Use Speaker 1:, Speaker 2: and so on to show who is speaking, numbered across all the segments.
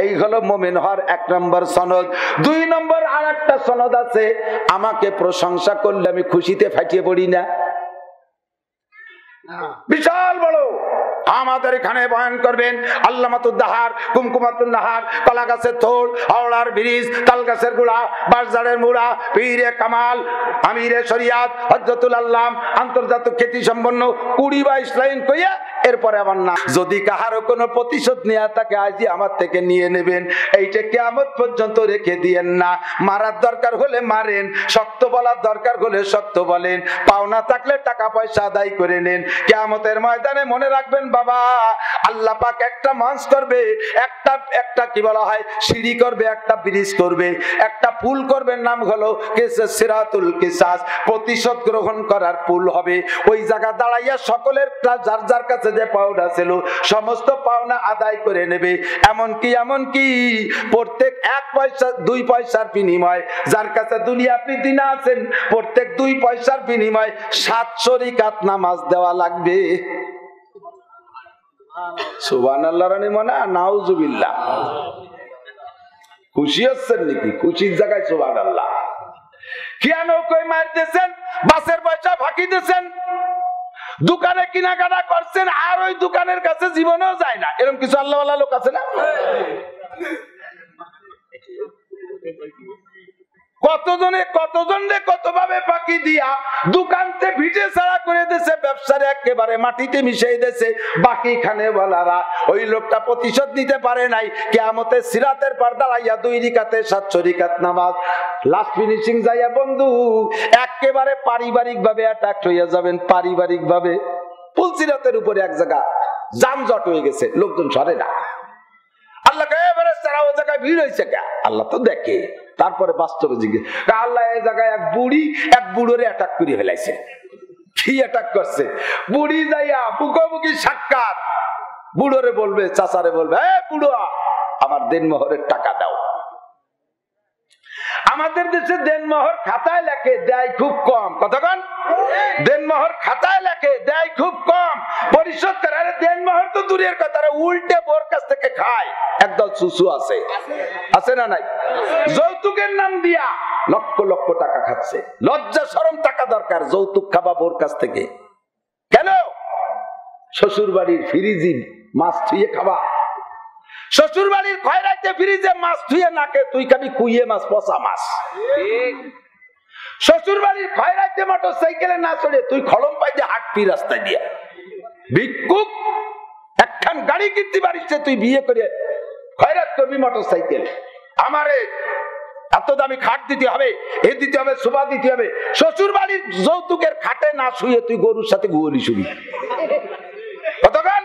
Speaker 1: এই হলো মুমিন হওয়ার 1 নম্বর সনদ। 2 নম্বর আরেকটা সনদ আছে, আমাকে প্রশংসা করলে আমি খুশিতে ফাটিয়ে পড়ি না। বিশাল বড় আমাদের এখানে বয়ান করবেন আল্লামাতুদ দাহার, কুমকুমাতুন নাহার, কলা গাছের থোড়, হাওড়ার ব্রিজ, তাল গাছের গোড়া, বাঁশঝাড়ের মুড়া, পীরে কামাল, আমিরে শরিয়াত, হযরতুল আল্লাম, আন্তর্জাতিক খ্যাতি সম্পন্ন 20-22 লাইন কইয়া এরপরে আমার না। যদি কাহারও কোনো প্রতিশোধ নেওয়া থাকে আজই আমার থেকে নিয়ে নেবেন, এইটা কিয়ামত পর্যন্ত রেখে দিয়েন না। মারার দরকার হলে মারেন, শক্ত বলার দরকার হলে শক্ত বলেন, পাওনা থাকলে টাকা পয়সা আদায় করে নেন। কিয়ামতের ময়দানে মনে রাখবেন বাবা, আল্লাহ পাক একটা মঞ্চ করবে, একটা কি বলা হয় সিঁড়ি করবে, একটা ব্রিজ করবে, একটা পুল করবে, নাম হলো সিরাতুল কিসাস, প্রতিশোধ গ্রহণ করার পুল হবে। ওই জায়গা দাঁড়াইয়া সকলের যার যার কাছে যে পাওনা ছিল সমস্ত পাওনা আদায় করে নেবে। এমনকি প্রত্যেক 1 পয়সা 2 পয়সার বিনিময়, যার কাছে দুনিয়া পৃথিবী আছেন, প্রত্যেক 2 পয়সার বিনিময় 7 রাকাত নামাজ দেওয়া লাগবে। সুবহানাল্লাহ রানি মনা নাউজুবিল্লাহ। খুশি হচ্ছেন নাকি? খুশির জায়গায় সুবহানাল্লাহ। কেন কই মারতেছেন, বাসের পয়সা ফাঁকি দিয়েছেন, দোকানে কেনাকাটা করছেন, আর ওই দোকানের কাছে জীবনেও যায় না, এরকম কিছু আল্লাহওয়ালা লোক আছে না? কতজনে কতভাবে ফাঁকি দিয়া দোকানতে ভিটে ছাড়া করে দিয়েছে, ব্যবসার একেবারে মাটিতে মিশিয়ে দিয়েছে। বাকি খানে বলারা ওই লোকটা প্রতিশোধ নিতে পারে নাই, কিয়ামতের সিরাতের পর দাঁড়াইয়া 2 রাকাতে 7 রাকাত নামাজ। লাস্ট ফিনিশিং যাইয়া বন্ধু একেবারে পারিবারিক ভাবে অ্যাটাক হইয়া যাবেন। পারিবারিক ভাবে পুলসিরাতের উপরে এক জায়গা যানজট হয়ে গেছে, লোকজন সরে না। আল্লাহ এবারে সারা ও জায়গায় ভিড় হয়েছে কে? আল্লাহ তো দেখে। তারপরে বাস্তবে জিজ্ঞেস, আল্লাহ এই জায়গায় এক বুড়োরে অ্যাটাক করে ফেলাইছে। কি অ্যাটাক করছে? বুড়ি যাইয়া মুখোমুখি সাক্ষাৎ, বুড়োরে বলবে, চাচারে বলবে, বুড়ো আমার দেনমোহরের টাকা দাও। আমাদের দেশে দেনমোহর খাতায় লেখে, দেয় খুব কম। কতক্ষণ দেনমোহর খাতায় লেখে, দেয় খুব কম, পরিশোধ করে। আরে দেনমোহর তো দূরের কথা, উল্টে বোর কাছ থেকে খায়। একদল সুসু আছে না নাই? যৌতুকের নাম দিয়া লক্ষ লক্ষ টাকা খাচ্ছে। লজ্জা শরম টাকা দরকার, যৌতুক খাবা বোর কাছ থেকে কেন? শ্বশুর বাড়ির ফ্রিজে মাছ থুয়ে খাবা, শ্বশুর বাড়ির খয়রাইতে ফ্রিজে মাছ থুয়ে নাকে তুই খাবি কুইয়ে মাছ, পচা মাছ। শ্বশুর বাড়ির খয়রাইতে মোটর সাইকেলে না চড়ে তুই খড়ম পাইতে হাঁটবি রাস্তায় দিয়া। ভিক্ষুক একখান গাড়ি কিনতে পারিস, তুই বিয়ে করে খয়রাত করবি মোটর সাইকেল। আমারে এত দামি খাট দিতে হবে, এ দিতে হবে, সোফা দিতে হবে। শ্বশুর বাড়ির যৌতুকের খাটে না শুয়ে তুই গরুর সাথে গুয়ালি শুবি। কতক্ষণ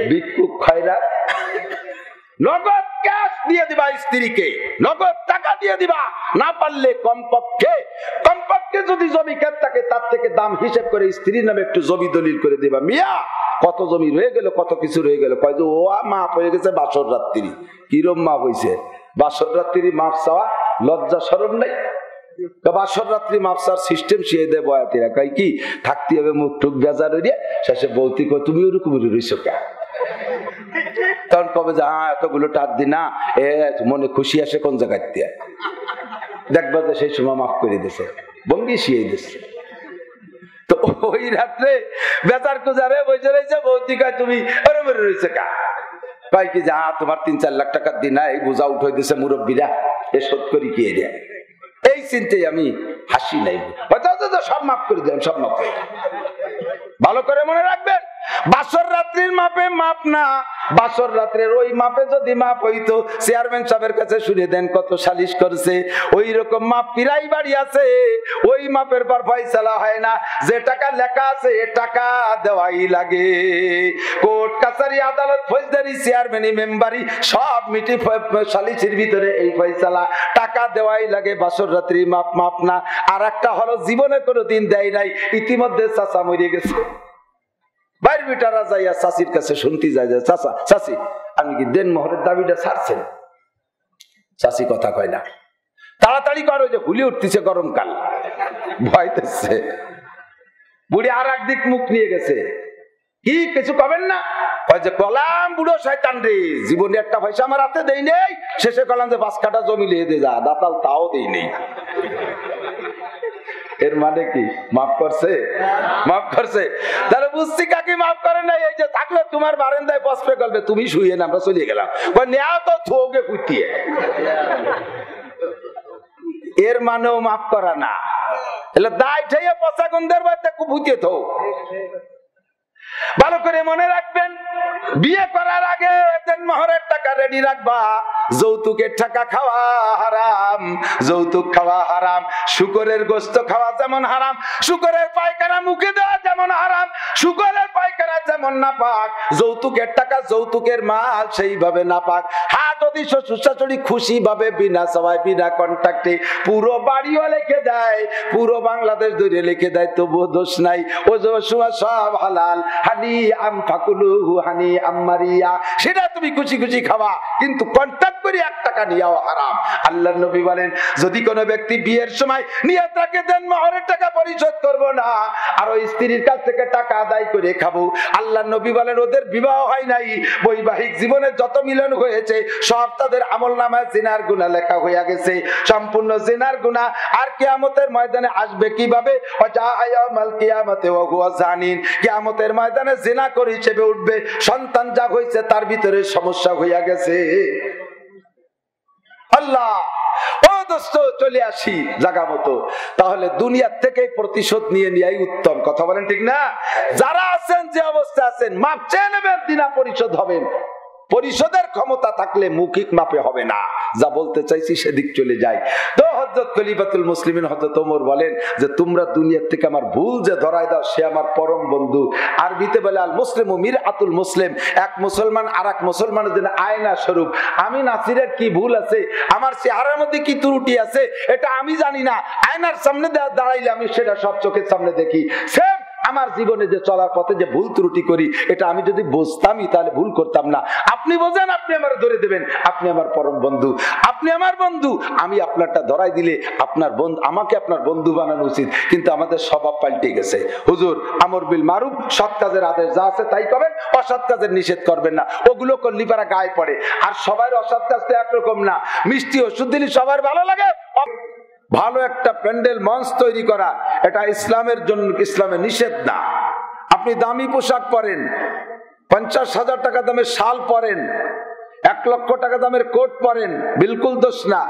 Speaker 1: ভিক্ষুক খয়রাত। নগদ ক্যাশ দিয়ে দিবা স্ত্রীকে, নগদ টাকা দিয়ে দিবা। না পারলে কমপক্ষে যদি জমি ক্ষেত থাকে তার থেকে দাম হিসেব করে স্ত্রীর নামে একটু জমি দলিল করে দিবা। মিয়া কত জমি রয়ে গেল, কত কিছু রয়ে গেল, কয় যে ও মাপ হয়ে গেছে বাসর রাত্রি। কিরম মাপ হয়েছে? বাসর রাত্রি মাপ চাওয়া লজ্জা শরম নাই? বাসর রাত্রি মাপ চাওয়ার সিস্টেম শিয়ে দেয় বয়াতিরা। কয় কি থাকতে হবে মুখ টুক বেজার হইয়া, শেষে বলতে কয় তুমি ওরকম রইছ কে? তখন কবে যে এতগুলো টাক দি না, মনে খুশি আসে কোন জায়গায় দিয়ে দেখবা যে সেই সময় মাফ করে দিছে, বঙ্গি শিয়ে দিচ্ছে। তো ওই রাত্রে বেচার কুজারে বসে রয়েছে, বৌদিকা তুমি রয়েছে কা কয় কি যে তোমার 3-4 লাখ টাকার দিন এই বোঝা উঠে দিছে মুরব্বীরা, এ শোধ করি কি এরিয়া। এই চিন্তায় আমি হাসি নাই, সব মাফ করে দিলাম, সব মাফ করে। ভালো করে মনে রাখবেন, বাসর রাত্রির মাপে মাপ না, বাসর রাত্রের ওই মাপে যদি মাপ হইতো, চেয়ারম্যান সাহেবের কাছে শুনে দেন কত সালিশ করছে। ওই রকম মাপ পিরাই বাড়ি আছে, ওই মাপের পর ফয়সালা হয় না। যে টাকা লেখা আছে এ টাকা দেওয়াই লাগে। কোর্ট কাছারি আদালত ফৌজদারি চেয়ারম্যানি মেম্বারি সব মিটি সালিশের ভিতরে এই ফয়সালা, টাকা দেওয়াই লাগে। বাসর রাত্রি মাপ না। আর একটা হলো জীবনে কোনো দিন দেয় নাই, ইতিমধ্যে চাচা মরে গেছে। বাইর বিটারা যাইয়া চাষির কাছে শুনতে যায়, চাচা চাষি আমি কি দেনমোহরের দাবিটা ছাড়ছেন? চাষি কথা কয় না, তাড়াতাড়ি করো, যে হুলি উঠতেছে গরমকাল, ভয়তেছে। বুড়ি আর একদিক মুখ নিয়ে গেছে, কি কিছু কবেন না? যে কলাম বুড়ো শয়তান রে, জীবনে একটা পয়সা আমার হাতে দেই নেই, শেষে কলাম যে 5 কাঠা জমি লিয়ে দে যা, দাতাল তাও দেই নেই। এর মানে কি মাফ করছে? মাফ করছে। তাহলে বুঝছি কাকি মাফ করে নাই। এই যে থাকলে তোমার বারান্দায় বসবে গল্পে, তুমি শুয়ে না, আমরা চলে গেলাম, নেওয়া তো থোকে কুতিয়ে। এর মানেও মাফ করা না, এলে দায় ঠেয়ে পচা গন্ধের বাড়িতে কুপুতিয়ে থো। ভালো করে মনে রাখবেন, বিয়ে করার আগে মোহরের টাকা রেডি রাখবা। যৌতুকের টাকা খাওয়া হারাম, যৌতুক খাওয়া হারাম। শুকরের গোশত খাওয়া যেমন হারাম, শুকরের পায়খানা মুখে দেওয়া যেমন হারাম, শুকরের পায়খানা যেমন নাপাক, যৌতুকের টাকা যৌতুকের মাল সেইভাবে নাপাক। হ্যাঁ, যদি শ্বশুর শাশুড়ি খুশি ভাবে বিনা সবাই বিনা কন্ট্রাক্টে পুরো বাড়িও লিখে দেয়, পুরো বাংলাদেশ ধরে লিখে দেয়, তবুও দোষ নাই। ও সব হালাল, হানি আম ফাকুলুহু হানি আম্মারিয়া, সেটা তুমি খুশি খুশি খাওয়া, কিন্তু কন্ট্রাক্ট করে 1 টাকা নিয়াও হারাম। আল্লাহর নবী বলেন, যদি কোনো ব্যক্তি বিয়ের সময় নিয়ত রাখে দেন মোহরের টাকা পরিশোধ করব না, আর ওই স্ত্রীর কাছ থেকে টাকা আদায় করে খাবো, আল্লাহর নবী বলেন ওদের বিবাহ হয় নাই, বৈবাহিক জীবনে যত মিলন হয়েছে সব তাদের আমলনামায় জিনার গুনাহ লেখা হয়ে গেছে, সম্পূর্ণ জিনার গুনাহ। আর কিয়ামতের ময়দানে আসবে কিভাবে? ওয়াজায়ামাল কিয়ামতে ওয়া হুয়া জানিন, কিয়ামতের ময়দানে জিনা করে হিসেবে উঠবে। সন্তান যা হয়েছে তার ভিতরে সমস্যা হইয়া গেছে। আল্লাহ, ও দোস্ত চলে আসি জায়গা মতো। তাহলে দুনিয়ার থেকে প্রতিশোধ নিয়ে নেওয়াই উত্তম। কথা বলেন ঠিক না? যারা আছেন, যে অবস্থা আছেন, মাপ চেয়ে নেবেন, দিনা পরিশোধ হবেন। পরিশোধের ক্ষমতা থাকলে মৌখিক মাপে হবে না। যা বলতে চাইছি সেদিক চলে যায়। তো হযরত খলিফাতুল মুসলিমিন হযরত ওমর বলেন যে তোমরা দুনিয়ার থেকে আমার ভুল যে ধরাই দাও, সে আমার পরম বন্ধু। আরবিতে বলে আল মুসলিমু মিরআতুল মুসলিম, এক মুসলমান আর এক মুসলমানের জন্য আয়না স্বরূপ। আমি নাসিরের কি ভুল আছে, আমার চেহারার মধ্যে কি ত্রুটি আছে, এটা আমি জানি না। আয়নার সামনে দাঁড়াইলে আমি সেটা সব চোখের সামনে দেখি। সেম আমার জীবনে যে চলার পথে যে ভুল ত্রুটি করি, এটা আমি যদি বুঝতামই তাহলে ভুল করতাম না। আপনি বোঝেন, আপনি আমার ধরে দেবেন, আপনি আমার পরম বন্ধু, আপনি আমার বন্ধু। আমি আপনারটা ধরাই দিলে আপনার বন্ধু, আমাকে আপনার বন্ধু বানানো উচিত। কিন্তু আমাদের স্বভাব পাল্টে গেছে। হুজুর, আমর বিল মারুফ, সৎ কাজের আদেশ যা আছে তাই করবেন, অসৎ কাজের নিষেধ করবেন না। ওগুলো করলি পারা গায়ে পড়ে। আর সবার অসৎ কাজ তো একরকম না। মিষ্টি ওষুধ দিলে সবার ভালো লাগে। ভালো একটা প্যান্ডেল মঞ্চ তৈরি করা, এটা ইসলামের জন্য, ইসলামে নিষেধ না। আপনি দামি পোশাক পরেন, 50,000 টাকা দামের শাল পরেন, 1 লক্ষ টাকা দামের কোট পরেন, বিলকুল দোষ না।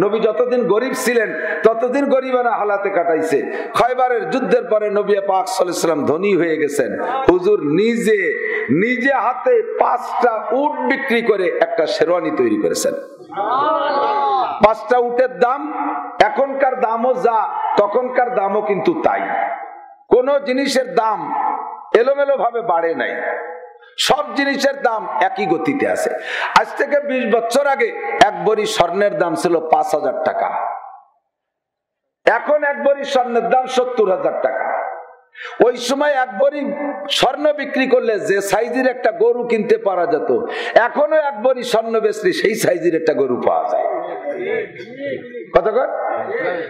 Speaker 1: নবী যতদিন গরিব ছিলেন ততদিন গরিবেরা হালাতে কাটাইছে। খয়বারের যুদ্ধের পরে নবী পাক সাল্লাল্লাহু আলাইহি ওয়াসাল্লাম ধনী হয়ে গেছেন। হুজুর নিজে হাতে 5টা উট বিক্রি করে একটা শেরওয়ানি তৈরি করেছেন। 5টা উটের দাম, এখনকার দামও যা, তখনকার দামও কিন্তু তাই। কোন জিনিসের দাম এলোমেলো ভাবে বাড়ে নাই, সব জিনিসের দাম একই গতিতে আছে। আজ থেকে 20 বছর আগে 1 ভরি স্বর্ণের দাম ছিল 5,000 টাকা, এখন 1 ভরি স্বর্ণের দাম 70,000 টাকা। ওই সময় 1 ভরি স্বর্ণ বিক্রি করলে যে সাইজের একটা গরু কিনতে পারা যেত, এখনো 1 ভরি স্বর্ণ বেচলে সেই সাইজের একটা গরু পাওয়া যায়। কত কর?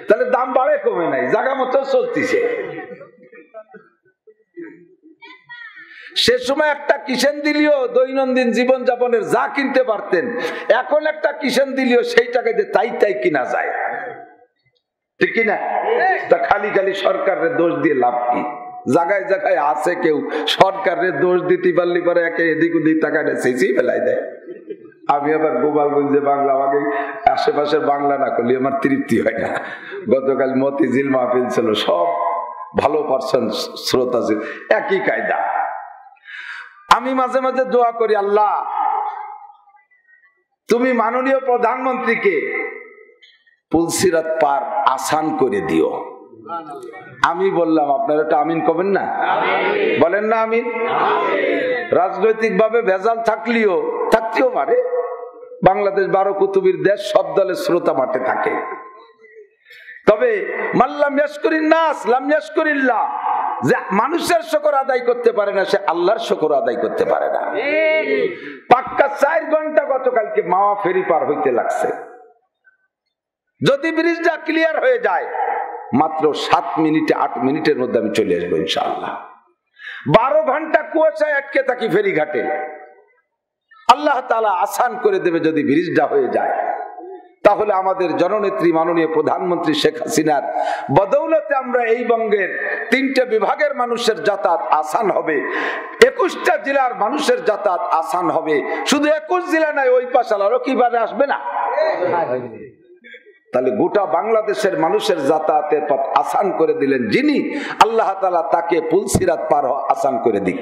Speaker 1: তাহলে দাম বাড়ে কমে নাই, জায়গা মতো চলতেছে। সে সময় একটা কিষেন দিলিও দৈনন্দিন জীবন যাপনের যা কিনতে পারতেন, এখন একটা কিষেন দিলিও সেই টাকাতে তাই কিনা যায়, ঠিক কিনা? তা খালি সরকারের দোষ দিয়ে লাভ কি? জায়গায় জায়গায় আছে কেউ সরকারের দোষ দিতে পারলি পরে একে এদিক ওদিক টাকাটা চেঁচিয়ে ফেলাই দেয়। আমি আবার গোপালগঞ্জে বাংলা, আমাকে আশেপাশের বাংলা না করলে আমার তৃপ্তি হয় না। গতকাল মতিঝিল মাহফিল ছিল, সব ভালো পার্সন শ্রোতা ছিল, একই কায়দা। আমি মাঝে মাঝে দোয়া করি, আল্লাহ তুমি মাননীয় প্রধানমন্ত্রীকে পুলসিরাত পার আসান করে দিও। আমি বললাম, আপনারা তো আমিন কবেন না? বলেন না আমিন? রাজনৈতিক ভাবে ভেজাল থাকতেও পারে, বাংলাদেশ 12 কুতুবের দেশ, সব দলের শ্রোতা মাঠে থাকে। তবে মাল্লাম ইয়াশকুরিন নাস লাম ইয়াশকুরিল্লাহ, যে মানুষের শুকর আদায় করতে পারে না, সে আল্লাহর শুকর আদায় করতে পারে না। পাক্কা 4 ঘন্টা গতকালকে মাওয়া ফেরি পার হইতে লাগছে। যদি ব্রিজটা ক্লিয়ার হয়ে যায়, মাত্র 7 মিনিটে 8 মিনিটের মধ্যে আমি চলে আসবো ইনশাআল্লাহ। 12 ঘন্টা কুয়াশায় আটকে থাকি ফেরিঘাটে, আল্লাহ তাআলা আসান করে দেবে যদি ব্রিজটা হয়ে যায়। তাহলে আমাদের জননেত্রী মাননীয় প্রধানমন্ত্রী শেখ হাসিনার বদৌলতে আমরা এই বঙ্গের 3টে বিভাগের মানুষের যাতায়াত আসান হবে, 21টা জেলার মানুষের যাতায়াত আসান হবে। শুধু 21 জেলা নয়, ওই পাশালারও কিভাবে আসবে না? তাহলে গোটা বাংলাদেশের মানুষের যাতায়াতের পথ আসান করে দিলেন যিনি, আল্লাহ তাআলা তাকে পুলসিরাত পার হওয়া আসান করে দিক।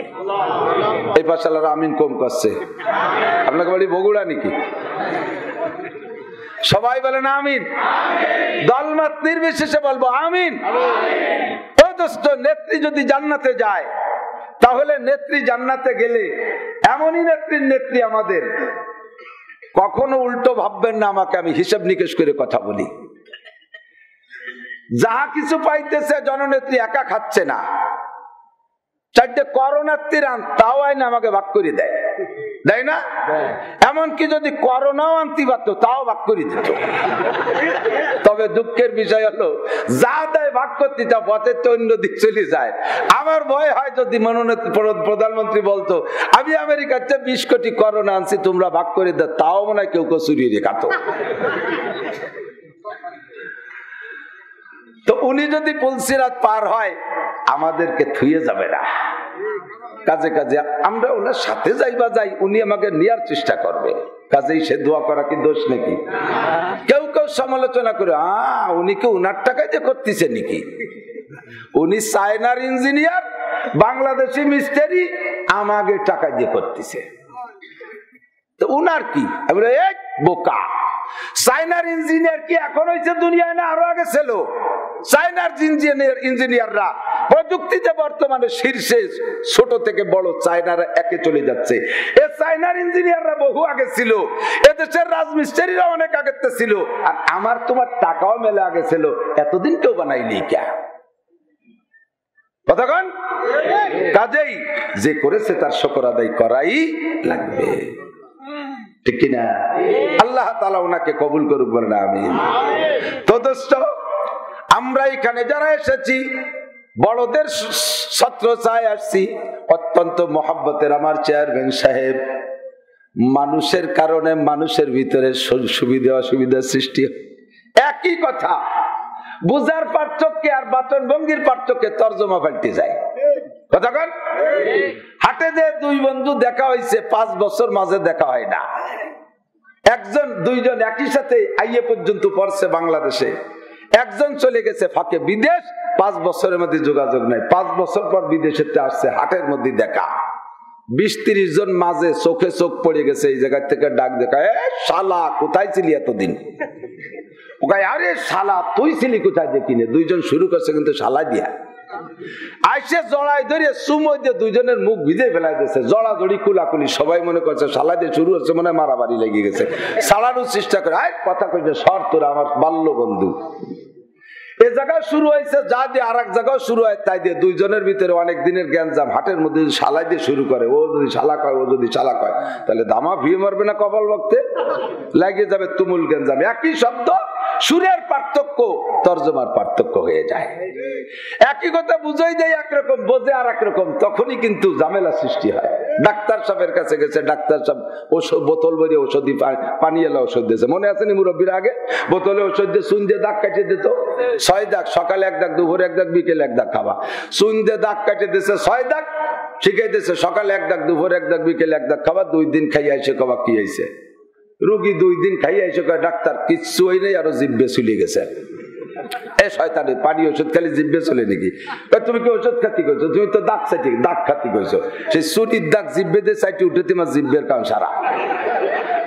Speaker 1: এই পাশালারা আমিন কম করছে। আপনাকে বাড়ি বগুড়া নাকি? সবাই বলেন আমিন। দলমত নির্বিশেষে বলবো আমিন। ও দোস্ত, নেত্রী যদি জান্নাতে যায়, তাহলে নেত্রী জান্নাতে গেলে এমনই নেত্রী আমাদের, কখনো উল্টো ভাববেন না আমাকে আমি হিসাব নিকেশ করে কথা বলি। যাহা কিছু পাইতেছে জননেত্রী একা খাচ্ছে না, 4টে করোনার্থীর তাও আইন আমাকে ভাগ করে দেয়, তাই না? এমনকি যদি করোনাও আনতে পারতো তাও ভাগ করে দিত। তবে দুঃখের বিষয় হলো যা দেয় ভাগ করতে তা পথের তো অন্য দিক চলে যায়। আমার ভয় হয় যদি প্রধানমন্ত্রী বলতো আমি আমেরিকার চেয়ে 20 কোটি করোনা আনছি, তোমরা ভাগ করে দাও, তাও মনে হয় কেউ চুরিয়ে রেখাতো। তো উনি যদি পুলসিরাত পার হয় আমাদেরকে থুয়ে যাবে না, কাজে কাজে আমরা ওনার সাথে যাই, উনি আমাকে নেওয়ার চেষ্টা করবে। কাজেই সে দোয়া করা কি দোষ নাকি? কেউ কেউ সমালোচনা করে উনি কি উনার টাকায় যে করতেছে নাকি? উনি চায়নার ইঞ্জিনিয়ার, বাংলাদেশি মিস্ত্রি, আমাকে টাকা দিয়ে করতেছে, তো উনার কি? বোকা, চায়নার ইঞ্জিনিয়ার কি এখন হয়েছে দুনিয়ায় না আরো আগে ছিল? চায়নার ইঞ্জিনিয়াররা প্রযুক্তিতে বর্তমানে শীর্ষে, ছোট থেকে বড় চায়নারা একে চলে যাচ্ছে। এ চায়নার ইঞ্জিনিয়াররা বহু আগে ছিল, এদেশের রাজমিস্ত্রিরা অনেক আগে ছিল, আর আমার তোমার টাকাও মেলে আগে ছিল, এতদিন কেউ বানাইনি কে? কতক্ষণ? কাজেই যে করেছে তার শুকর আদায় করাই লাগবে, ঠিক কিনা? আল্লাহ তাআলা ওনাকে কবুল করুক, বলেন আমিন। তো দোস্ত, আমরা এখানে যারা এসেছি বড়দের ছত্র ছায় আসছি, অত্যন্ত মহব্বতের আমার চেয়ারম্যান সাহেব, মানুষের কারণে মানুষের ভিতরে সুবিধা অসুবিধার সৃষ্টি, একই কথা বুঝার পার্থক্যে আর বাচন ভঙ্গির পার্থক্যে তর্জমা পাল্টে যায়। কতক্ষণ? হাটে যে 2 বন্ধু দেখা হয়েছে, 5 বছর মাঝে দেখা হয় না, একজন দুইজন একই সাথে আইয়ে পর্যন্ত পড়ছে বাংলাদেশে, একজন চলে গেছে ফাঁকে বিদেশ, 5 বছরের মধ্যে যোগাযোগ নাই, 5 বছর পর বিদেশেতে আসছে, হাটের মধ্যে দেখা, 20-30 জন মাঝে চোখে চোখ পড়ে গেছে, এই জায়গা থেকে ডাক দেখা, শালা কোথায় ছিলি এতদিন? ওকে আরে শালা তুই ছিলি কোথায় দেখিনি? 2 জন শুরু করছে কিন্তু শালা দিয়া আইসে জড়াই ধরে সুমো দিয়ে 2 জনের মুখ ভিজে ফেলাই দিয়েছে, জড়াজড়ি কুলাকুলি, সবাই মনে করছে শালা দিয়ে শুরু হচ্ছে, মনে হয় মারামারি লেগে গেছে। শালানোর চেষ্টা করে কথা কইছে, সর তোরা আমার বাল্য বন্ধু। এ জায়গায় শুরু হয়েছে যা দিয়ে আর এক জায়গায় শুরু হয় তাই দিয়ে, 2 জনের ভিতরে অনেক দিনের গ্যাঞ্জাম। হাটের মধ্যে শালাই দিয়ে শুরু করে, ও যদি শালা কয় ও যদি শালা কয়, তাহলে দামা ভিয়ে মারবে না কপাল বক্তে, লাগিয়ে যাবে তুমুল গ্যাঞ্জাম। একই শব্দ, সুরের পার্থক্য, তর্জমার পার্থক্য হয়ে যায়। একই কথা বুঝাই দেয় একরকম, বোঝে আর একরকম, তখনই কিন্তু ঝামেলা সৃষ্টি হয়। ডাক্তার সাহেবের কাছে গেছে, ডাক্তার সাহেব ওষুধ বোতল ভরে ওষুধ পানি এলা ওষুধ দিয়েছে, মনে আছে নি মুরব্বীর আগে? বোতলে ওষুধ দিয়ে চুন দিয়ে দাগ কাটিয়ে দিত, 6 দাগ, সকালে 1 দাগ, দুপুরে 1 দাগ, বিকেলে 1 দাগ খাওয়া। চুন দিয়ে দাগ কাটিয়ে দিয়েছে 6 দাগ, শিখাই দিয়েছে সকালে 1 দাগ, দুপুরে 1 দাগ, বিকেলে 1 দাগ খাওয়া। 2 দিন খাইয়া এসে কবা কি হয়েছে? রোগী 2 দিন খাইয়া এসে কয় ডাক্তার কিচ্ছু হয় নাই, আরো জিভে চলে গেছে। এ শয়তানি, পানি ওষুধ খালি জিভে চলে নাকি? তুমি কি ওষুধ খাতি করছো? তুমি তো দাগ চাইতে দাগ খাতি করছো, সেই চুটির দাগ জিভে দিয়ে চাইতে উঠে তোমার জিভের কারণ সারা।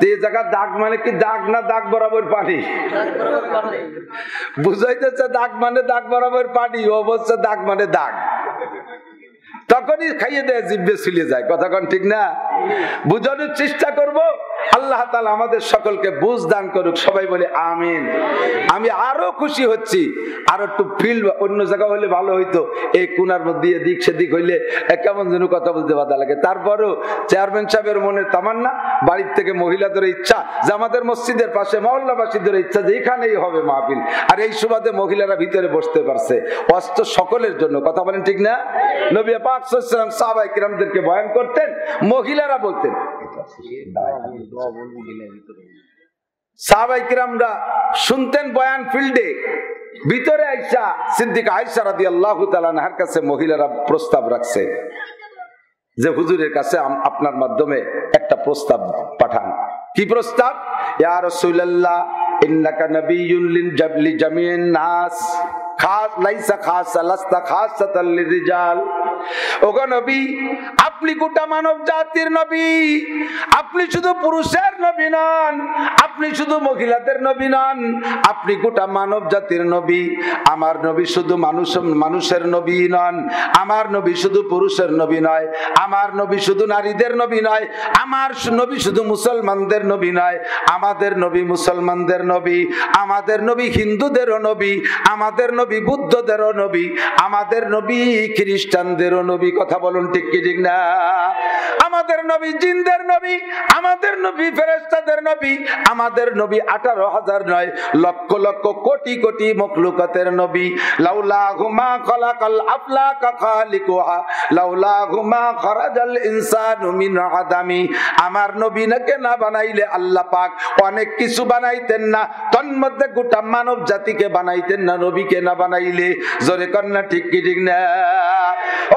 Speaker 1: এই জায়গা দাগ মানে কি? দাগ না দাগ বরাবর পানি? বুঝাইতেছে দাগ মানে দাগ বরাবর পানি, অবশ্য দাগ মানে দাগ। তখনই খাইয়ে দেয়, জিভে ছিলে যায়। কথা কোন ঠিক না? বুঝানোর চেষ্টা করব, আল্লাহ তাআলা আমাদের সকলকে বুঝ দান করুক। সবাই বলে আমিন। আমি আরো খুশি হচ্ছি, আরো একটু ফিল অন্য জায়গা হলে ভালো হইতো, এই কোনার মধ্যে এদিক সেদিক হইলে কেমন যেন কথা বলতে বাধা লাগে। তারপরও চেয়ারম্যান সাহেবের মনে তামান্না, বাড়ির থেকে মহিলাদের ইচ্ছা যে আমাদের মসজিদের পাশে মহল্লাবাসীদের ইচ্ছা যে এখানেই হবে মাহফিল, আর এই সুবাদে মহিলারা ভিতরে বসতে পারছে। অস্ত সকলের জন্য, কথা বলেন ঠিক না? নবী পাক সাল্লাল্লাহু আলাইহি ওয়াসাল্লাম সাহাবায়ে কিরামদেরকে বয়ান করতেন, মহিলারা বলতেন সাহাবায়ে কিরামরা শুনতেন বয়ান ফিল্ডে, ভিতরে আয়েশা সিদ্দিকা আয়েশা রাদিয়াল্লাহু তাআলা আনহার কাছে মহিলারা প্রস্তাব রাখছে যে হুজুরের কাছে আপনার মাধ্যমে একটা প্রস্তাব পাঠান। কি প্রস্তাব? ইয়া রাসূলুল্লাহ ইন্নাকা নাবিয়্যুন লিল জামিইন নাস খাস লাইসা খাসা লাস্তা খাসাতাল লিররিজাল। ওগো নবী, আপনি গোটা মানব জাতির নবী। আপনি শুধু পুরুষের নবী নন, আপনি শুধু মহিলাদের নবী নন, আপনি গোটা মানব জাতির নবী। আমার নবী শুধু মানুষের নবী নন, আমার নবী শুধু পুরুষের নবী নয়, আমার নবী শুধু নারীদের নবী নয়, আমার নবী শুধু মুসলমানদের নবী নয়, আমাদের নবী মুসলমানদের নবী, আমাদের নবী হিন্দুদেরও নবী, আমাদের নবী বুদ্ধদেরও নবী, আমাদের নবী খ্রিস্টানদেরও নবী। কথা বলুন ঠিক কি ঠিক না? আমাদের নবী জিনদের নবী, আমাদের নবী ফেরেশতাদের নবী, আমাদের নবী 18,000 নয়, লক্ষ লক্ষ কোটি কোটি মখলুকাতের নবী। লাউলাহু মা খালাকাল আফলাকা খালিকুহা লাউলাহু মা খারাজাল ইনসানু মিন আদামি। আমার নবীকে না বানাইলে আল্লাহ পাক অনেক কিছু বানাইতেন না, তন্মধ্যে গোটা মানব জাতিকে বানাইতেন না নবীকে না বানাইলে। জোরে কন্যা ঠিক কি ঠিক না?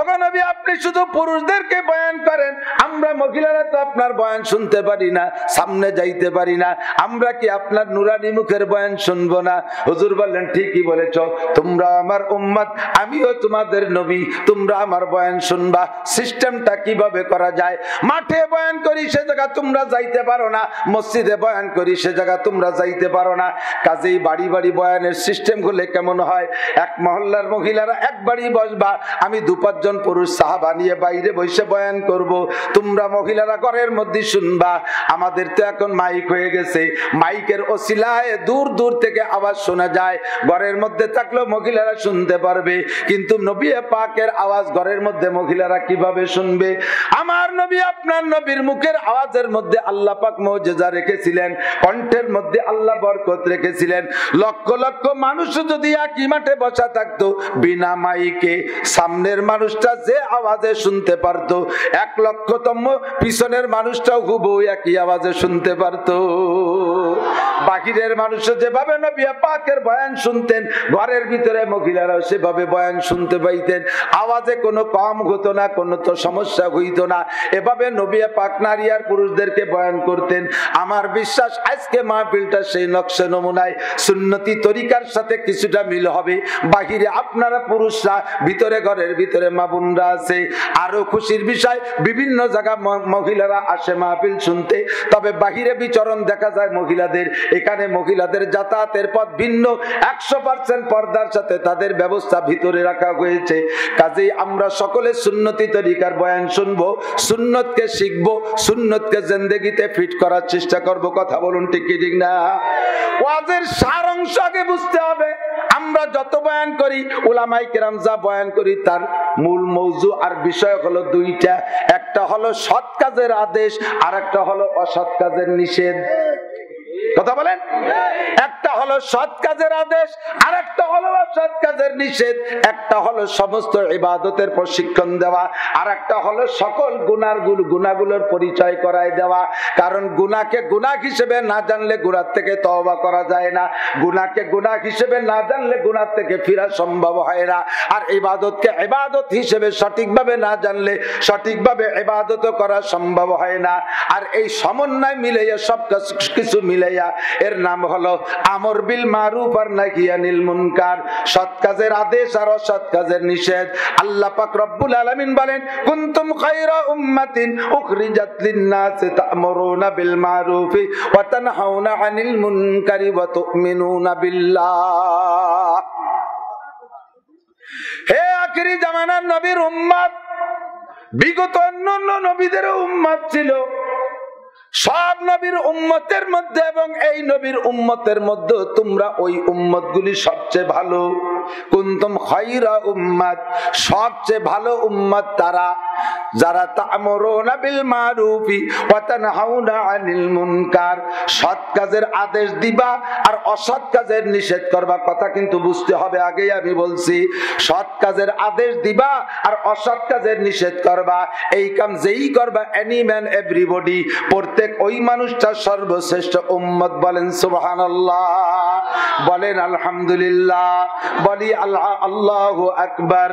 Speaker 1: ওগো নবী, আপনি শুধু পুরুষদেরকে বয়ান করেন, আমরা মহিলারা তো আপনার বয়ান শুনতে পারি না, সামনে যাইতে পারি না, আমরা কি আপনার নুরানি মুখের বয়ান শুনবো না? হুজুর বললেন ঠিকই বলেছ, তোমরা আমার উম্মত, আমিও তোমাদের নবী, তোমরা আমার বয়ান শুনবা। সিস্টেমটা কিভাবে করা যায়? মাঠে বয়ান করি সে জায়গা তোমরা যাইতে পারো না, মসজিদে বয়ান করি সে জায়গা তোমরা যাইতে পারো না, কাজেই বাড়ি বাড়ি বয়ানের সিস্টেম হলে কেমন হয়? এক মহল্লার মহিলারা এক বাড়ি বসবা, আমি 2-5 জন পুরুষ সাহাবা নিয়ে বাইরে বসে বয়ান করব, তোমরা মহিলারা ঘরের মধ্যে শুনবা। আমাদের তো এখন মাইক হয়ে গেছে, মাইকের ওসিলায় দূর দূর থেকে আওয়াজ শোনা যায়, ঘরের মধ্যে থাকলেও মহিলারা শুনতে পারবে, কিন্তু নবী পাকের আওয়াজ ঘরের মধ্যে মহিলারা কিভাবে শুনবে? আমার নবী আপনার নবীর মুখের আওয়াজের মধ্যে আল্লাহ পাক মুজিজা রেখেছিলেন, কণ্ঠের মধ্যে আল্লাহ বরকত রেখেছিলেন। লক্ষ লক্ষ মানুষ যদি একই মাঠে বসা থাকতো বিনা মাইকে, সামনের মানুষটা যে আওয়াজে শুনতে পারতো, 1 লক্ষতম পিছনের মানুষটাও হুবহু একই আওয়াজে শুনতে পারতো। বাহিরের মানুষ যেভাবে নবী পাকের বয়ান শুনতেন, ঘরের ভিতরে মহিলারাও সেভাবে বয়ান শুনতে পাইতেন, আওয়াজে কোনো কম হতো না, কোনো তো সমস্যা হইতো না। এভাবে নবী পাক নারী আর পুরুষদেরকে বয়ান করতেন। আমার বিশ্বাস আজকে মাহফিলটা সেই নকশা নমুনায় সুন্নতি তরিকার সাথে কিছুটা মিল হবে। বাহিরে আপনারা পুরুষরা, ভিতরে ঘরের ভিতরে মা বোনরা আছে। আরো খুশির বিষয়, বিভিন্ন জায়গা মহিলারা আসে মাহফিল শুনতে, তবে বাহিরে বিচরণ দেখা যায় মহিলাদের। এখানে মহিলাদের যাতায়াতের পথ ভিন্ন, 100% পর্দার সাথে তাদের ব্যবস্থা ভিতরে রাখা হয়েছে। কাজেই আমরা সকলে সুন্নতি তরিকার বয়ান শুনবো, সুন্নতকে শিখবো, সুন্নতকে জিন্দেগিতে ফিট করার চেষ্টা করব। কথা বলুন ঠিক কি ঠিক না? ওয়াজের সার অংশ আগে বুঝতে হবে। আমরা যত বয়ান করি, উলামায়ে কেরাম যা বয়ান করি, তার মূল মওজু আর বিষয় হলো 2টা। একটা হলো সৎ কাজের আদেশ, আর একটা হলো অসৎ কাজের নিষেধ। কথা বলেন? একটা হলো সৎ কাজের আদেশ, আর একটা হলো অসৎ কাজের নিষেধ। একটা হলো সমস্ত ইবাদতের প্রশিক্ষণ দেওয়া, আর একটা হলো সকল গুনাহগুলোর পরিচয় করায় দেওয়া। কারণ গুনাহকে গুনাহ হিসেবে না জানলে গুনাহ থেকে তওবা করা যায় না, গুনাহকে গুনাহ হিসেবে না জানলে গুনাহ থেকে ফেরা সম্ভব হয় না, আর ইবাদতকে ইবাদত হিসেবে সঠিকভাবে না জানলে সঠিকভাবে ইবাদত করা সম্ভব হয় না। আর এই সমন্বয় মিলাইয়া সব কিছু মিলাইয়া এর নাম হলো আমর বিল মারুফ আর নাহি আনিল মুনকার, সৎ কাজের আদেশ আর অসৎ কাজের নিষেধ। আল্লাহ পাক রব্বুল আলামিন বলেন, কুনতুম খায়রা উম্মাতিন উখরিজাত লিন-নাস তা'মুরুনা বিল মারুফি ওয়া তানহাউনা আনিল মুনকারি ওয়া তু'মিনুনা বিল্লাহ। হে আখিরি জামানার নবীর উম্মত, বিগত অন্যান্য নবীদের উম্মত ছিল, সব নবীর উম্মতের মধ্যে এবং এই নবীর উম্মতের মধ্যে তোমরা ওই উম্মতগুলি সবচেয়ে ভালো। কুনতুম খায়রা উম্মাত, সবচেয়ে ভালো উম্মত তারা যারা তা'মুরুনা বিল মারুফি ওয়া তানহাউনা আনিল মুনকার, সৎ কাজের আদেশ দিবা আর অসৎ কাজের নিষেধ করবা। কথা কিন্তু বুঝতে হবে, আগেই আমি বলছি, সৎ কাজের আদেশ দিবা আর অসৎ কাজের নিষেধ করবা। এই কাম যেই করবা, এনি ম্যান এভরিবডি, প্রত্যেক ওই মানুষটা সর্বশ্রেষ্ঠ উম্মত। বলেন সুবহানাল্লাহ, বলেন আলহামদুলিল্লাহ, বলি আল্লাহু আকবার।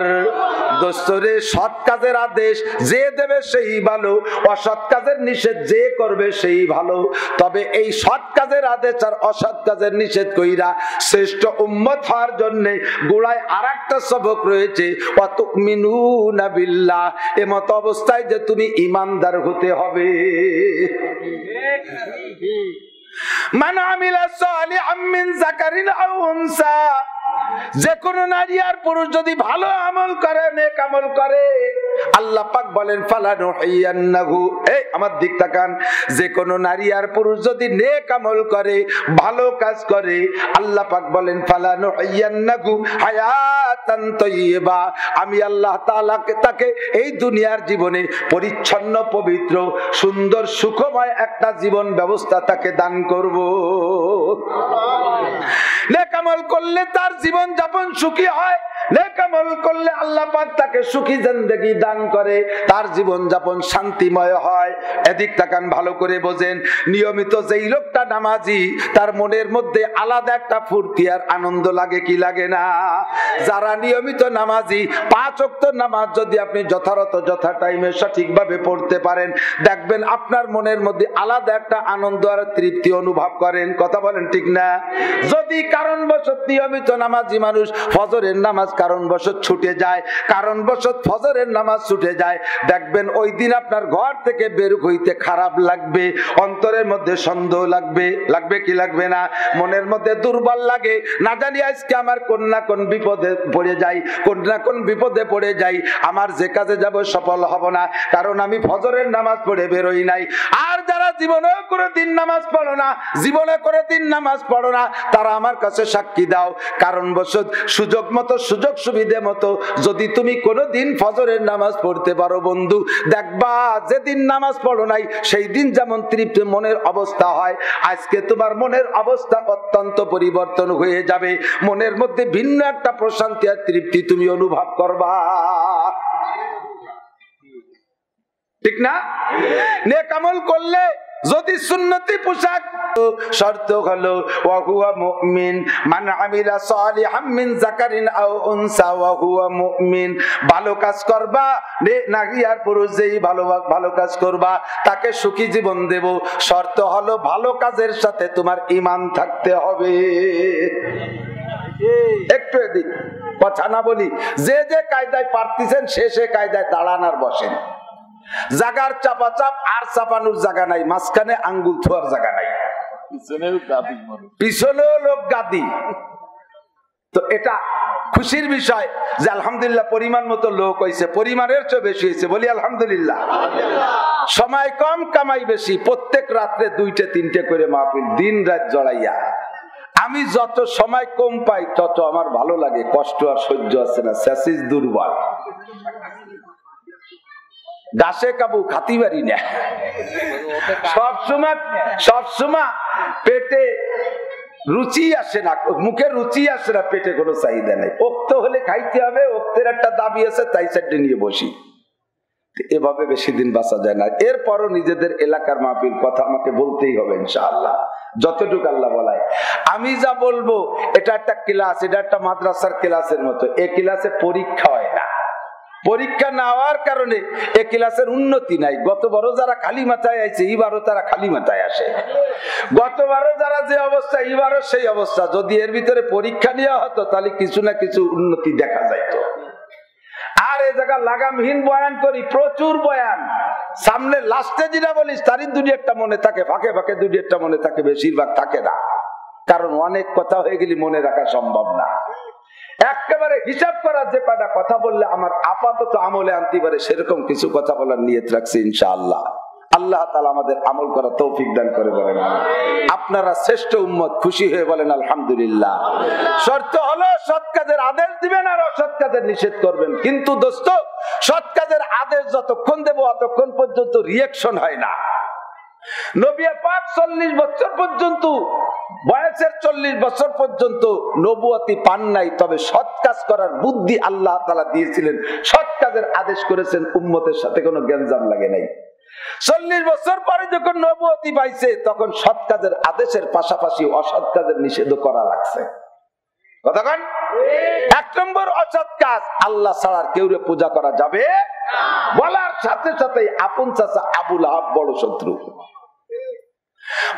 Speaker 1: দোস্তরে, সৎ কাজের আদেশ যে দেবে সেই ভালো, অসৎ কাজের নিষেধ যে করবে সেই ভালো। তবে এই সৎ কাজের আদেশ আর অসৎ কাজের নিষেধ কইরা শ্রেষ্ঠ উম্মত হওয়ার জন্য গোড়ায় আরেকটা সবক রয়েছে, ওয়াতুমিনুনা বিল্লাহ, এমত অবস্থায় যে তুমি ঈমানদার হতে হবে। মান আমিলা সালিহাম মিন যাকারিন আও উনসা, যে কোন নারী আর পুরুষ যদি ভালো আমল করে, নেক আমল করে, আল্লাহ পাক বলেন ফালানুহিয়ান্নাহু, এই আমার দিক তাকান, যে কোন নারী আর পুরুষ যদি নেক আমল করে, ভালো কাজ করে, আল্লাহ পাক বলেন ফালানুহিয়ান্নাহু হায়াতান তাইয়্যিবা, আমি আল্লাহ তাআলা তাকে এই দুনিয়ার জীবনে পরিচ্ছন্ন, পবিত্র, সুন্দর, সুখময় একটা জীবন ব্যবস্থা তাকে দান করব। নেক আমল করলে তার জীবন যাপন সুখী হয়, নেক আমল করলে আল্লাহ পাক তাকে সুখী জিন্দেগি দান করে, তার জীবন যাপন শান্তিময় হয়। এদিক তাকান, ভালো করে বোঝেন। নিয়মিত যেই লোকটা নামাজি, তার মনের মধ্যে আলাদা একটা ফুর্তি আর আনন্দ লাগে, কি লাগে না? যারা নিয়মিত নামাজি, 5 ওয়াক্ত নামাজ যদি আপনি যথারত যথা টাইমে সঠিকভাবে পড়তে পারেন, দেখবেন আপনার মনের মধ্যে আলাদা একটা আনন্দ আর তৃপ্তি অনুভব করেন। কথা বলেন ঠিক না? যদি কারণবশত নিয়মিত নামাজি মানুষ ফজরের নামাজ কারণবশত ছুটে যায়, কারণবশত ফজরের নামাজ ছুটে যায়, দেখবেন ওই দিন আপনার ঘর থেকে বের হইতে খারাপ লাগবে, অন্তরের মধ্যে সন্দেহ লাগবে, লাগবে কি লাগবে না? মনের মধ্যে দুর্বল লাগে, না জানি আজকে আমার কোন না কোন বিপদে পড়ে যাই, কোন না কোন বিপদে পড়ে যাই, আমার যে কাজে যাব সফল হব না, কারণ আমি ফজরের নামাজ পড়ে বেরোই নাই। আর যারা জীবনে করে দিন নামাজ পড়ো না, জীবনে করে দিন নামাজ পড়ো না, তারা আমার কাছে সাক্ষী দাও, কারণবশত সুযোগ মতো, সুযোগ সুবিধে মতো যদি তুমি কোনোদিন ফজরের নামাজ পড়তে পারো বন্ধু, দেখবা যেদিন নামাজ পড়ো নাই সেই দিন যেমন তৃপ্তি মনের অবস্থা হয়, আজকে তোমার মনের অবস্থা অত্যন্ত পরিবর্তন হয়ে যাবে। মনের মধ্যে ভিন্ন একটা প্রশান্তি আর তৃপ্তি তুমি অনুভব করবা, ঠিক না? নেক আমল করলে যদি সুন্নতি পোশাক, শর্ত হলো ওয়া হুয়া মুমিন, মান আমিলা সালিহাম মিন যাকারিন আও উনসা ওয়া হুয়া মুমিন, ভালো কাজ করবা, নারী আর পুরুষ যেই ভালো কাজ করবা তাকে সুখী জীবন দেব। শর্ত হলো ভালো কাজের সাথে তোমার ঈমান থাকতে হবে। একটু এদিক কথা না বলি, যে যে কায়দায় পারতেছেন সে কায়দায় দাঁড়ান আর বসেন। জাগার চাপাচাপ আর চাপানোর জায়গা নাই, মাঝখানে আঙ্গুল ছোঁয়ার জায়গা নাই, পিছনেও লোক গাদি। তো এটা খুশির বিষয় যে আলহামদুলিল্লাহ পরিমাণ মতো লোক হয়েছে, পরিমাণের চেয়ে বেশি হয়েছে, বলি আলহামদুলিল্লাহ। সময় কম, কামাই বেশি, প্রত্যেক রাত্রে 2-3 করে মাহফিল, দিন রাত জড়াইয়া। আমি যত সময় কম পাই তত আমার ভালো লাগে, কষ্ট আর সহ্য আছে না, শেষিস দুর্বল, গাছে কাবু খাতি পারি না, সবসময় পেটে রুচি আসে না, মুখে রুচি আসে না, পেটে কোনো চাহিদা নেই। ওক্ত হলে খাইতে হবে, ওক্তের একটা দাবি আছে, তাই সাইডে নিয়ে বসি। এভাবে বেশি দিন বাঁচা যায় না। এরপরও নিজেদের এলাকার মাহফিল কথা আমাকে বলতেই হবে ইনশাআল্লাহ, যতটুকু আল্লাহ বলায়। আমি যা বলবো এটা একটা ক্লাস, এটা একটা মাদ্রাসার ক্লাসের মতো। এই ক্লাসে পরীক্ষা হয় না, পরীক্ষা না হওয়ার কারণে এ ক্লাসের উন্নতি নাই। গতবারও যারা খালি মাথায় আছে, এবারও তারা খালি মাথায় আসে। গতবারও যারা যে অবস্থা, এবারও সেই অবস্থা। যদি এর ভিতরে পরীক্ষা নেওয়া হতো তাহলে কিছু না কিছু উন্নতি দেখা যাইতো। আর এই জায়গা লাগামহীন বয়ান করি, প্রচুর বয়ান, সামনে লাস্টে যেটা বলিস তারই 2-1টা মনে থাকে, ফাঁকে ফাঁকে 2-1টা মনে থাকে, বেশিরভাগ থাকে না, কারণ অনেক কথা হয়ে গেলে মনে রাখা সম্ভব না। একেবারে হিসাব করার যে কটা কথা বললে আমার আপাতত আমলে আনতে পারে সেরকম কিছু কথা বলার নিয়ত রাখছি ইনশাআল্লাহ। আল্লাহ তাআলা আমাদের আমল করার তৌফিক দান করে বলেন। আপনারা শ্রেষ্ঠ উম্মত, খুশি হয়ে বলেন আলহামদুলিল্লাহ। শর্ত হলো সৎ কাজের আদেশ দিবেন আর অসৎ কাজের নিষেধ করবেন। কিন্তু দোস্ত, সৎ কাজের আদেশ যতক্ষণ দেব অতক্ষণ পর্যন্ত রিঅ্যাকশন হয় না। নবী পাক 40 বছর পর্যন্ত, বয়সের 40 বছর পর্যন্ত নবুয়তি পান নাই, তবে সৎ কাজ করার বুদ্ধি আল্লাহ তাআলা দিয়েছিলেন। সৎ কাজের আদেশ করেছেন, উম্মতের সাথে কোনো গ্যাঞ্জাম লাগে নাই। 40 বছর পরে যখন নবুয়তি পাইছে, তখন সৎ কাজের আদেশের পাশাপাশি অসৎ কাজের নিষেধ করা লাগছে। কতক্ষণ? 1 নম্বর অসৎ কাজ, আল্লাহ ছাড়া কেউরে পূজা করা যাবে না। বলার সাথে সাথে আপন চাচা আবু লাহাব বড় শত্রু।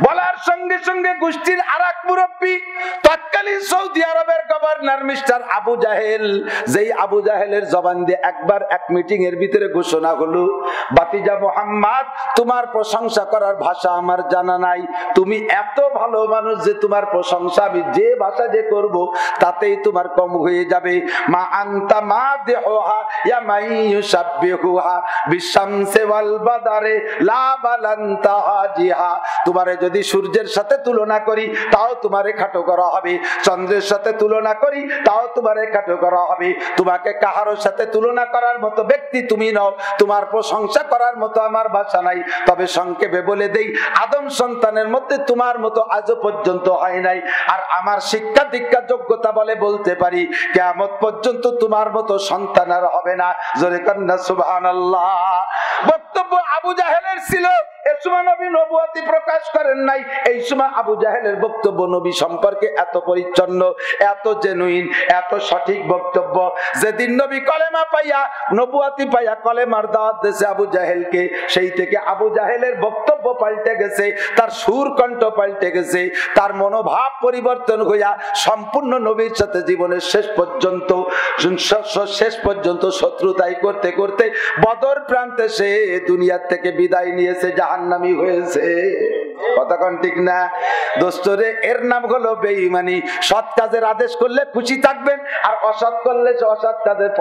Speaker 1: বলার সঙ্গে সঙ্গে গোষ্ঠীর আরেক মুরব্বী, তৎকালীন সৌদি আরবের গভর্নর মিস্টার আবু জাহেল, যেই আবু জাহেলের জবান দিয়ে একবার এক মিটিং এর ভিতরে ঘোষণা হলো, বাতিজা মুহাম্মদ, তোমার প্রশংসা করার ভাষা আমার জানা নাই। তুমি এত ভালো মানুষ যে তোমার প্রশংসা আমি যে ভাষা যে করব তাতেই তোমার কম হয়ে যাবে। মা আনতা মাদিহুহা ইয়া মাইয়ুসাব্বিহুহা বিশামসি ওয়াল বাদারে লা বালান্তা হাজিহা। তোমারে যদি সূর্যের সাথে তুলনা করি তাও তোমারে খাটো করা হবে, চন্দ্রের সাথে তুলনা করি তাও তোমারে খাটো করা হবে। তোমাকে কাহারোর সাথে তুলনা করার মতো ব্যক্তি তুমি নও, তোমার প্রশংসা করার মতো আমার ভাষা নাই। তবে সংক্ষেপে বলে দেই, আদম সন্তানের মধ্যে তোমার মতো আজও পর্যন্ত হয় নাই। আর আমার শিক্ষা দীক্ষা যোগ্যতা বলে বলতে পারি, কিয়ামত পর্যন্ত তোমার মতো সন্তান আর হবে না। জোরে কন্যা সুবহানাল্লাহ। বক্তব্য আবু জাহেলের ছিল, এই সময় নবী নবুয়তি প্রকাশ করেন নাই। এই সময় আবু জাহেলের বক্তব্য নবী সম্পর্কে এত পরিচ্ছন্ন, এত জেনুইন, এত সঠিক বক্তব্য। যেদিন নবী কলেমা পাইয়া, নবুয়তি পাইয়া কলেমার দাওয়াত দিয়েছে আবু জাহেলকে, সেই থেকে আবু জাহেলের বক্তব্য পাল্টে গেছে, তার সুর কণ্ঠ পাল্টে গেছে, তার মনোভাব পরিবর্তন হইয়া সম্পূর্ণ নবীর সাথে জীবনের শেষ পর্যন্ত শত্রুতাই করতে করতে বদর প্রান্তে সে দুনিয়ার থেকে বিদায় নিয়েছে, জাহান্নামী হয়েছে। কতক্ষণ ঠিক না দোস্তরে? এর নাম হলো বেঈমানি। সৎ কাজের আদেশ করলে খুশি থাকবেন, আর অসৎ করলে, অসৎ কাজের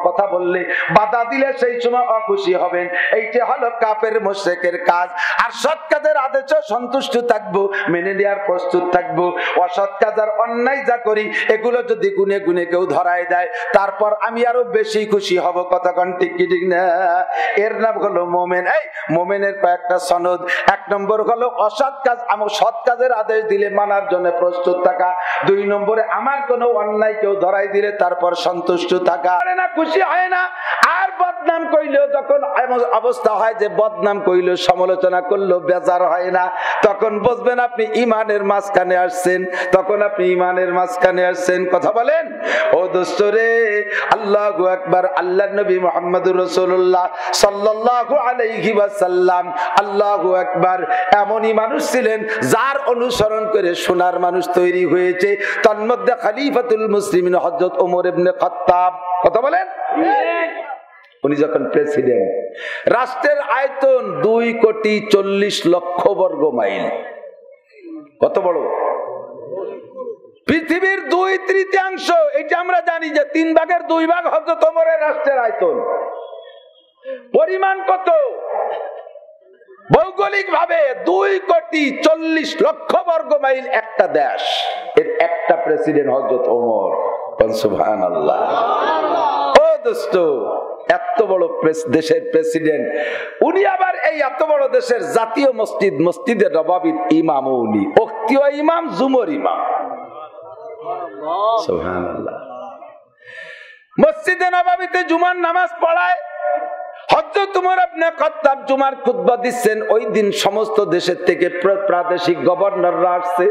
Speaker 1: কথা বললে, বাধা দিলে সেই সময় অখুশি হবেন। এইটা হলো কাফের মুশরিকের কাজ। আর সৎ কাজের আদেশে সন্তুষ্ট থাকবো, মেনে নেওয়ার প্রস্তুত থাকবো। অসৎ কাজ আর অন্যায় যা করি এগুলো যদি গুনে গুনে কেউ ধরায় দেয়, তারপর আমি আরো বেশি খুশি হব। কতক্ষণ ঠিক কি ঠিক না? এর নাম হলো মোমেন। এই মোমেনের কয়েকটা সনদ। 1 নম্বর হলো অসৎ কাজ, আমি সৎ কাজের আদেশ দিলে মানার জন্য প্রস্তুত থাকা। 2 নম্বরে আমার কোনো অন্যায় কেউ ধরাই দিলে তারপর সন্তুষ্ট থাকা, না খুশি হয় না। আর বদনাম কইলেও যখন অবস্থা হয় যে বদনাম কইলেও, সমালোচনা করলেও বেজার হয় না, তখন বুঝবেন আপনি ঈমানের মাঝখানে আসছেন। তখন আপনি ঈমানের মাঝখানে আসছেন। কথা বলেন ও দোস্তরে। আল্লাহু আকবার। আল্লাহর নবী মুহাম্মদুর রাসূলুল্লাহ সাল্লাল্লাহু আলাইহি ওয়াসাল্লাম, আল্লাহু আকবার, এমনই মানুষ ছিলেন যার অনুসরণ করে সোনার মানুষ তৈরি হয়েছে। তন্মধ্যে খলিফাতুল মুসলিমিন হযরত ওমর ইবনে খাত্তাব। কথা বলেন। উনি যখন প্রেসিডেন্ট, রাষ্ট্রের আয়তন 2,40,00,000 বর্গ মাইল। কত বড়? পৃথিবীর 2/3 এটা আমরা জানি যে 3 ভাগের 2 ভাগ হযরত ওমরের রাষ্ট্রের আয়তন। পরিমাণ কত? ভৌগোলিক ভাবে 2,40,00,000 বর্গ মাইল একটা দেশ, এর একটা প্রেসিডেন্ট হযরত ওমর। সুবহানাল্লাহ। ও দোস্ত, এত বড় দেশের প্রেসিডেন্ট উনি, আবার এই এত বড় দেশের জাতীয় মসজিদ, মসজিদের নববীর ইমাম উনি, ওক্তীয় ইমাম, জুমর ইমাম। সুবহানাল্লাহ। মসজিদে নববীতে জুমার নামাজ পড়ায় হযরত ওমর ইবনে খাত্তাব জুমার খুতবা দিচ্ছেন। ওই দিন সমস্ত দেশের থেকে প্রাদেশিক গভর্নররা আসছে।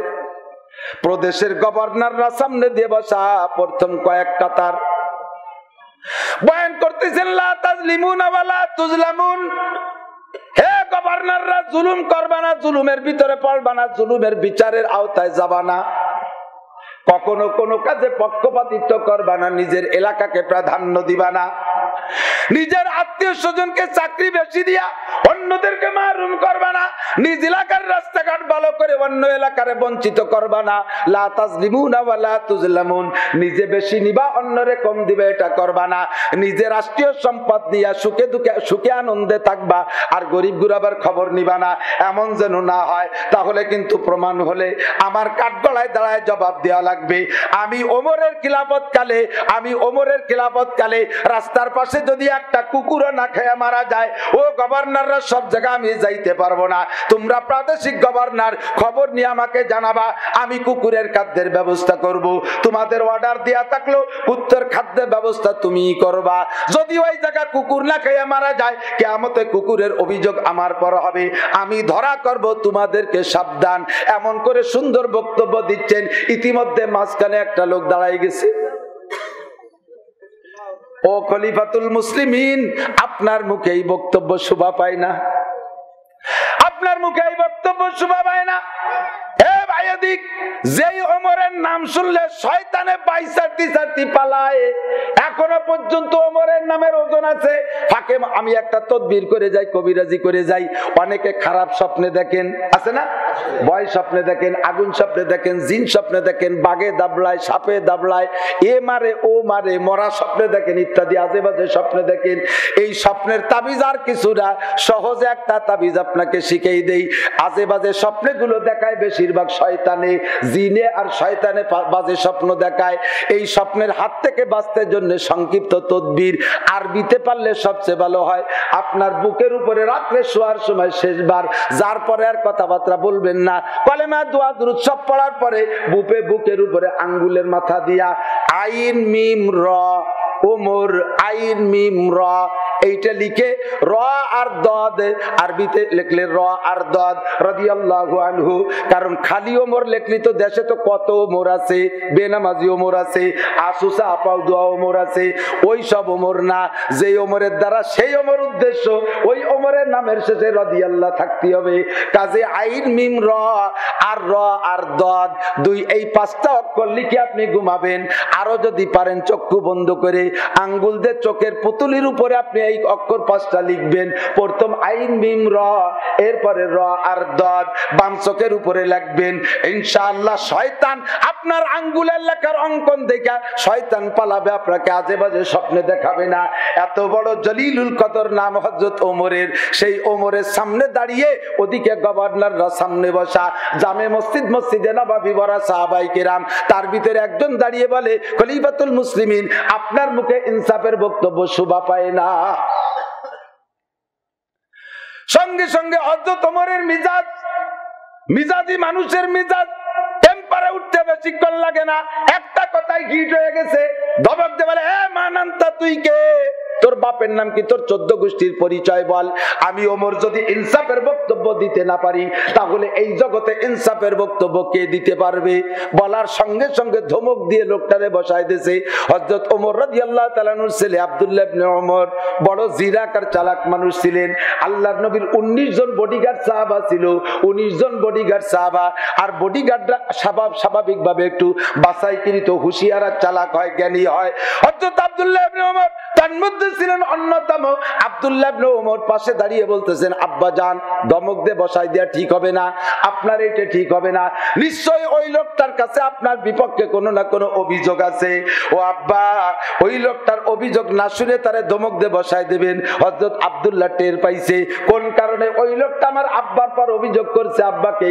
Speaker 1: প্রদেশের গভর্নররা সামনে দিয়ে বসা, প্রথম কয়েক কাতার বয়ান করতেছেন, লা তাজলিমুনা ওয়ালা তুজলামুন। হে গভর্নররা, জুলুম করবা না, জুলুমের ভিতরে পড়বা না, জুলুমের বিচারের আওতায় যাবা না, কখনো কোনো কাজে পক্ষপাতিত্ব করবা না, নিজের এলাকাকে প্রাধান্য দিবা না, নিজের আত্মীয় স্বজনকে চাকরি বেশি দিয়া অন্যদেরকে মারুম করবা না, নিজ এলাকার রাস্তাঘাট ভালো করে অন্য এলাকার বঞ্চিত করবা না। লা তাজলিমুনা ওয়া লা তুজলামুন, নিজে বেশি নিবা অন্যরে কম দিবে এটা করবা না। নিজে রাষ্ট্রীয় সম্পদ দিয়া সুখে দুঃখে সুখে আনন্দে থাকবা আর গরিব গুরাবার খবর নিবা না, এমন যেন না হয়। তাহলে কিন্তু প্রমাণ হলে আমার কাঠগড়ায় দাঁড়ায় জবাব দেওয়া লাগবে। আমি ওমরের খিলাফত কালে রাস্তার পাশে যদি একটা কুকুরও না খেয়ে মারা যায়, ও গভর্নররা সব জায়গায় আমি যাইতে পারবো না, তোমরা প্রাদেশিক গভর্নর খবর নিয়ে আমাকে জানাবা, আমি কুকুরের খাদ্যের ব্যবস্থা করব। তোমাদের অর্ডার দেয়া থাকলো উত্তর খাদ্যের ব্যবস্থা তুমি করবা। যদি ওই জায়গা কুকুর না খেয়ে মারা যায়, কিয়ামতে কুকুরের অভিযোগ আমার পর হবে, আমি ধরা করব, তোমাদেরকে সাবধান। এমন করে সুন্দর বক্তব্য দিচ্ছেন, ইতিমধ্যে মাঝখানে একটা লোক দাঁড়াই গেছে। ও খলিফাতুল মুসলিমিন, আপনার মুখে এই বক্তব্য শোভা পায় না, আপনার মুখে এই বক্তব্য শোভা পায় না। যেই ওমরের নাম শুনলে শয়তানে বাইসাতি পালায়, এখনো পর্যন্ত ওমরের নামের ওজন আছে। ফাঁকে আমি একটা তদবির করে যাই, কবিরাজি করে যাই। অনেকে খারাপ স্বপ্নে দেখেন, আছে না? ভয় স্বপ্নে দেখেন, আগুন স্বপ্নে দেখেন, জিন স্বপ্নে দেখেন, বাঘে দাবলায়, সাপে দাবলায়, এ মারে ও মারে, মরা স্বপ্নে দেখেন, ইত্যাদি আজে বাজে স্বপ্নে দেখেন। এই স্বপ্নের তাবিজ আর কিছু না, সহজে একটা তাবিজ আপনাকে শিখিয়ে দেই। আজে বাজে স্বপ্নগুলো দেখায় বেশিরভাগ শয়তানে, জিনে আর শয়তানে বাজে স্বপ্ন দেখায়। এই স্বপ্নের হাত থেকে বাঁচতে জন্য সংক্ষিপ্ত তদবির আরবিতে পারলে সবচেয়ে ভালো হয়। আপনার বুকের উপরে রাত্রে শোয়ার সময় শেষবার, যার পরে আর কথাবার্তা বলবেন না, কলেমা দোয়া দুরূদ সব পড়ার পরে বুকের উপরে আঙ্গুলের মাথা দিয়া আইন মিম র ওমর, আইন মিম র, এইটা লিখে র আর দদ, আরবিতে লিখলে র আর দদ রাদিয়াল্লাহু আনহু। কারণ খালি ওমর লিখলি তো দেশে তো কত ওমর আছে, বেনামাজি ওমর আছে, আসুসা আপাউ দোয়া ওমর আছে, ওই সব ওমর না। যে ওমরের দ্বারা সেই ওমর উদ্দেশ্য, ওই ওমরের নামের শেষে রাদিয়াল্লাহ থাকতে হবে। কাজে আইন মিম র আর দদ, দুই এই পাঁচটা অক্ষর লিখে আপনি ঘুমাবেন। আরো যদি পারেন চক্ষু বন্ধ করে আঙ্গুল দিয়ে চোখের পুতুলির উপরে আপনি এই অক্ষর পাঁচটা লিখবেন। প্রথম আইন মিম র, এরপরে র আর দদ বাম চোখের উপরে লিখবেন। ইনশাআল্লাহ শয়তান আপনার আঙ্গুলের লেখার অঙ্কন দেখা শয়তান পালাবে, আপনাকে আজে বাজে স্বপ্নে দেখাবে না। এত বড় জলিলুল কদর নাম হযরত ওমরের। সেই ওমরের সামনে দাঁড়িয়ে, ওদিকে গভর্নররা সামনে বসা, জামে মসজিদে নববী ভরা সাহাবায়ে কেরাম, তার ভিতরে একজন দাঁড়িয়ে বলে, খলিফাতুল মুসলিমিন, আপনার মুখে ইনসাফের বক্তব্য শোভা পায় না। সঙ্গে সঙ্গে হযরত ওমরের মিজাজি মানুষের মিজাজ টেম্পারে উঠতে বেশিক্ষণ লাগে না, একটা কথায় হিট হয়ে গেছে, ধমক দিয়ে বলে, এ মানান্তা তুই কে? তোর বাপের নাম কি? তোর 14 গোষ্ঠীর পরিচয় বল। আমি ওমর যদি ইনসাফের বক্তব্য দিতে না পারি, তাহলে এই জগতে ইনসাফের বক্তব্য কে দিতে পারবে? বলার সঙ্গে সঙ্গে ধমক দিয়ে লোকটারে বসায় দিয়েছে। হযরত ওমর রাদিয়াল্লাহু তাআলা আনহুর ছেলে আব্দুল্লাহ ইবনে ওমর বড় জিরাক আর চালাক মানুষ ছিলেন। আল্লাহর নবীর 19 জন বডিগার্ড সাহাবা ছিল, 19 জন বডিগার্ড সাহাবা। আর বডিগার্ডরা স্বাভাবিকভাবে একটু বাছাইকৃত হুঁশিয়ার আর চালাক হয়, জ্ঞানী হয়। হযরত আব্দুল্লাহ ইবনে ওমর তার মধ্যে ছিলেন অন্যতম। আব্দুল্লাহ ইবনে ওমর পাশে দাঁড়িয়ে বলতেছেন, আব্বা জান, ধমক দিয়ে বসাই দেয়া ঠিক হবে না, আপনার এটা ঠিক হবে না। নিশ্চয়ই ওই লোকটার কাছে আপনার বিপক্ষে কোনো না কোনো অভিযোগ আছে। ও আব্বা, ওই লোকটার অভিযোগ না শুনে তারে ধমক দিয়ে বসাই দেবেন। হযরত আব্দুল্লাহ টের পাইছে কোন কারণে ওই লোকটা আমার আব্বার পর অভিযোগ করছে, আব্বাকে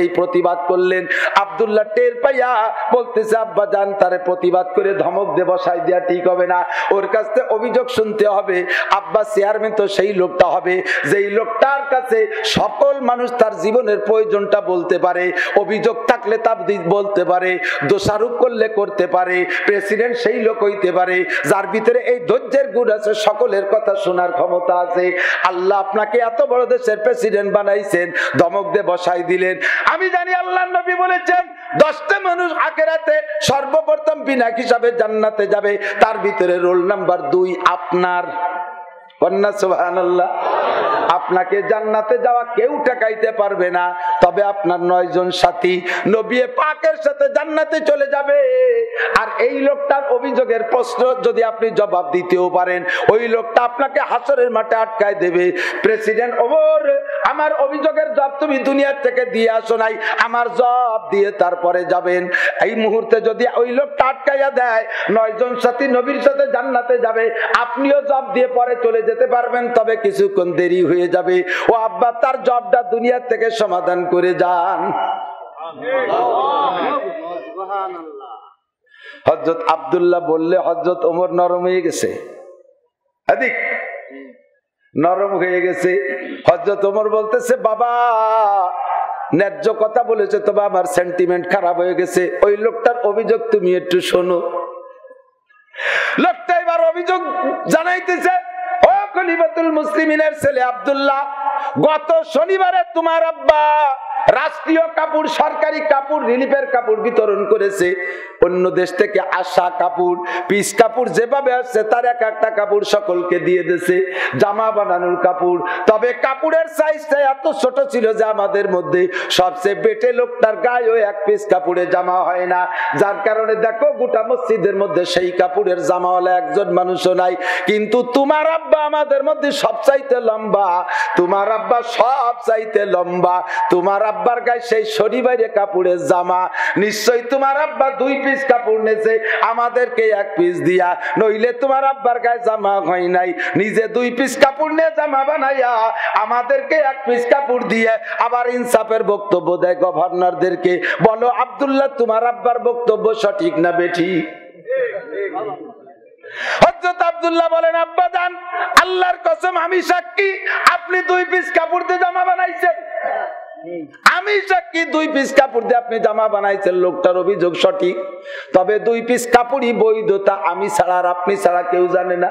Speaker 1: এই প্রতিবাদ করলেন। আব্দুল্লাহ টের পাইয়া বলতেছে, আব্বা জান, তারে প্রতিবাদ করে ধমক দিয়ে বসাই দেয়া ঠিক হবে না, ওর কাছ থেকে অভিযোগ শুনতে হবে। আব্বা চেয়ারম্যান তো সেই লোকটা হবে যেই লোকটার কাছে সকল মানুষ তার জীবনের প্রয়োজনটা বলতে পারে, অভিযোগ থাকলে তা বলতে পারে, দোষারোপ করলে করতে পারে। প্রেসিডেন্ট সেই লোক হইতে পারে যার ভিতরে এই ধৈর্যের গুণ আছে, সকলের কথা শোনার ক্ষমতা আছে। আল্লাহ আপনাকে এত বড় দেশের প্রেসিডেন্ট বানাইছেন, ধমক দিয়ে বসাই দিলেন। আমি জানি আল্লাহর নবী বলেছেন, 10টা মানুষ আখিরাতে সর্বপ্রথম বিনা হিসাবে জান্নাতে যাবে, তার ভিতরে রোল নাম্বার 2 আপনার। কন্যা সুবহানাল্লাহ। আপনাকে জান্নাতে যাওয়া কেউ ঠেকাইতে পারবে না, তবে আপনার 9 জন সাথী নবী পাকের সাথে জান্নাতে চলে যাবে। আর এই লোকটার অভিযোগের প্রশ্ন যদি আপনি জবাব দিতেও পারেন, ওই লোকটা আপনাকে হাসরের মাঠে আটকায় দেবে। প্রেসিডেন্ট ওমর, আমার অভিযোগের জবাব তুমি দুনিয়ার থেকে দিয়ে আসো নাই, আমার জবাব দিয়ে তারপরে যাবেন। এই মুহূর্তে যদি ওই লোকটা আটকাইয়া দেয়, 9 জন সাথী নবীর সাথে জান্নাতে যাবে, আপনিও জবাব দিয়ে পরে চলে যেতে পারবেন, তবে কিছুক্ষণ দেরি হয়ে যাবে। ও আব্বা, তার জবাবটা দুনিয়ার থেকে সমাধান করে যান। হযরত আব্দুল্লাহ বললে হযরত ওমর নরম হয়ে গেছে, নরম হয়ে গেছে। হযরত ওমর বলতেছে, বাবা ন্যায্য কথা বলেছে, তবে আমার সেন্টিমেন্ট খারাপ হয়ে গেছে। ওই লোকটার অভিযোগ তুমি একটু শোনো। লোকটা এবার অভিযোগ জানাইতেছে, ও খলিফাতুল মুসলিমিনের ছেলে আব্দুল্লাহ, গত শনিবারে তোমার আব্বা রাষ্ট্রীয় কাপড়, সরকারি কাপড়, রিলিফের কাপড় বিতরণ করেছে। অন্য দেশ থেকে আসা কাপড়, পিস কাপড় যেভাবে আসছে তার এক একটা কাপড় সকলকে দিয়ে দিয়েছে, জামা বানানোর কাপড়। তবে কাপড়ের সাইজটা এত ছোট ছিল যে আমাদের মধ্যে সবচেয়ে বেটে লোকটার গায়েও এক পিস কাপড়ে জামা হয় না, যার কারণে দেখো গোটা মসজিদের মধ্যে সেই কাপড়ের জামাওয়ালা একজন মানুষও নাই। কিন্তু তোমার আব্বা আমাদের মধ্যে সবচাইতে লম্বা, তোমার আব্বা সবচাইতে লম্বা, তোমার আব্বার গায়ে সেই শনিবারে কাপড়ের জামা, নিশ্চয়ই তোমার আব্বা 2 পিস কাপড় নেছে, আমাদেরকে 1 পিস দিয়া, নইলে তোমার আব্বার গায়ে জামা হয় নাই, নিজে 2 পিস কাপড় নিয়ে জামা বানাইয়া আমাদেরকে 1 পিস কাপড় দিয়ে আবার ইনসাফের বক্তব্য দেয় গভর্নরদেরকে। বলো আব্দুল্লাহ, তোমার আব্বার বক্তব্য সঠিক না বেঠিক? হযরত আব্দুল্লাহ বলেন, আব্বা জান, আল্লাহর কসম আমি সাক্ষী, আপনি 2 পিস কাপড় দিয়ে জামা বানাইছেন। আমি সাক্ষী, 2 পিস কাপড় দিয়ে আপনি জামা বানাইছেন, লোকটার অভিযোগ সঠিক। তবে 2 পিস কাপড়ই বৈধতা আমি ছাড়া আর আপনি ছাড়া কেউ জানে না।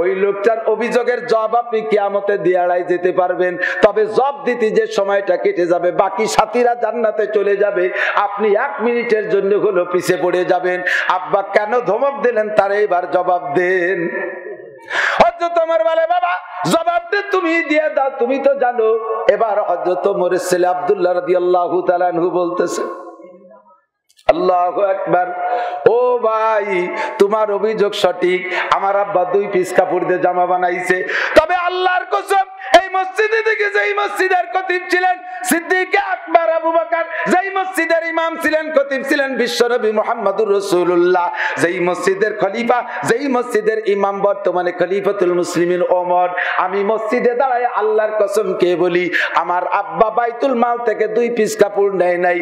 Speaker 1: ওই লোকটার অভিযোগের জবাব আপনি কিয়ামতে দিয়ে আড়াই যেতে পারবেন, তবে জবাব দিতে যে সময়টা কেটে যাবে, বাকি সাথীরা জান্নাতে চলে যাবে, আপনি 1 মিনিটের জন্য হলো পিছে পড়ে যাবেন। আব্বা কেন ধমক দিলেন তার এবার জবাব দেন। হযরত ওমর বলে, বাবা জবাব দে, তুমি দিয়ে দাও, তুমি তো জানো। এবার হযরত ওমরের ছেলে আব্দুল্লাহ রাদিয়াল্লাহু তাআলা আনহু বলতেছে, আল্লাহু আকবার, ও ভাই তোমার অভিযোগ সঠিক, আমার আব্বা 2 পিস কাপড় দিয়ে জামা বানাইছে। তবে আল্লাহর কসম, এই মসজিদে থেকে যেই মসজিদের খতিব ছিলেন সিদ্দিক আকবর আবু বকর, যেই মসজিদের ইমাম ছিলেন, খতিব ছিলেন বিশ্বনবী মুহাম্মদুর রাসূলুল্লাহ, যেই মসজিদের খলিফা, যেই মসজিদের ইমাম বর্তমানে খলিফাতুল মুসলিমিন ওমর, আমি মসজিদে দাঁড়ায় আল্লাহর কসম কে বলি, আমার আব্বা বাইতুল মাল থেকে 2 পিস কাপড় নেয় নাই।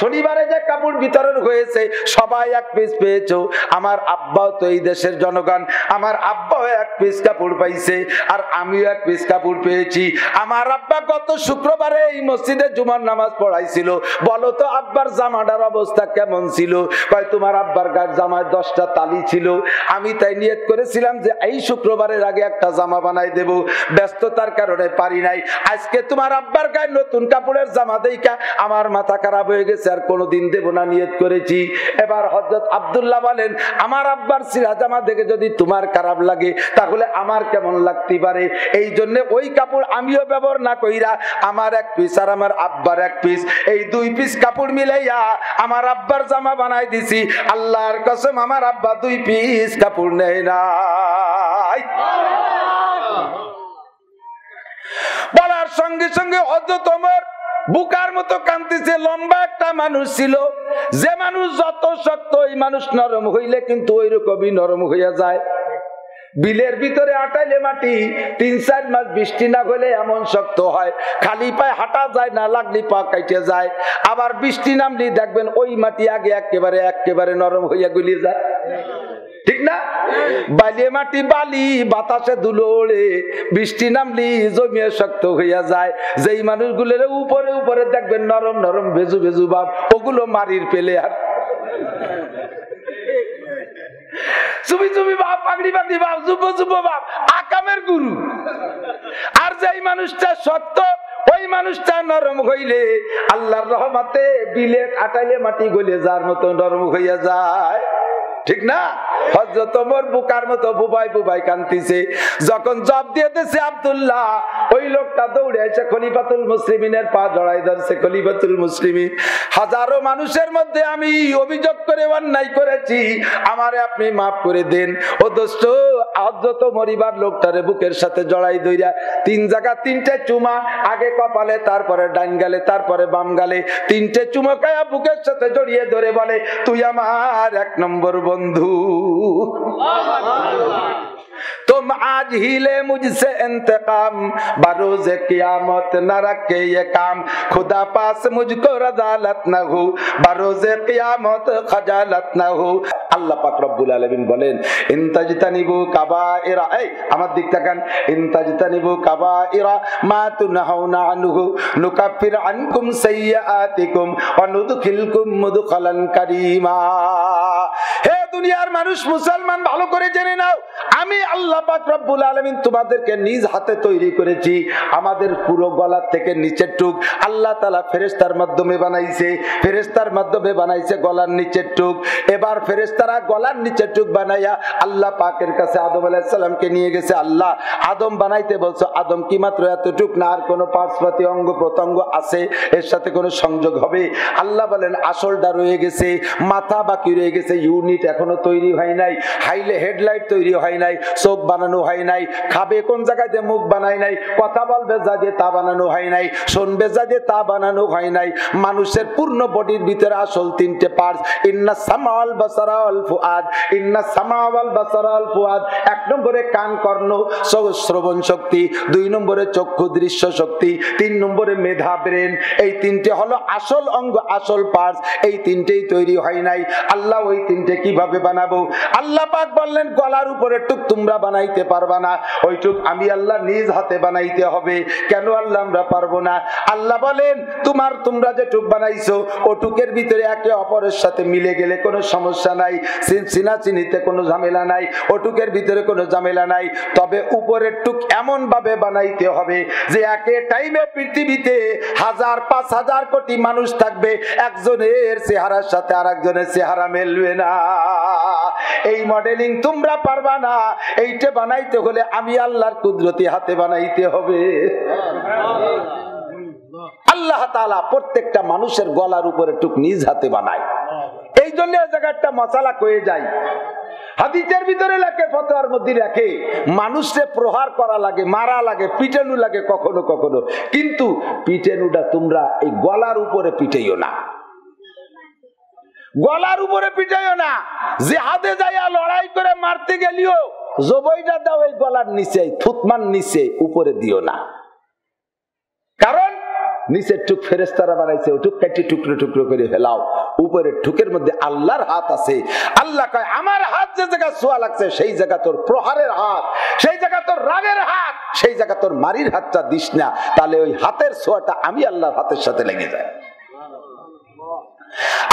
Speaker 1: শনিবারে যে কাপড় বিতরণ হয়েছে সবাই 1 পিস পেয়েছো, আমার আব্বাও তো এই দেশের জনগণ, আমার আব্বাও 1 পিস কাপড় পাইছে, আর আমিও 1 পিস কাপড় পেয়েছি। আমার আব্বা গত শুক্রবারে এই মসজিদে জুমার নামাজ পড়াইছিল। বলো তো আব্বার জামাটার অবস্থা কেমন ছিল? কয় তোমার আব্বার গায়ের জামায় 10টা তালি ছিল। আমি তাই নিয়ত করেছিলাম যে এই শুক্রবারের আগে একটা জামা বানাই দেব, ব্যস্ততার কারণে পারি নাই। আজকে তোমার আব্বার গায়ে নতুন কাপড়ের জামা দেইকা আমার মাথা খারাপ হয়ে গেছে, আর কোনোদিন দেব না নিয়ত করেছি। এবার হযরত আব্দুল্লাহ বলেন, আমার আব্বার ছিঁড়া জামা দেখে যদি তোমার খারাপ লাগে তাহলে আমার কেমন লাগতে পারে? এই জন্য ওই কাপড় আমিও ব্যবহার না কইরা আমার 1 পিস আর আমার আব্বার 1 পিস, এই 2 পিস কাপড় মিলাইয়া আমার আব্বার জামা বানাই দিছি। আল্লাহর কসম আমার আব্বা 2 পিস কাপড় নেয় নাই। বলার সঙ্গে সঙ্গে হযরত ওমর বুকার মতো কাঁদতেছে। লম্বা একটা মানুষ ছিল, যে মানুষ যত শক্ত ওই মানুষ নরম হইলে কিন্তু ওই রকমই নরম হইয়া যায়। বিলের ভিতরে আটাইলে মাটি 3-4 মাস বৃষ্টি না হলে এমন শক্ত হয়, খালি পায়ে হাঁটা যায় না, লাগলি পা কাটে যায়। আবার বৃষ্টি নামলি দেখবেন ওই মাটি আগে একেবারে নরম হইয়া গলিয়ে যায়, ঠিক না? বালিয়ে মাটি বালি বাতাসে ধুলো ওড়ে, বৃষ্টি নামলি জমিয়ে শক্ত হইয়া যায়। যেই মানুষগুলোর উপরে উপরে দেখবেন নরম নরম ভেজু ভেজু ভাব, ওগুলো মারির পেলে আর চুপি চুপি বাপ, পাগড়ি পাগড়ি বাপ, যুব যুব বাপ, আকামের গুরু। আর যেই মানুষটা শক্ত ওই মানুষটা নরম হইলে আল্লাহর রহমতে বিলে আটাইলে মাটি গলে যার মতো নরম হইয়া যায়, ঠিক না? হযরত ওমর বুকার মতো বুবাই বুবাই কান্দিছে। যখন জব দিয়ে দিয়েছে আব্দুল্লাহ, ওই লোকটা দৌড়ে এসে খলিফাতুল মুসলিমিনের পা জড়াই ধরছে। খলিফাতুল মুসলিমিন, হাজারো মানুষের মধ্যে আমি অভিযোগ করে অন্যায় করেছি, আমারে আপনি মাফ করে দেন। ও দোস্ত, হযরত মরিবার লোকটারে বুকের সাথে জড়াই ধইরা 3 জায়গা 3টে চুমা, আগে কপালে, তারপরে ডান গালে, তারপরে বাম গালে 3টে চুমো খায়া বুকের সাথে জড়িয়ে ধরে বলে, তুই আমার 1 নম্বর বন্ধু। तुम आज ही ले मुझसे इंतकाम, बरोज़े क़यामत न रखे ये काम, खुदा पास मुझको रज़ालत न हो, बरोज़े क़यामत खजालत न हो। আল্লাহ পাক রব্বুল আলামিন বলেন, ইনতাজতানিবু কাবাইরা, এই আমার দিক তাকান, ইনতাজতানিবু কাবাইরা মা তুনহাউনা আনহু নুকাফির আনকুম সাইয়্যাতিকুম ওয়া নুদখিলকুম মুদখালান কারীমা। হে দুনিয়ার মানুষ, মুসলমান, ভালো করে জেনে নাও, আমি আল্লাহ পাক রব্বুল আলামিন তোমাদেরকে নিজ হাতে তৈরি করেছি। আমাদের পুরো গলা থেকে নিচের টুক আল্লাহ তাআলা ফেরেশতার মাধ্যমে বানাইছে, ফেরেশতার মাধ্যমে বানাইছে গলার নিচের টুক। এবার ফেরেশতারা গলার নিচের টুক বানাইয়া আল্লাহ পাকের কাছে আদম আলাইহিস সালামকে নিয়ে গেছে। আল্লাহ আদম বানাইতে বলছো, আদম কি মাত্র এতটুক না আর কোনো পার্শ্বপাতি অঙ্গ প্রত্যঙ্গ আছে এর সাথে কোনো সংযোগ হবে? আল্লাহ বলেন আসলটা রয়ে গেছে, মাথা বাকি রয়ে গেছে, ইউনিট এখনো তৈরি হয় নাই, হাইলে হেডলাইট তৈরি হয় নাই, চোখ বানানো হয় নাই, খাবে কোন জায়গাতে মুখ বানায় নাই, কথা বলবে যা দিয়ে তা বানানো হয় নাই, শুনবে যা দিয়ে তা বানানো হয় নাই। মানুষের পূর্ণ বডির ভিতরে আসল 3টে পার্টস, ইন্না সামাল বাসারা আল ফুআদ, ইন্না সামাওয়াল বাসারা আল ফুআদ। 1 নম্বরে কান, কর্ণ, শ্রবণ শক্তি, 2 নম্বরে চক্ষু দৃশ্য শক্তি, 3 নম্বরে মেধা, ব্রেন। এই 3টে হলো আসল অঙ্গ, আসল পার্টস। এই 3টেই তৈরি হয় নাই। আল্লাহ ওই 3টে কিভাবে বানাবো? আল্লাহ পাক বললেন গলার উপরে টুক তোমরা বানাইতে পারবা না, ওই টুক আমি আল্লাহ নিজ হাতে বানাইতে হবে। কেন আল্লাহ আমরা পারবো না? আল্লাহ বলেন তোমরা যে টুক বানাইছো ও টুকের ভিতরে একে অপরের সাথে মিলে গেলে কোনো সমস্যা নাই, চিনাচিনিতে কোনো ঝামেলা নাই, ও টুকের ভিতরে কোনো ঝামেলা নাই। তবে উপরের টুক এমন ভাবে বানাইতে হবে যে একে টাইমে পৃথিবীতে 1000-5000 কোটি মানুষ থাকবে, একজনের চেহারার সাথে আরেকজনের চেহারা মেলবে না। এই মডেলিং তোমরা পারবা না। এইটা বানাইতে হলে আমি আল্লাহর কুদরতি হাতে বানাইতে হবে। আল্লাহ তাআলা প্রত্যেকটা মানুষের গলার উপরে টুক নিজ হাতে বানায়। এই জন্য এই জায়গাটা মশালা কয়ে যায়। হাদিসের ভিতরে লেখে, ফতোয়ার মধ্যে লেখে, মানুষকে প্রহার করা লাগে, মারা লাগে, পিটানো লাগে কখনো কখনো, কিন্তু পিটানোটা তোমরা এই গলার উপরে পিটাইও না, গলার উপরে পিটাইও না। জিহাদে যাইয়া লড়াই করে মারতে গেলিও জবইটা দাও এই গলার নিচে, থুতমান নিচে, উপরে দিও না। কারণ নিচের টুক ফেরেশতারা বানাইছে, ও টুক কেটে টুকরো টুকরো করে ফেলাও। উপরের টুকের মধ্যে আল্লাহর হাত আছে। আল্লাহ কয় আমার হাত যে জায়গা ছোঁয়া লাগছে সেই জায়গা তোর প্রহারের হাত, সেই জায়গা তোর রাগের হাত, সেই জায়গা তোর মারির হাতটা দিস না, তাহলে ওই হাতের ছোঁয়াটা আমি আল্লাহর হাতের সাথে লেগে যায়।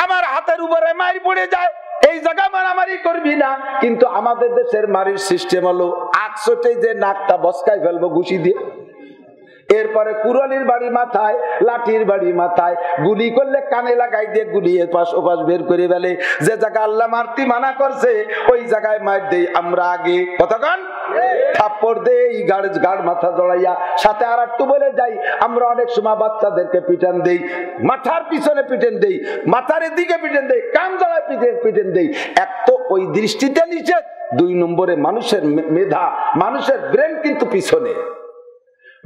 Speaker 1: আমার হাতের উপরে মারি পড়ে যায়, এই জায়গা মারামারি করবি না। কিন্তু আমাদের দেশের মারির সিস্টেম হলো আকসোটে যে নাকটা বসকায় ফেলবো ঘুষি দিয়ে, এরপরে কুড়ালির বাড়ি মাথায়, লাঠির বাড়ি মাথায়, গুলি করলে কানে লাগাই দিয়ে গুলি এপাশ ওপাশ বের করে ফেলে। যে জায়গা আল্লাহ মারতি মানা করছে ওই জায়গায় মার দেই আমরা আগে, কতক্ষণ থাপ্পড় দেই, গাড় মাথা জড়াইয়া। সাথে আর একটু বলে যাই, আমরা অনেক সময় বাচ্চাদেরকে পিটান দেই, মাথার পিছনে পিটেন দেই, মাথার দিকে পিটেন দেই, কান জড়ায় পিটেন দেই। এক তো ওই দৃষ্টিতে নিষেধ, 2 নম্বরে মানুষের মেধা, মানুষের ব্রেন কিন্তু পিছনে।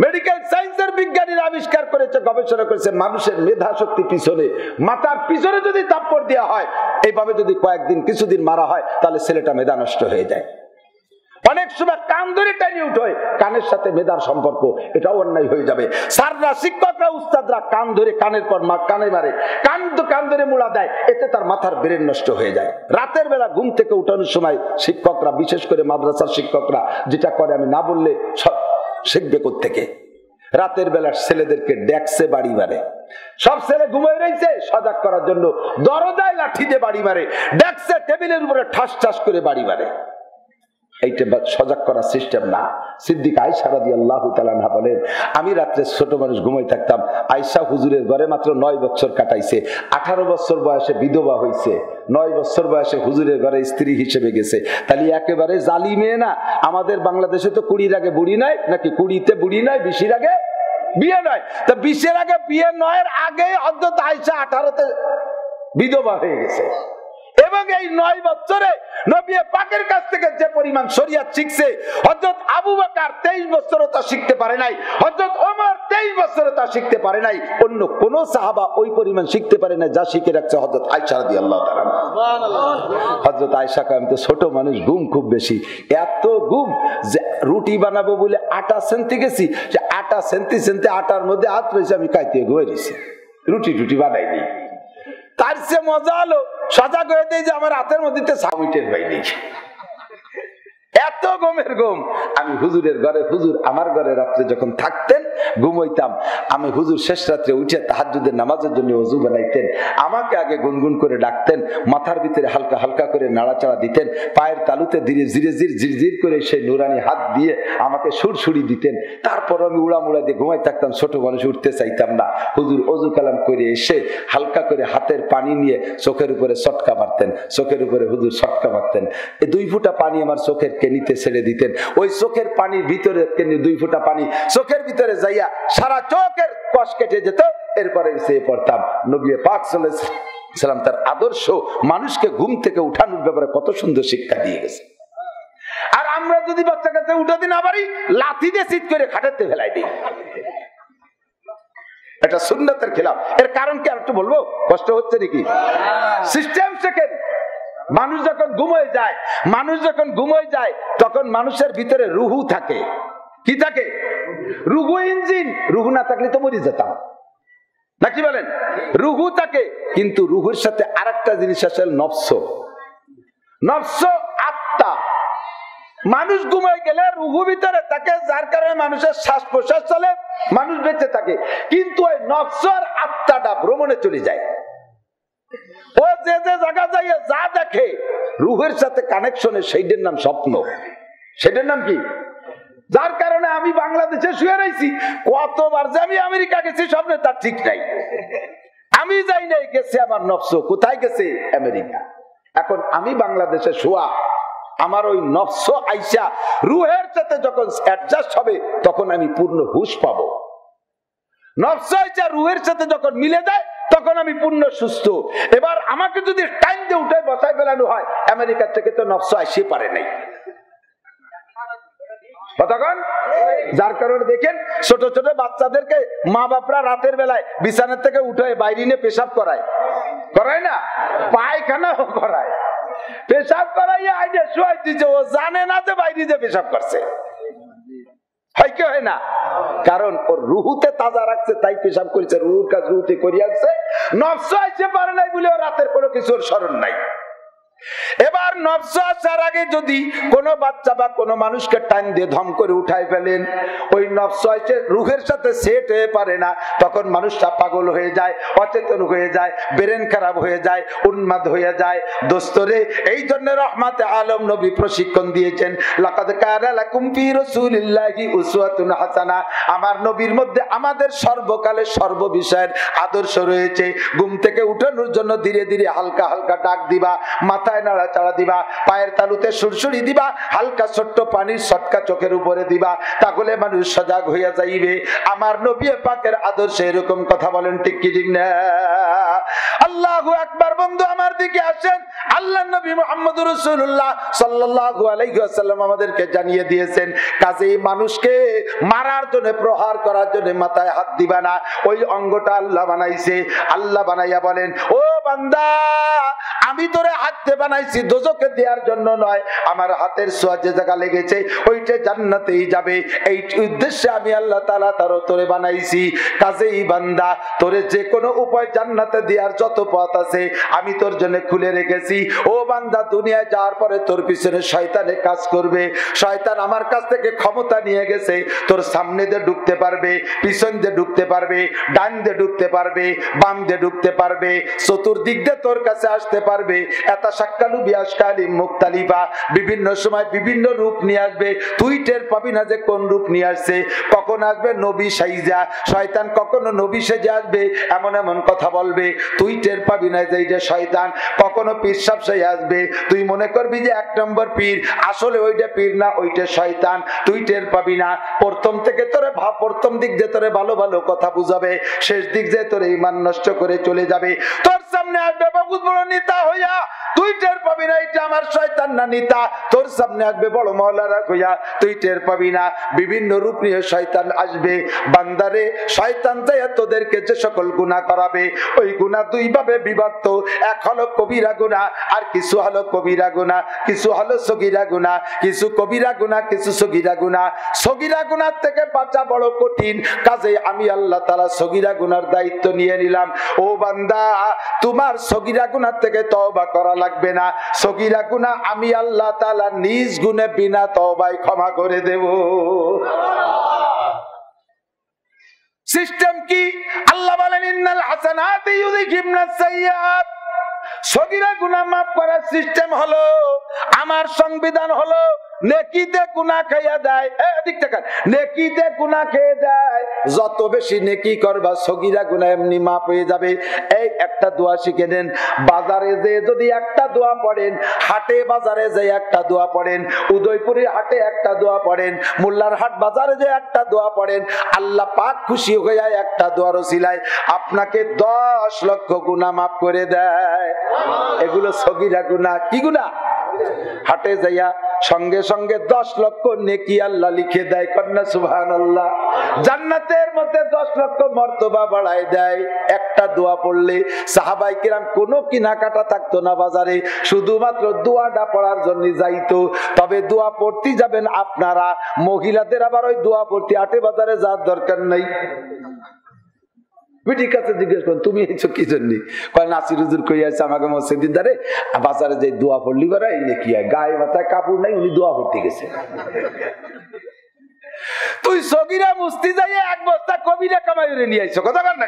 Speaker 1: মেডিকেল সায়েন্সের বিজ্ঞানীরা আবিষ্কার করেছে, গবেষণা করেছে, মানুষের মেধা শক্তি পিছনে। মাথার পিছনে যদি থাপ্পড় দেওয়া হয়, এইভাবে যদি কয়েকদিন কিছুদিন মারা হয়, তাহলে ছেলেটা মেধা নষ্ট হয়ে যায়। অনেক সময় কান ধরে টাইনি উঠে, কানের সাথে মেধার সম্পর্ক, এটাও অন্যায় হয়ে যাবে। স্যাররা, শিক্ষকরা, উস্তাদরা কান ধরে কানের পর কানে মারে, কান ধরে মুড়া দেয়, এতে তার মাথার ব্রেন নষ্ট হয়ে যায়। রাতের বেলা ঘুম থেকে উঠানোর সময় শিক্ষকরা, বিশেষ করে মাদ্রাসার শিক্ষকরা যেটা করে আমি না বললে শিখবে কোত্থেকে, রাতের বেলা ছেলেদেরকে ডেস্কে বাড়ি মারে। সব ছেলে ঘুমিয়ে রয়েছে, সজাগ করার জন্য দরজায় লাঠি দিয়ে বাড়ি মারে, ডেস্কে টেবিলের উপরে ঠাস ঠাস করে বাড়ি মারে। এইটা সজাগ করার সিস্টেম না। সিদ্দিক আয়েশা রাদিয়াল্লাহু তাআলা আনহা বলেন, আমি রাত্রে ছোট মানুষ ঘুমাই থাকতাম। আয়েশা হুজুরের ঘরে মাত্র 9 বছর কাটাইছে, 18 বছর বয়সে বিধবা হয়েছে, 9 বছর বয়সে হুজুরের ঘরে স্ত্রী হিসেবে গেছে। তাহলে একেবারে জালি মেয়ে না? আমাদের বাংলাদেশে তো 20-র আগে বুড়ি নাই নাকি, 20-তে বুড়ি নাই, 20-র আগে বিয়ে নয়। তা 20-এর আগে বিয়ে নয়ের আগে হযরত আয়েশা 18-তে বিধবা হয়ে গেছে। এবং এই 9 বছরে নবী পাকের কাছ থেকে যে পরিমাণ শরীয়ত শিখছে, হযরত আবু বকর 23 বছরও তা শিখতে পারে নাই, হযরত ওমর 23 বছরও তা শিখতে পারে নাই, অন্য কোন সাহাবা ওই পরিমাণ শিখতে পারে না যা শিখে রাখছে হযরত আয়েশা রাদিয়াল্লাহু তাআলা। সুবহানাল্লাহ। হযরত আয়েশা কাম তো ছোট মানুষ, ঘুম খুব বেশি, এত ঘুম যে রুটি বানাবো বলে আটা সেনতে গেছি, যে আটা সেনতে আটার মধ্যে হাত রয়েছে, আমি কাইতে ঘুরে গেছি, রুটি বানাইনি। তার চেয়ে মজা হলো সজাগ হয়ে দেয় যে আমার হাতের মধ্যে সাউইটের বাইনি, এত ঘুমের ঘুম। আমি হুজুরের ঘরে, হুজুর আমার ঘরে রাত্রে যখন থাকতেন ঘুমাইতাম, আমি হুজুর শেষ রাত্রে উঠে তাহাজ্জুদের নামাজের জন্য ওযু বানাইতেন, আমাকে আগে গুনগুন করে ডাকতেন, মাথার ভিতরে হালকা হালকা করে নাড়াচাড়া দিতেন, পায়ের তালুতে ধীরে ধীরে ঝিরঝির করে সেই নুরানি হাত দিয়ে আমাকে সুরসুরি দিতেন। তারপর আমি উড়ামুড়া দিয়ে ঘুমাই থাকতাম, ছোট মানুষ উঠতে চাইতাম না। হুজুর ওযু কালাম করে এসে হালকা করে হাতের পানি নিয়ে চোখের উপরে সটকা মারতেন, চোখের উপরে হুজুর সটকা মারতেন, এই 2 ফোঁটা পানি আমার চোখের কেনিতে ছেড়ে দিতেন। ওই চোখের পানির ভিতরে 2 ফোঁটা পানি চোখের ভিতরে যাইয়া সারা চোখের কষ কেটে যেত। এরপরে সে পড়তাম নবী পাক সাল্লাল্লাহু আলাইহি ওয়াসাল্লাম তার আদর্শ মানুষকে ঘুম থেকে উঠানোর ব্যাপারে কত সুন্দর শিক্ষা দিয়ে গেছে। আর আমরা যদি বাচ্চা কাচ্চা উঠাতে না পারি, লাথি দিয়ে চিৎ করে খাটাতে ফেলাই দিই, এটা সুন্নতের খেলাফ। এর কারণ কি আর একটু বলবো? কষ্ট হচ্ছে নাকি? System second. মানুষ যখন ঘুমোয় যায় তখন মানুষের ভিতরে রুহু থাকে। কি থাকে? রুহু ইঞ্জিন। রুহু না থাকলে তো মরে যেতাম, নাকি বলেন? রুহু থাকে, কিন্তু রুহুর সাথে আরেকটা জিনিস আছে, নফস, আত্মা। মানুষ ঘুমায় গেলে রুহু ভিতরে থাকে, যার কারণে মানুষের শ্বাস প্রশ্বাস চলে, মানুষ বেঁচে থাকে। কিন্তু ওই নফস আর আত্মাটা ভ্রমণে চলে যায়। ও যে জায়গা যাই যা দেখে রুহের সাথে কানেকশনে, সেইটার নাম স্বপ্ন। সেটার নাম কি? যার কারণে আমি বাংলাদেশে শুয়ে রয়েছি, কতবার যে আমি আমেরিকা গেছি স্বপ্নে তার ঠিক নাই। আমি যাই নাই, গেছে আমার নফস। কোথায় গেছে? আমেরিকা। এখন আমি বাংলাদেশে শোয়া, আমার ওই নফস আইসা রুহের সাথে যখন অ্যাডজাস্ট হবে তখন আমি পূর্ণ হুঁশ পাবো। নফস আইসা রুহের সাথে যখন মিলে যায় তখন আমি পূর্ণ সুস্থ। এবার আমাকে যদি টাইম দিয়ে উঠে বসায় ফেলানো হয়, আমেরিকা থেকে তো নফস আসতে পারে নাই। যার কারণে দেখেন ছোট ছোট বাচ্চাদেরকে মা বাপরা রাতের বেলায় বিছানার থেকে উঠে বাইরে নিয়ে পেশাব করায় না, পায়খানাও করায়, পেশাব করাইয়া আইনে শুয়াই দিচ্ছে, ও জানে না যে বাইরে যে পেশাব করছে। হয় কি হয় না? কারণ ওর রুহুতে তাজা রাখছে, তাই পেশাব করেছে, রুহুর কাজ রুহুতে করিয়ে আসছে। নফস আসতে পারে নাই বলে রাতের কোনো কিছুর স্মরণ নাই। এবার নফস আসার আগে যদি কোনো বাচ্চা বা কোনো মানুষকে টাইম দিয়ে ধম করে উঠাই ফেলেন, ওই নফস এসে রুহের সাথে সেট হয়ে পারে না, তখন মানুষটা পাগল হয়ে যায়, অচেতন হয়ে যায়, ব্রেন খারাপ হয়ে যায়, উন্মাদ হয়ে যায়। দোস্তরে, এই জন্য রহমাতে আলম নবী প্রশিক্ষণ দিয়েছেন, লাকাদ কানা লাকুম ফি রাসূলিল্লাহি উসওয়াতুন হাসানাহ। আমার নবীর মধ্যে আমাদের সর্বকালে সর্ববিষয়ের আদর্শ রয়েছে। ঘুম থেকে উঠানোর জন্য ধীরে ধীরে হালকা হালকা ডাক দিবা, মাথায় নাড়াচাড়া দিবা, পায়ের তালুতে সুরসুরি দিবা, হালকা ছোট্ট পানির সটকা চোখের উপরে দিবা, তাহলে মানুষ সজাগ হইয়া যাইবে। আমার নবী পাকের আদর্শে এরকম কথা বলেন, ঠিক কি ঠিক না? আল্লাহু আকবার। বন্ধু আমার দিকে আসেন, আল্লাহর নবী মুহাম্মদুর রাসূলুল্লাহ সাল্লাল্লাহু আলাইহি ওয়াসাল্লাম আমাদেরকে জানিয়ে দিয়েছেন, কাজেই মানুষকে মারার জন্য, প্রহার করার জন্য মাথায় হাত দিবা না। ওই অঙ্গটা আল্লাহ বানাইছে। আল্লাহ বানাইয়া বলেন, ও বান্দা, আমি তোরে হাতে বানাইছি দোজখে দেওয়ার জন্য নয়, আমার হাতের ছোঁয়া যে জায়গা লেগেছে ওইটা জান্নাতেই যাবে, এই উদ্দেশ্যে আমি আল্লাহ তাআলা তোরে বানাইছি। কাজেই বান্দা, তোরে যে কোনো উপায় জান্নাতে দেওয়ার যত পথ আছে আমি তোর জন্য খুলে রেখেছি। ও বান্দা, দুনিয়ায় যাওয়ার পরে তোর পিছনে শয়তানে কাজ করবে। শয়তান আমার কাছ থেকে ক্ষমতা নিয়ে গেছে, তোর সামনে দিয়ে ঢুকতে পারবে, পিছন দিয়ে ঢুকতে পারবে, ডান দিয়ে ঢুকতে পারবে, বাম দিয়ে ঢুকতে পারবে, চতুর্দিক দিয়ে তোর কাছে আসতে পারবে। পারবে। এটা সাক্কালু বিয়াসকালি মুক্তালিফা, বিভিন্ন সময় বিভিন্ন রূপ নিয়ে আসবে, তুই টের পাবি না যে কোন রূপ নিয়ে আসছে। কখন আসবে নবী সাইজা, শয়তান কখনো নবী সেজে আসবে, এমন এমন কথা বলবে, তুই টের পাবি না যে এইটা শয়তান। কখনো পীর সাহেব সেজে আসবে, তুই মনে করবি যে 1 নম্বর পীর, আসলে ওইটা পীর না, ওইটা শয়তান, তুই টের পাবি না। প্রথম থেকে তোরে প্রথম দিক দিয়ে তোরে ভালো ভালো কথা বুঝাবে, শেষ দিক দিয়ে তোরে ঈমান নষ্ট করে চলে যাবে। তোর সামনে আসবে বহুত বড় নেতা হইয়া, তুই টের পাবি না এটা আমার শয়তান না নেতা। তোর সামনে আসবে বড় মাওলানা হইয়া, তুই টের পাবি না। বিভিন্ন রূপ নিয়ে শয়তান আসবে। বান্দারে শয়তান যাইয়া তোদেরকে যে সকল গুনাহ করাবে, ওই গুনাহ দুই ভাবে বিভক্ত। এক হলো কবিরা গুনাহ, আর কিছু হলো কবিরা গুনাহ, কিছু হলো সগীরা গুনাহ, কিছু কবিরা গুনাহ, কিছু সগীরা গুনাহ। সগীরা গুনাহ থেকে বাঁচা বড় কঠিন, কাজে আমি আল্লাহ তাআলা সগীরা গুনার দায়িত্ব নিয়ে নিলাম। ও বান্দা, তোমার সগীরা গুনাহ থেকে তওবা করা লাগবে না। সগীরা গুনাহ আমি আল্লাহ তাআলা নিজ গুণে বিনা তওবায় ক্ষমা করে দেব। সিস্টেম কি? আল্লাহ বলেন ইন্নাল হাসানাতি ইউযহিবনাস সাইয়্যাত। সগীরা গুনাহ মাফ করার সিস্টেম হলো, আমার সংবিধান হলো নেকিতে গুনাহ খাইয়া দেয়। এদিক থেকে নেকিতে গুনাহ খেয়ে দেয়, যত বেশি নেকি করবা সগীরা গুনাহ এমনি মাফ হয়ে যাবে। এই একটা দোয়া শিখে নেন, বাজারে যে যদি একটা দোয়া পড়েন, হাটে বাজারে যে একটা দোয়া পড়েন, উদয়পুরের হাটে একটা দোয়া পড়েন, মোল্লার হাট বাজারে যে একটা দোয়া পড়েন, আল্লাহ পাক খুশি হয়ে যায় একটা দোয়ার ওসিলায় আপনাকে 10 লক্ষ গুনাহ মাফ করে দেয়। এগুলো সগীরা গুনাহ। কি গুনাহ? হাটে যাইয়া সঙ্গে সঙ্গে 10 লক্ষ নেকি আল্লাহ লিখে দেয়। কন্যা সুবহানাল্লাহ। জান্নাতের মধ্যে 10 লক্ষ মর্তবা বাড়ায় দেয় একটা দোয়া পড়লে। সাহাবায়ে কিরাম কোনো কেনাকাটা থাকতো না বাজারে, শুধুমাত্র দোয়াটা পড়ার জন্য যাইতো। তবে দোয়া পড়তে যাবেন আপনারা, মহিলাদের আবার ওই দোয়া পড়তে হাটে বাজারে যাওয়ার দরকার নাই। বিটির কাছে জিজ্ঞেস করেন, তুমি এইছো কি জন্য? কয় নাসির হুজুর কই আছে আমাকে মসজিদের ধারে, বাজারে যে দোয়া পড়লি বারা এই নাকি হয়, গায়ে মাথায় কাপড় নাই, উনি দোয়া পড়তে গেছে। তুই সগীরা মুস্তি যাইয়ে 1 বস্তা কবিরা কামাই করে নিয়ে আইছো, কথা বল না?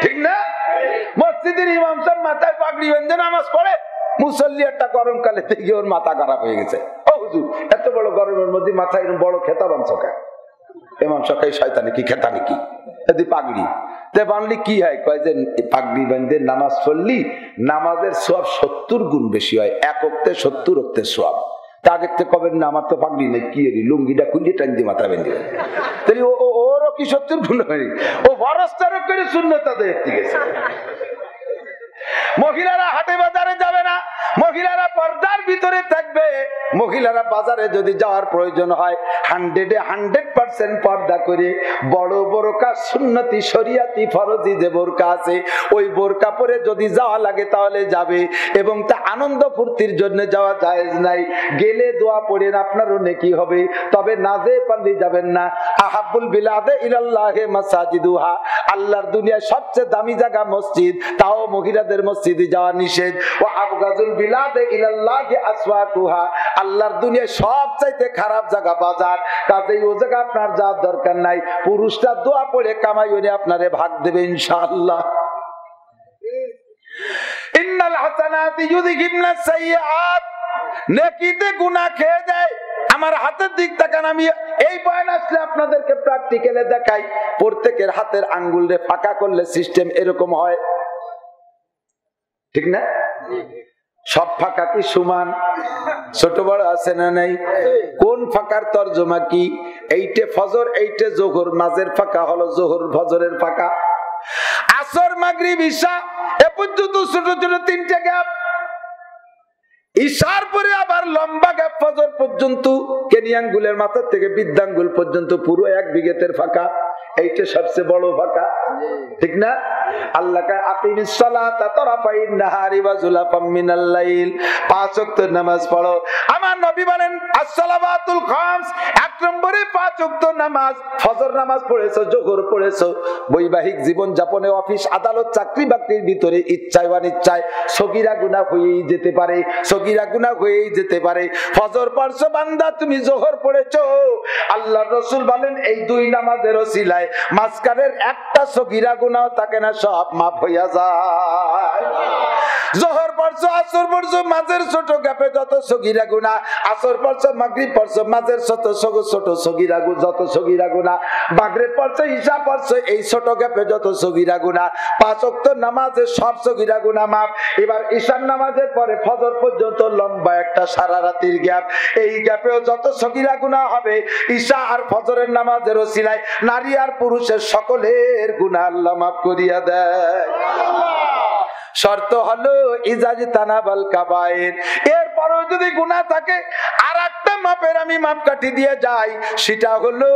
Speaker 1: ঠিক না? মসজিদের ইমাম সাহেব মাথায় পাগড়ি বেঁধে নামাজ পড়ে, মুসল্লি একটা গরমকালে থেকে ওর মাথা খারাপ হয়ে গেছে। ও হুজুর, এত বড় গরমের মধ্যে মাথায় এরকম বড় খেতা বানছো কেন? ইমাম সাহেব শয়তানি কি খেতানি কি এদি পাগড়ি তে বানলি কি হয়? কয় যে পাগড়ি বাঁধে নামাজ পড়লি, নামাজের সওয়াব 70 গুণ বেশি হয়, 1 ওয়াক্তে 70 ওয়াক্তের সওয়াব। তাকে কবেন না আমার তো পাগড়ি নেই, কি এরি লুঙ্গিটা খুলে টান দিয়ে মাথা বেঁধে তাহলে ওরও কি 70 গুণ হয়? ও বরস্তারও করে শূন্যতা দেখতে গেছে। মহিলারা হাটে বাজারে যাবে না, মহিলারা পর্দার ভিতরে থাকবে। মহিলারা বাজারে যদি যাওয়ার প্রয়োজন হয় 100% পর্দা করে, বড় বোরকা সুন্নতি শরিয়াতি ফরজি যে বোরকা আছে, ওই বোরকা পরে যদি যাওয়া লাগে তাহলে যাবে, এবং তা আনন্দ ফুর্তির জন্য যাওয়া জায়েজ নাই। গেলে দোয়া পড়েন, আপনারও নেকি হবে, তবে নাজে পাল্লি যাবেন না। আহাব্বুল বিলাদে ইলাল্লাহি মাসাজিদুহা, আল্লাহর দুনিয়ায় সবচেয়ে দামি জায়গা মসজিদ, তাও মহিলাদের মসজিদে যাওয়া নিষেধ। ও আবগাজুল বিলাদে ইলাল্লাহি আসওয়াকুহা, আল্লাহর দুনিয়ায় সবচাইতে খারাপ জায়গা বাজার, কাজেই ও জায়গা আপনার যাওয়ার দরকার নাই। পুরুষরা দোয়া পড়ে কামাই করে আপনারে ভাগ দেবে ইনশাআল্লাহ। ইন্নাল হাসানাতি ইউযহিবনাস সাইয়্যাত, নেকিতে গুনাহ খেয়ে যায়। আমার হাতের দিক তাকান, আমি এই বয়ান আসলে আপনাদেরকে প্র্যাকটিক্যালে দেখাই। প্রত্যেকের হাতের আঙ্গুলে ফাঁকা করলে সিস্টেম এরকম হয়, ঠিক না? সব ফাঁকা কি সমান? ছোট বড় আছে না নাই? কোন ফাঁকার তরজমা কি? এইটে ফজর, এইটে জোহর, মাঝের ফাঁকা হলো জোহর ফজরের ফাঁকা। আসর মাগরিব ঈশা এ পর্যন্ত ছোট ছোট 3টে গ্যাপ, ঈশার পরে আবার লম্বা গ্যাপ ফজর পর্যন্ত, কেনিয়াঙ্গুলের মাথা থেকে বৃদ্ধাঙ্গুল পর্যন্ত পুরো 1 বিঘেতের ফাঁকা। এইটা সবচেয়ে বড় ফাঁকা, ঠিক না? আল্লাহ কা আকিমিস সালাতা তারাফাইন নাহারি ওয়া যুলাফাম মিনাল লাইল, 5 ওয়াক্ত নামাজ পড়ো। আমার নবী বলেন আসসালাওয়াতুল খামস, 1 নম্বরে 5 ওয়াক্ত নামাজ। ফজর নামাজ পড়েছো, যোহর পড়েছো, বৈবাহিক জীবন যাপনে অফিস আদালত চাকরি বাকরির ভিতরে ইচ্ছায় অনিচ্ছায় সগীরা গুনাহ হয়েই যেতে পারে, সগীরা গুনাহ হয়েই যেতে পারে। ফজর পড়ছো বান্দা, তুমি যোহর পড়েছো, আল্লাহর রাসূল বলেন এই 2 নামাজের ওসিলায় মাঝখানের একটা সগীরা গুনাহ থাকে না, সব মাফ হইয়া যায়। যোহর পড়ছো আসর পড়ছো মাঝের ছোট গ্যাপে যত সগীরা গুনাহ, আসর পড়ছো মাগরিব পড়ছো মাঝের ছোট ছোট সগীরা গুনাহ যত সগীরা গুনাহ, মাগরিব পড়ছো ঈশা পড়ছো এই ছোট গ্যাপে যত সগীরা গুনাহ, পাঁচ ওয়াক্ত নামাজে সব সগীরা গুনাহ মাফ। এবার ঈশার নামাজের পরে ফজর পর্যন্ত লম্বা একটা সারা রাতের গ্যাপ, এই গ্যাপেও যত সগীরা গুনাহ হবে ঈশা আর ফজরের নামাজের ওসিলায় নারী আর পুরুষের সকলের গুনাহ আল্লাহ মাফ করিয়া দেয়। শর্ত হলো ইজাজ তানাবাল কাবায়ের, এরপরও যদি গুনাহ থাকে আর একটা মাপের আমি মাপকাঠি দিয়ে যাই, সেটা হলো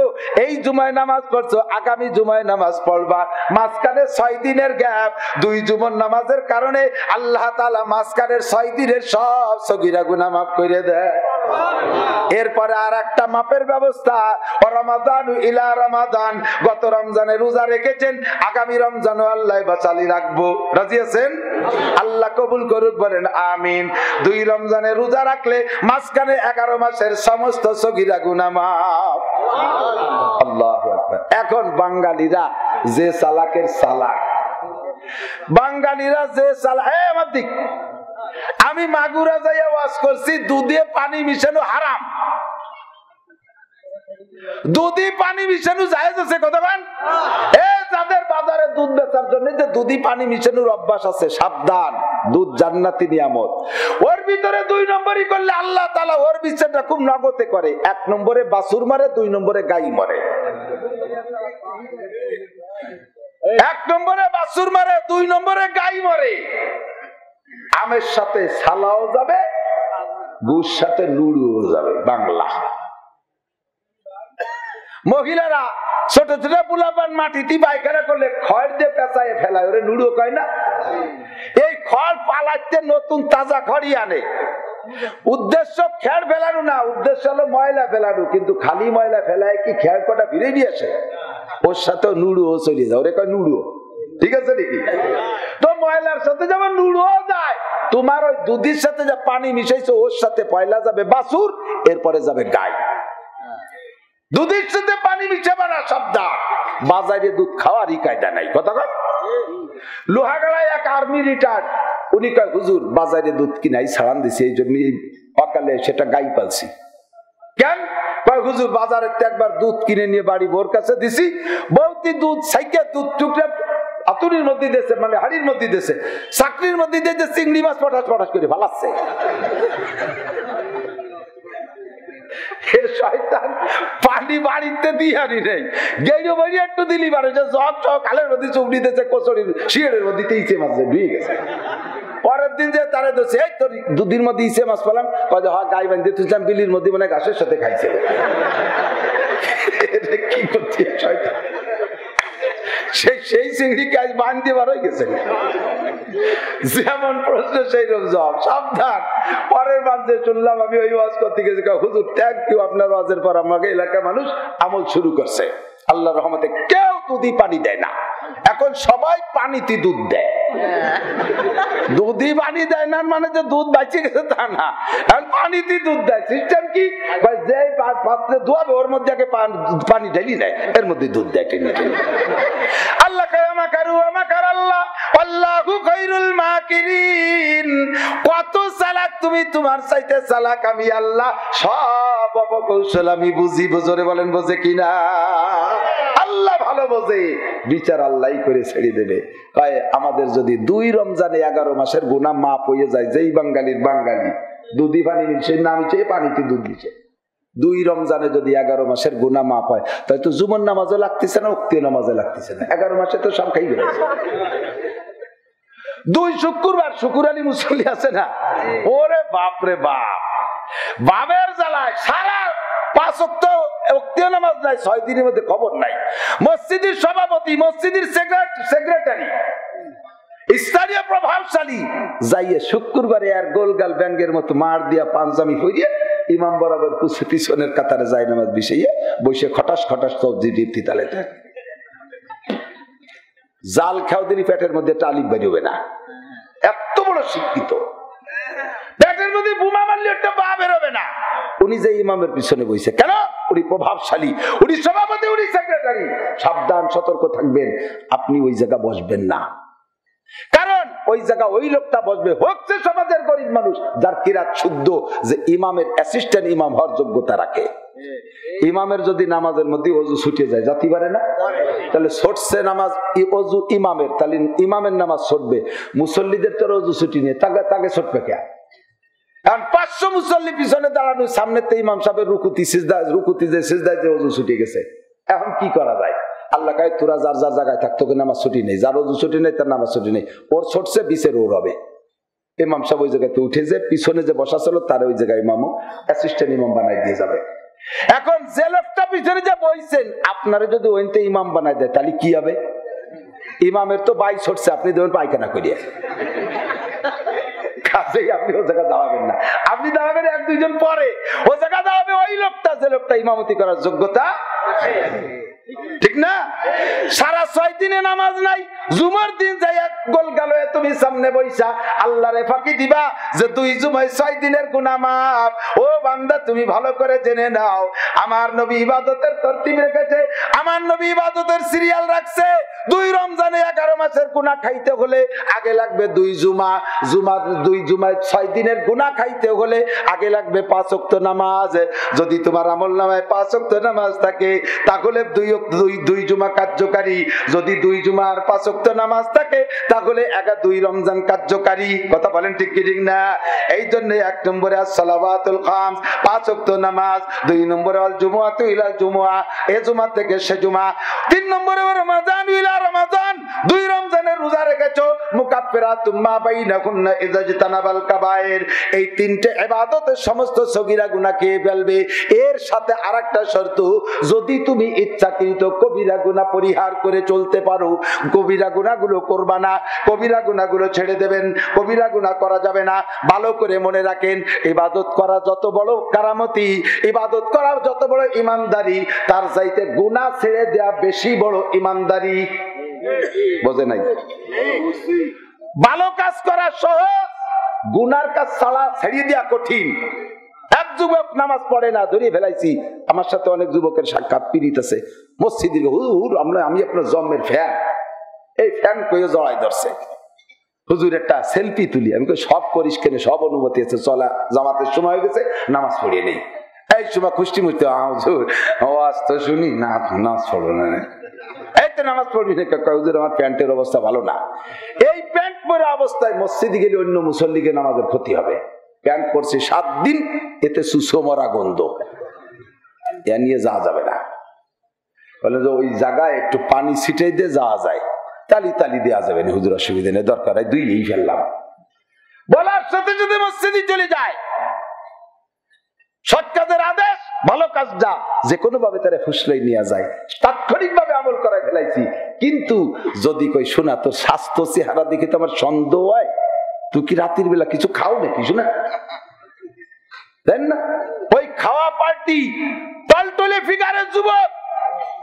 Speaker 1: এই জুমায় নামাজ পড়ছো আগামী জুমায় নামাজ পড়বা, মাঝখানে 6 দিনের গ্যাপ, 2 জুমার নামাজের কারণে আল্লাহ তাআলা মাঝখানের 6 দিনের সব সগীরা গুনাহ মাফ করে দেয়। এরপরে আর একটা মাপের ব্যবস্থা, রমাদান ইলা রমাদান, গত রমজানে রোজা রেখেছেন আগামী রমজানও আল্লাহ বাঁচালি রাখবো, রাজি আছেন? আল্লাহ কবুল করুক, বলেন আমিন। 2 রমজানে রোজা রাখলে মাঝখানে 11 মাসের সমস্ত সগীরা গুনাহ মাফ। আল্লাহু আকবার। এখন বাঙালিরা যে চালাকের চালাক, বাঙালিরা যে চালাক, আমার দিক আমি মাগুরা যাইয়া ওয়াজ করছি দুধে পানি মিশানো হারাম, দুধি পানি মিশানো জায়েজ আছে, কথা বলেন? যাদের বাজারে দুধ বেচার জন্য যে দুধি পানি মিশানোর অভ্যাস আছে, সাবধান, দুধ জান্নাতি নিয়ামত। ওর ভিতরে 2 নম্বরই করলে আল্লাহ তাআলা ওর বিচারটা খুব নগদে করে। 1 নম্বরে বাছুর মারে, 2 নম্বরে গাই মরে। 1 নম্বরে বাছুর মারে, 2 নম্বরে গাই মরে। আমের সাথে সালাও যাবে, গুড় সাথে লুড়ুও যাবে। বাংলা মহিলারা ছোট ছোট পোলাপান মাটিতে পায়খানা করলে খড় দিয়ে পেঁচায় ফেলায়, ওরে লুড়ো কয় না? এই খড় পালাইতে নতুন তাজা খড়ই আনে। উদ্দেশ্য খেড় ফেলানো না, উদ্দেশ্য হলো ময়লা ফেলানো, কিন্তু খালি ময়লা ফেলায় কি খেড় কটা ফিরে নিয়ে আসে? ওর সাথে নুড়ুও চলে যায়, ওরে কয় নুড়ো, ঠিক আছে নাকি? তো ময়লার সাথে যেমন নুড়ুও যায়, তোমার ওই দুধের সাথে যে পানি মিশাইছে ওর সাথে পয়লা যাবে বাছুর, এরপরে যাবে গাই। দুধের সাথে পানি মিশাবে না, সাবধান। বাজারে দুধ খাওয়ারই কায়দা নাই, কথা কয়। লোহাগড়ায় এক আর্মি রিটায়ার্ড, উনি কয় হুজুর বাজারে দুধ কিনাই ছাড়ান দিছি, এই জন্য অকালে সেটা গাই পালছি। কেন? কয় হুজুর বাজারে একবার দুধ কিনে নিয়ে বাড়ি বোর কাছে দিছি, বলতি দুধ সাইকে দুধ টুকরে আতুরির মধ্যে দিয়েছে, মানে হাড়ির মধ্যে দিয়েছে, চাকরির মধ্যে দিয়েছে, চিংড়ি মাছ পটাশ পটাশ করে ভালাচ্ছে। পানি বাড়িতে দিয়ে আনি নেই, গেড়ে বাড়ি একটু দিলি পারে, জব সব কালের মধ্যে চুবড়ি দিয়েছে, কচুরি শিয়ারের মধ্যে ইচে মাছ ধুয়ে গেছে। পরের দিন যে তারা ধরছে, এই তোর দুধের মধ্যে ইচে মাছ পেলাম, গাই বাঁধতে তুলছিলাম বিলির মধ্যে, মানে ঘাসের সাথে খাইছে। কি করছে শয়তান, সেই চিংড়িকে আজ বাঁধতে বার হয়ে গেছে। যেমন প্রশ্ন সেই রকম জবাব, সাবধান। পরের বাঁধতে শুনলাম আমি ওই ওয়াজ করতে গেছি, হুজুর থ্যাংক ইউ, আপনার ওয়াজের পর আমাকে এলাকার মানুষ আমল শুরু করছে। আল্লাহর রহমতে কেউ দুধি পানি দেয় না, এখন সবাই পানিতে দুধ দেয়। দুধি পানি দেয় না মানে যে দুধ বাঁচে গেছে তা না, এখন পানিতে দুধ দেয়। সিস্টেম কি? যে পাত্রে ধোয়াবে ওর মধ্যে আগে পানি ঢেলি নেয়, এর মধ্যে দুধ দেয়। আল্লাহ কত চালাক তুমি, তোমার চাইতে চালাক আমি আল্লাহ, সব অপকৌশল আমি বুঝি। বুঝরে বলেন বোঝে কিনা? আল্লাহ ভালো বোঝে, বিচার আল্লাহই করে ছেড়ে দেবে। আমাদের যদি 2 রমজানে 11 মাসের গুনাহ মাপ হয়ে যায়, যেই বাঙালির বাঙালি দুধি পানি মিশে নামিছে, পানিতে দুধ দিচ্ছে, 2 রমজানে যদি 11 মাসের গুনাহ মাপ হয়, তাই তো জুমার নামাজও লাগতেছে না, উক্তি নামাজও লাগতেছে না, 11 মাসে তো সব খাই বেড়েছে। 2 শুক্রবার শুকুরানি মুসল্লি আছে না, ওরে বাপরে বাপ, বাবের জ্বালায় সারা 5 ওয়াক্ত উক্তি নামাজ নাই, 6 দিনের মধ্যে খবর নাই। মসজিদের সভাপতি, মসজিদের সেক্রেটারি, স্থানীয় প্রভাবশালী যাইয়ে শুক্রবারে আর গোলগাল ব্যাঙ্গের মতো মার দিয়া পাঞ্জামি হইয়ে ইমাম বরাবর পিছনের কাতারে যায় নামাজ বিছাইয়ে বসে খটাস খটাস সবজি দীপ্তি তালে জাল খাও দিনই পেটের মধ্যে টালিপ বেরোবে না। এত বড় শিক্ষিত, পেটের মধ্যে বোমা মারলে একটা পা বেরোবে না। উনি যে ইমামের পিছনে বসে, কেন? উনি প্রভাবশালী, উনি সভাপতি, উনি সেক্রেটারি। সাবধান, সতর্ক থাকবেন, আপনি ওই জায়গা বসবেন না। কারণ ওই জায়গা ওই লোকটা বসবে, হচ্ছে সমাজের গরিব মানুষ যার কিরাত শুদ্ধ, যে ইমামের অ্যাসিস্ট্যান্ট ইমাম হওয়ার যোগ্যতা রাখে। ইমামের যদি নামাজের মধ্যে অজু ছুটে যায়, জাতি পারে না, তাহলে ছুটছে নামাজ অজু ইমামের, তাহলে ইমামের নামাজ ছুটবে, মুসল্লিদের তোর অজু ছুটি নেই, তাকে ছুটবে কে? কারণ 500 মুসল্লি পিছনে দাঁড়ানো, সামনেতে ইমাম সাহেবের রুকুতি যে সিজদায় যে অজু ছুটে গেছে, এখন কি করা যায়? আল্লাহ কায় তোরা যার যার জায়গায় থাক, তোকে নামাজ ছুটি নেই, যার অজু ছুটি নেই তার নামাজ ছুটি নেই, ওর ছুটছে বিচের ওর হবে। ইমাম সাহেব ওই জায়গাতে উঠে যে পিছনে যে বসা ছিল তার ওই জায়গায় ইমামও অ্যাসিস্ট্যান্ট ইমাম বানাই দিয়ে যাবে। এখন যে লোকটা পিছনে যে বইছেন, আপনারা যদি ওইতে ইমাম বানাই দেয় তাহলে কি হবে? ইমামের তো বাই ছুটছে, আপনি দেবেন পায়খানা করিয়া, কাজেই আপনি ও জায়গা দাঁড়াবেন না, আপনি দাঁড়াবেন 1-2 জন পরে, ও জায়গা দাঁড়াবে ওই লোকটা যে লোকটা ইমামতি করার যোগ্যতা, ঠিক না? সারা 6 দিনে নামাজ নাই, জুমার দিন যাই এক গোল গেল, তুমি সামনে বইসা আল্লাহরে ফাঁকি দিবা যে 2 জুমায় 6 দিনের গুনাহ মাফ। ও বান্দা, তুমি ভালো করে জেনে নাও, আমার নবী ইবাদতের তরতিব রেখেছে, আমার নবী ইবাদতের সিরিয়াল রাখছে। 2 রমজানে 11 মাসের গুনাহ খাইতে হলে আগে লাগবে 2 জুমা, 2 জুমায় 6 দিনের গুনাহ খাইতে হলে আগে লাগবে 5 ওয়াক্ত নামাজ। যদি তোমার আমলনামায় 5 ওয়াক্ত নামাজ থাকে তাহলে 2 জুমা কার্যকারী, যদি 2 জুমার 5 ওয়াক্ত নামাজ থাকে তাহলে 2 রমজান কার্যকারী। কথা বলেন ঠিক কি ঠিক না? এই জন্য 1 নম্বরে as-সালাওয়াতুল খামস, 5 ওয়াক্ত নামাজ, 2 নম্বরে আল জুমআতু ইলা জুমআ, এ জুমা থেকে সে জুমা, 3 নম্বরে রমাদান ইলা রমাদান, 2 রমজানের রোজা রেখেছো, মুকাফফিরাতুম মা বাইনাকুন্না ইযা জিতানাবাল কাবায়ের, এই 3টে ইবাদতের সমস্ত সগীরা গুনাহ কে ফেলবে। এর সাথে আরেকটা শর্ত, যদি তুমি ইচ্ছাকৃত কবিরা গুনাহ পরিহার করে চলতে পারো, কবিরা গুনাহগুলো করবা না, কবিরা গুনাহগুলো ছেড়ে দেবেন, কবিরা গুনাহ করা যাবে না। ভালো করে মনে রাখেন, ইবাদত করা যত বড় কারামতি, ইবাদত করা যত বড় ইমানদারি, তার চাইতে গুনাহ ছেড়ে দেয়া বেশি বড় ইমানদারি। বোঝে নাই? ভালো কাজ করা সহজ, গুনার কাজ ছেড়ে দেয়া কঠিন। এক যুবক নামাজ পড়ে না, ধরিয়ে ফেলাইছি, আমার সাথে অনেক যুবকের সাক্ষাৎ পীড়িত আছে, মসজিদে হুজুর আমি আপনার জন্মের ফ্যান, এই ফ্যান কয়ে জড়াই ধরছে, হুজুর একটা সেলফি তুলি। আমি কই সব করিস কেন, সব অনুমতি আছে, চলা জামাতের সময় হয়ে গেছে, নামাজ পড়িয়ে নেই। এই সময় খুশি মুছতে হুজুর আওয়াজ তো শুনি না, নামাজ পড়বো না, এই তো নামাজ পড়বি না, হুজুর আমার প্যান্টের অবস্থা ভালো না। এই প্যান্ট পরে অবস্থায় মসজিদে গেলে অন্য মুসল্লিকে নামাজের ক্ষতি হবে। প্যান্ট পরছে 7 দিন, এতে সুসমরা গন্ধ, এ নিয়ে যাওয়া যাবে না। বলে যে ওই জায়গায় একটু পানি ছিটাই দিয়ে যাওয়া যায়, তালি দেওয়া যাবে না, হুজুর অসুবিধা নেই, দরকার হয় 2 ফেললাম। বলার সাথে যদি মসজিদে চলে যায়, সৎ কাজের আদেশ, ভালো কাজ যা যে কোনো ভাবে তারা ফুসলাই নিয়ে যায়, তাৎক্ষণিক ভাবে আমল করাই ফেলাইছি। কিন্তু যদি কই শোনা, তোর স্বাস্থ্য চেহারা দেখে তো আমার সন্দেহ হয়, তুই কি রাতের বেলা কিছু খাও না কিছু না, দেন না? ওই খাওয়া পার্টি টলটলে ফিগারের যুবক,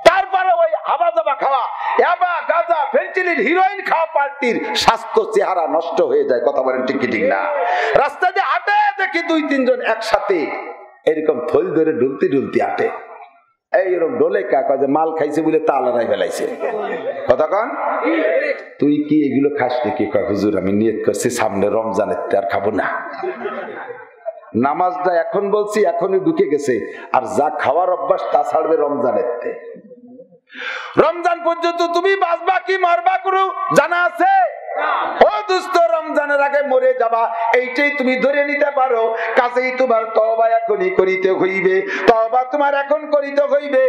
Speaker 1: তারপরে ওই হাবা জাবা খাওয়া, ইয়াবা গাঁজা ফেন্সিডিল হিরোইন খাওয়া পার্টির স্বাস্থ্য চেহারা নষ্ট হয়ে যায়। কথা বলেন ঠিক কি ঠিক না? রাস্তায় যে হাঁটে দেখি 2-3 জন একসাথে এরকম থল ধরে ঢুলতে হাঁটে, এইরকম ডোলে কাকা যে মাল খাইছে বলে তালারাই ফেলাইছে। কথা কন, তুই কি এগুলো খাস নাকি? কয় হুজুর আমি নিয়ত করছি সামনে রমজানের আর খাবো না। নামাজটা এখন বলছি এখনই ঢুকে গেছে, আর যা খাওয়ার অভ্যাস তা ছাড়বে রমজানের। রমজান পর্যন্ত তুমি বাঁচবা কি মরবা কোনো জানা আছে? ও দোস্ত, রমজানের আগে মরে যাবা, এইটাই তুমি ধরে নিতে পারো। কাজেই তোমার তওবা এখনই করিতে হইবে, তওবা তোমার এখন করিতে হইবে।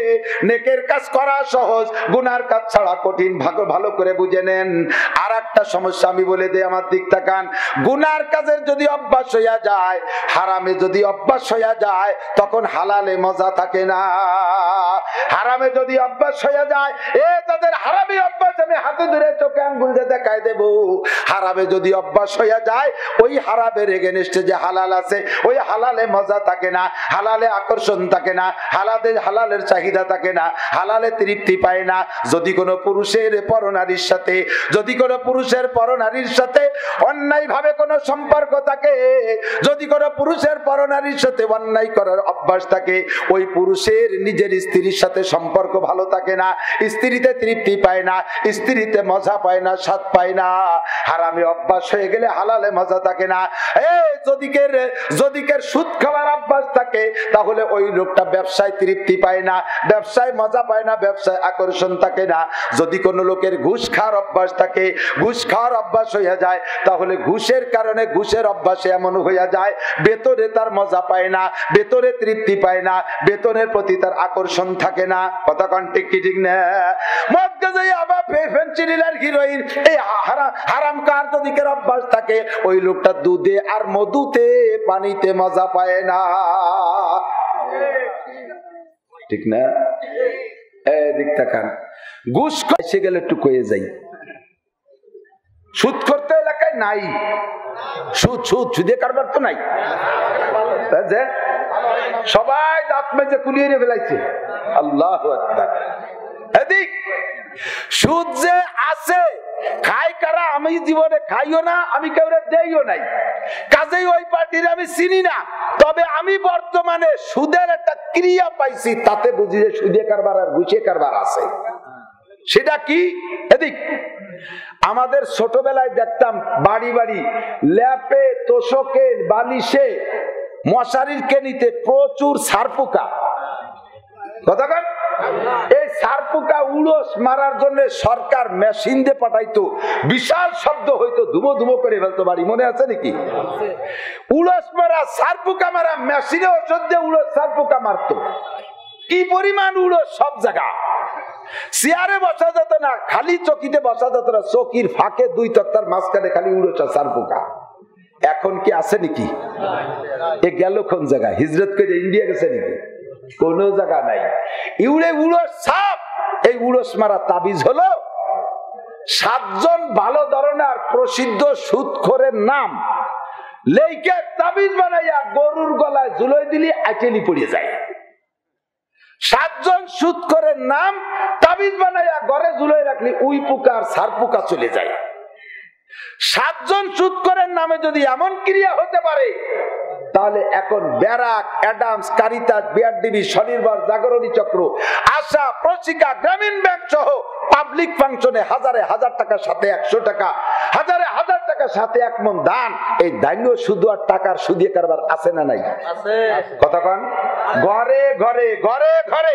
Speaker 1: নেকের কাজ করা সহজ, গুনার কাজ ছাড়া কঠিন। ভালো করে বুঝে নেন। আর একটা সমস্যা আমি বলে দিই, আমার দিক তাকান। গুনার কাজের যদি অভ্যাস হইয়া যায়, হারামে যদি অভ্যাস হইয়া যায়, তখন হালালে মজা থাকে না। হারামে যদি অভ্যাস হইয়া যায়, তাদের হারামি অভ্যাস আমি হাতে ধরে চোখে আঙ্গুল দিয়ে দেখাই দেব। হারামে যদি অভ্যাস হইয়া যায়, ওই হারামের এগেনস্টে যে হালাল আছে, ওই হালালে মজা থাকে না, হালালে আকর্ষণ থাকে না, হালালের চাহিদা থাকে না, হালালে তৃপ্তি পায় না। যদি কোনো পুরুষের পরনারীর সাথে, যদি কোনো পুরুষের পরনারীর সাথে অন্যায় ভাবে কোনো সম্পর্ক থাকে, যদি কোনো পুরুষের পরনারীর সাথে অন্যায় করার অভ্যাস থাকে, ওই পুরুষের নিজের স্ত্রীর সাথে সম্পর্ক ভালো থাকে না, স্ত্রীতে তৃপ্তি পায় না, স্ত্রীতে মজা পায় না, স্বাদ পায় না। হারামি অভ্যাস হয়ে গেলে হালালে মজা থাকে না। যদিকের সুদ খাওয়ার অভ্যাস থাকে তাহলে ওই লোকটা ব্যবসায় তৃপ্তি পায় না, ব্যবসায় মজা পায় না, ব্যবসায় আকর্ষণ থাকে না। যদি কোনো লোকের ঘুষ খাওয়ার অভ্যাস থাকে, ঘুষ খাওয়ার অভ্যাস হইয়া যায়, তাহলে ঘুষের কারণে ঘুষের অভ্যাসে এমন হইয়া যায় বেতনে তার মজা পায় না, বেতনে তৃপ্তি পায় না, বেতনের প্রতি তার আকর্ষণ থাকে না। কথা কোন ঠিক কি ঠিক না? হিরোইন এই হারাম কার দিকের অভ্যাস থাকে, ওই লোকটা দুধে আর মধুতে পানিতে মজা পায় না। ঠিক না? এদিক তাকান। ঘুষ এসে গেলে একটু কয়ে যাই, সুদ করতে এলাকায় নাই, সুদে কারবার তো নাই, সবাই দাঁত মেজে কুলিয়ে ফেলাইছে। আল্লাহু আকবার। এদিক সুদ যে আছে, খাই কারা? আমি জীবনে খাইও না, আমি কেউ দেইও নাই, কাজেই ওই পার্টির আমি চিনি না। তবে আমি বর্তমানে সুদের একটা ক্রিয়া পাইছি, তাতে বুঝি যে সুদে কারবার আর ঘুষে কারবার আছে। সেটা কি? এদিক আমাদের ছোটবেলায় দেখতাম বাড়ি বাড়ি ল্যাপে, তোষকে, বালিশে, মশারির কেনিতে প্রচুর সারপোকা। কতক্ষণ এই সারপোকা উড়োস মারার জন্য সরকার মেশিন দিয়ে পাঠাইতো, বিশাল শব্দ হইতো, ধুমো ধুমো করে ফেলতো বাড়ি। মনে আছে নাকি? উড়োস মারা, সারপোকা মারা, মেশিনে ওষুধ দিয়ে উড়োস সারপোকা মারতো। কি পরিমাণ উড়োস সব জায়গা। চেয়ারে বসা যেত না, খালি চকিতে বসা যেত না, চকির ফাঁকে দুই তক্তার মাঝখানে খালি উড়োস সারপোকা। এখন কি আছে নাকি? এ গেল কোন জায়গায়? হিজরত করে ইন্ডিয়া গেছে নাকি? কোন জায়গা নাই। ইউরে উড়োস সাপ। এই উড়োস মারা তাবিজ হলো 7 জন ভালো ধরনের প্রসিদ্ধ সুদখোরের নাম লেখে তাবিজ বানাইয়া গরুর গলায় ঝুলাই দিলি আইটেলি পড়ে যায়। 7 জন সুদখোরের নাম তাবিজ বানাইয়া ঘরে ঝুলাই রাখলি উই পোকা আর সার পোকা চলে যায়। 7 জন সুদখোরের নামে যদি এমন ক্রিয়া হতে পারে, তাহলে এখন ব্যারাক, অ্যাডামস, কারিতাস, বিআরডিবি, স্বনির্ভর, জাগরণী চক্র, আশা, প্রশিকা, গ্রামীণ ব্যাংক সহ পাবলিক ফাংশনে হাজারে হাজার টাকার সাথে 100 টাকা, হাজারে হাজার টাকার সাথে 1 মণ দান। এই দান্য শুধু আর টাকার সুদিয়ে কারবার আছে না নাই? কথা কন। ঘরে ঘরে ঘরে ঘরে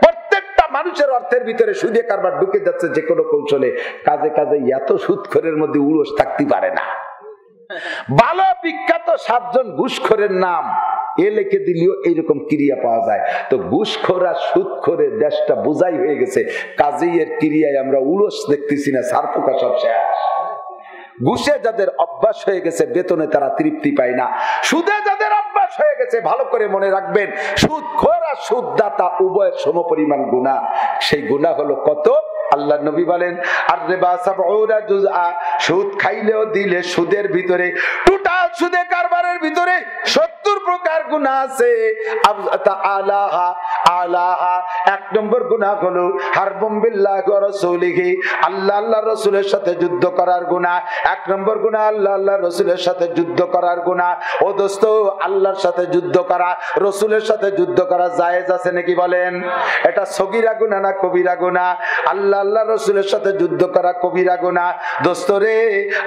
Speaker 1: প্রত্যেকটা মানুষের অর্থের ভিতরে সুদিয়ে কারবার ঢুকে যাচ্ছে যে কোনো কৌশলে। কাজে কাজে এত সুদখোরের মধ্যে উড়োস থাকতে পারে না। ভালো বিখ্যাত 7 জন ঘুষখোরের নাম এ লিখে দিলেও এইরকম ক্রিয়া পাওয়া যায়। তো ঘুষখোর আর সুদখোরের দেশটা বোঝাই হয়ে গেছে। কাজেই এর ক্রিয়ায় আমরা উড়োস দেখতেছি না, সারপোকা সব শেষ। ঘুষে যাদের অভ্যাস হয়ে গেছে বেতনে তারা তৃপ্তি পায় না। সুদে যাদের অভ্যাস হয়ে গেছে, ভালো করে মনে রাখবেন, সুদখোর আর সুদদাতা উভয়ের সমপরিমাণ গুনাহ। সেই গুনাহ হলো কত? আল্লাহ নবী বলেন, আর রিবা 70 জুজআ, সুদ খাইলেও দিলে সুদের ভিতরে, টোটাল সুদে কারবারের ভিতরে 70 প্রকার গুনাহ আছে। আলাহা 1 নম্বর গুনাহ হলো হারবুম বিল্লাহি ওয়া রাসূলিহি, আল্লাহ আল্লাহর রাসূলের সাথে যুদ্ধ করার গুনাহ। 1 নম্বর গুনাহ আল্লাহ আল্লাহর রাসূলের সাথে যুদ্ধ করার গুনাহ। ও দোস্ত, আল্লাহর সাথে যুদ্ধ করা, রাসূলের সাথে যুদ্ধ করা জায়েজ আছে নাকি বলেন? এটা সগীরা গুনাহ না কবিরা গুনাহ? আল্লাহ আল্লাহ রসুলের সাথে যুদ্ধ করা কবিরা গুনাহ। দোস্ত রে,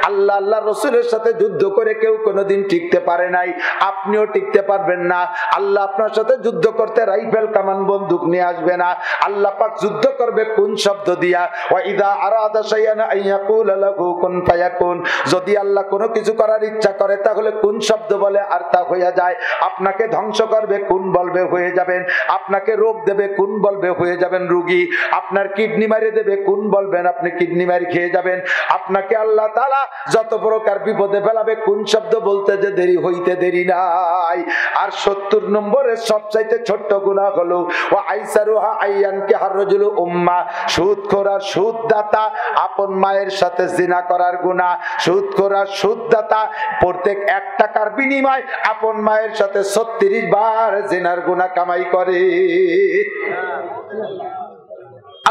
Speaker 1: আল্লাহ আল্লাহ রসুলের সাথে যুদ্ধ করে কেউ কোনোদিন টিকতে পারে নাই, আপনিও টিকতে পারবেন না। আল্লাহ আপনার সাথে যুদ্ধ করতে রাইফেল কামান বন্দুক নিয়ে আসবে না। আল্লাহ পাক যুদ্ধ করবে কোন শব্দ দিয়া? ওয়া ইযা আরাদা শাইআন আইয়াকুল লাহু কুন ফায়াকুন। যদি আল্লাহ কোনো কিছু করার ইচ্ছা করে তাহলে কোন শব্দ বলে আর তা হয়ে যায়। আপনাকে ধ্বংস করবে কোন বলবে হয়ে যাবেন, আপনাকে রোগ দেবে কোন বলবে হয়ে যাবেন রোগী, আপনার কিডনি মারি দেবে কোন বলবেন আপনি কিডনি মারি খেয়ে যাবেন। আপনাকে আল্লাহ তাআলা যত প্রকার বিপদে ফেলাবে কোন শব্দ বলতে যে দেরি হইতে দেরি নাই। আর 70 নম্বরের সবচাইতে ছোট্ট গুনাহ হলো ওয়া আইসারুহা আইয়ানকে হারজুলু উম্মা, সুদখোর আর সুদদাতা আপন মায়ের সাথে জিনা করার গুনাহ। সুদখোর আর সুদদাতা প্রত্যেক 1 টাকার বিনিময়ে আপন মায়ের সাথে 36 বার জিনার গুনাহ কামাই করে।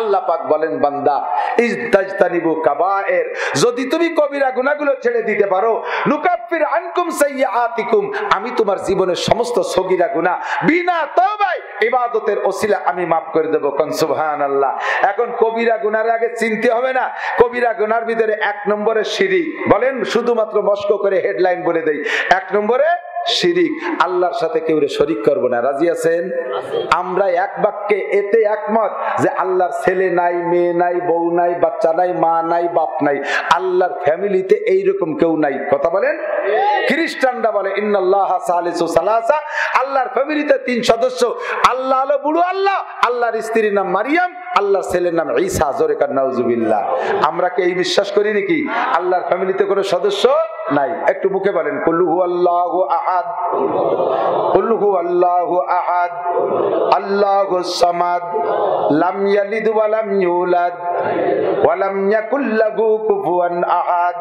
Speaker 1: আল্লাহ পাক বলেন বান্দা ইজতাজতানিবু কাবায়ের, যদি তুমি কবিরা গুনাহগুলো ছেড়ে দিতে পারো, নুকাফির আনকুম সাইয়্যাতিকুম, আমি তোমার জীবনের সমস্ত সগীরা গুনাহ বিনা তওবায় ইবাদতের ওসিলা আমি maaf করে দেব। কোন সুবহানাল্লাহ। এখন কবিরা গুনাহের আগে চিনতে হবে না, কবিরা গুনার ভিতরে 1 নম্বরে শিরক। বলেন শুধুমাত্র মস্ক করে হেডলাইন বলে দেই, 1 নম্বরে শিরিক, আল্লাহর সাথে কেউ শরীক করব না। রাজি আছেন? আমরা এক বাক্যে এতে একমত যে আল্লাহর ছেলে নাই, মেয়ে নাই, বউ নাই, বাচ্চা নাই, মা নাই, বাপ নাই, আল্লাহর ফ্যামিলিতে এইরকম কেউ নাই। কথা বলেন। খ্রিস্টানরা বলে ইন্নাল্লাহা সালিসু সালাসা, আল্লাহর ফ্যামিলিতে 3 সদস্য, আল্লাহ হলো বুড়ো আল্লাহ, আল্লাহর স্ত্রীর নাম মারিয়াম, আল্লাহর ছেলের নাম ঈসা। জোরে কান নাউজুবিল্লাহ। আমরা কি এই বিশ্বাস করি নাকি আল্লাহর ফ্যামিলিতে কোনো সদস্য নাই? একটু মুখে বলেন কুল হুয়াল্লাহু আহাদ, কুল হুয়াল্লাহু আহাদ, আল্লাহুস সামাদ, লাম ইয়ালিদ ওয়া লাম ইউলাদ ওয়া লাম ইয়াকুল লাহু কুফুয়ান আহাদ।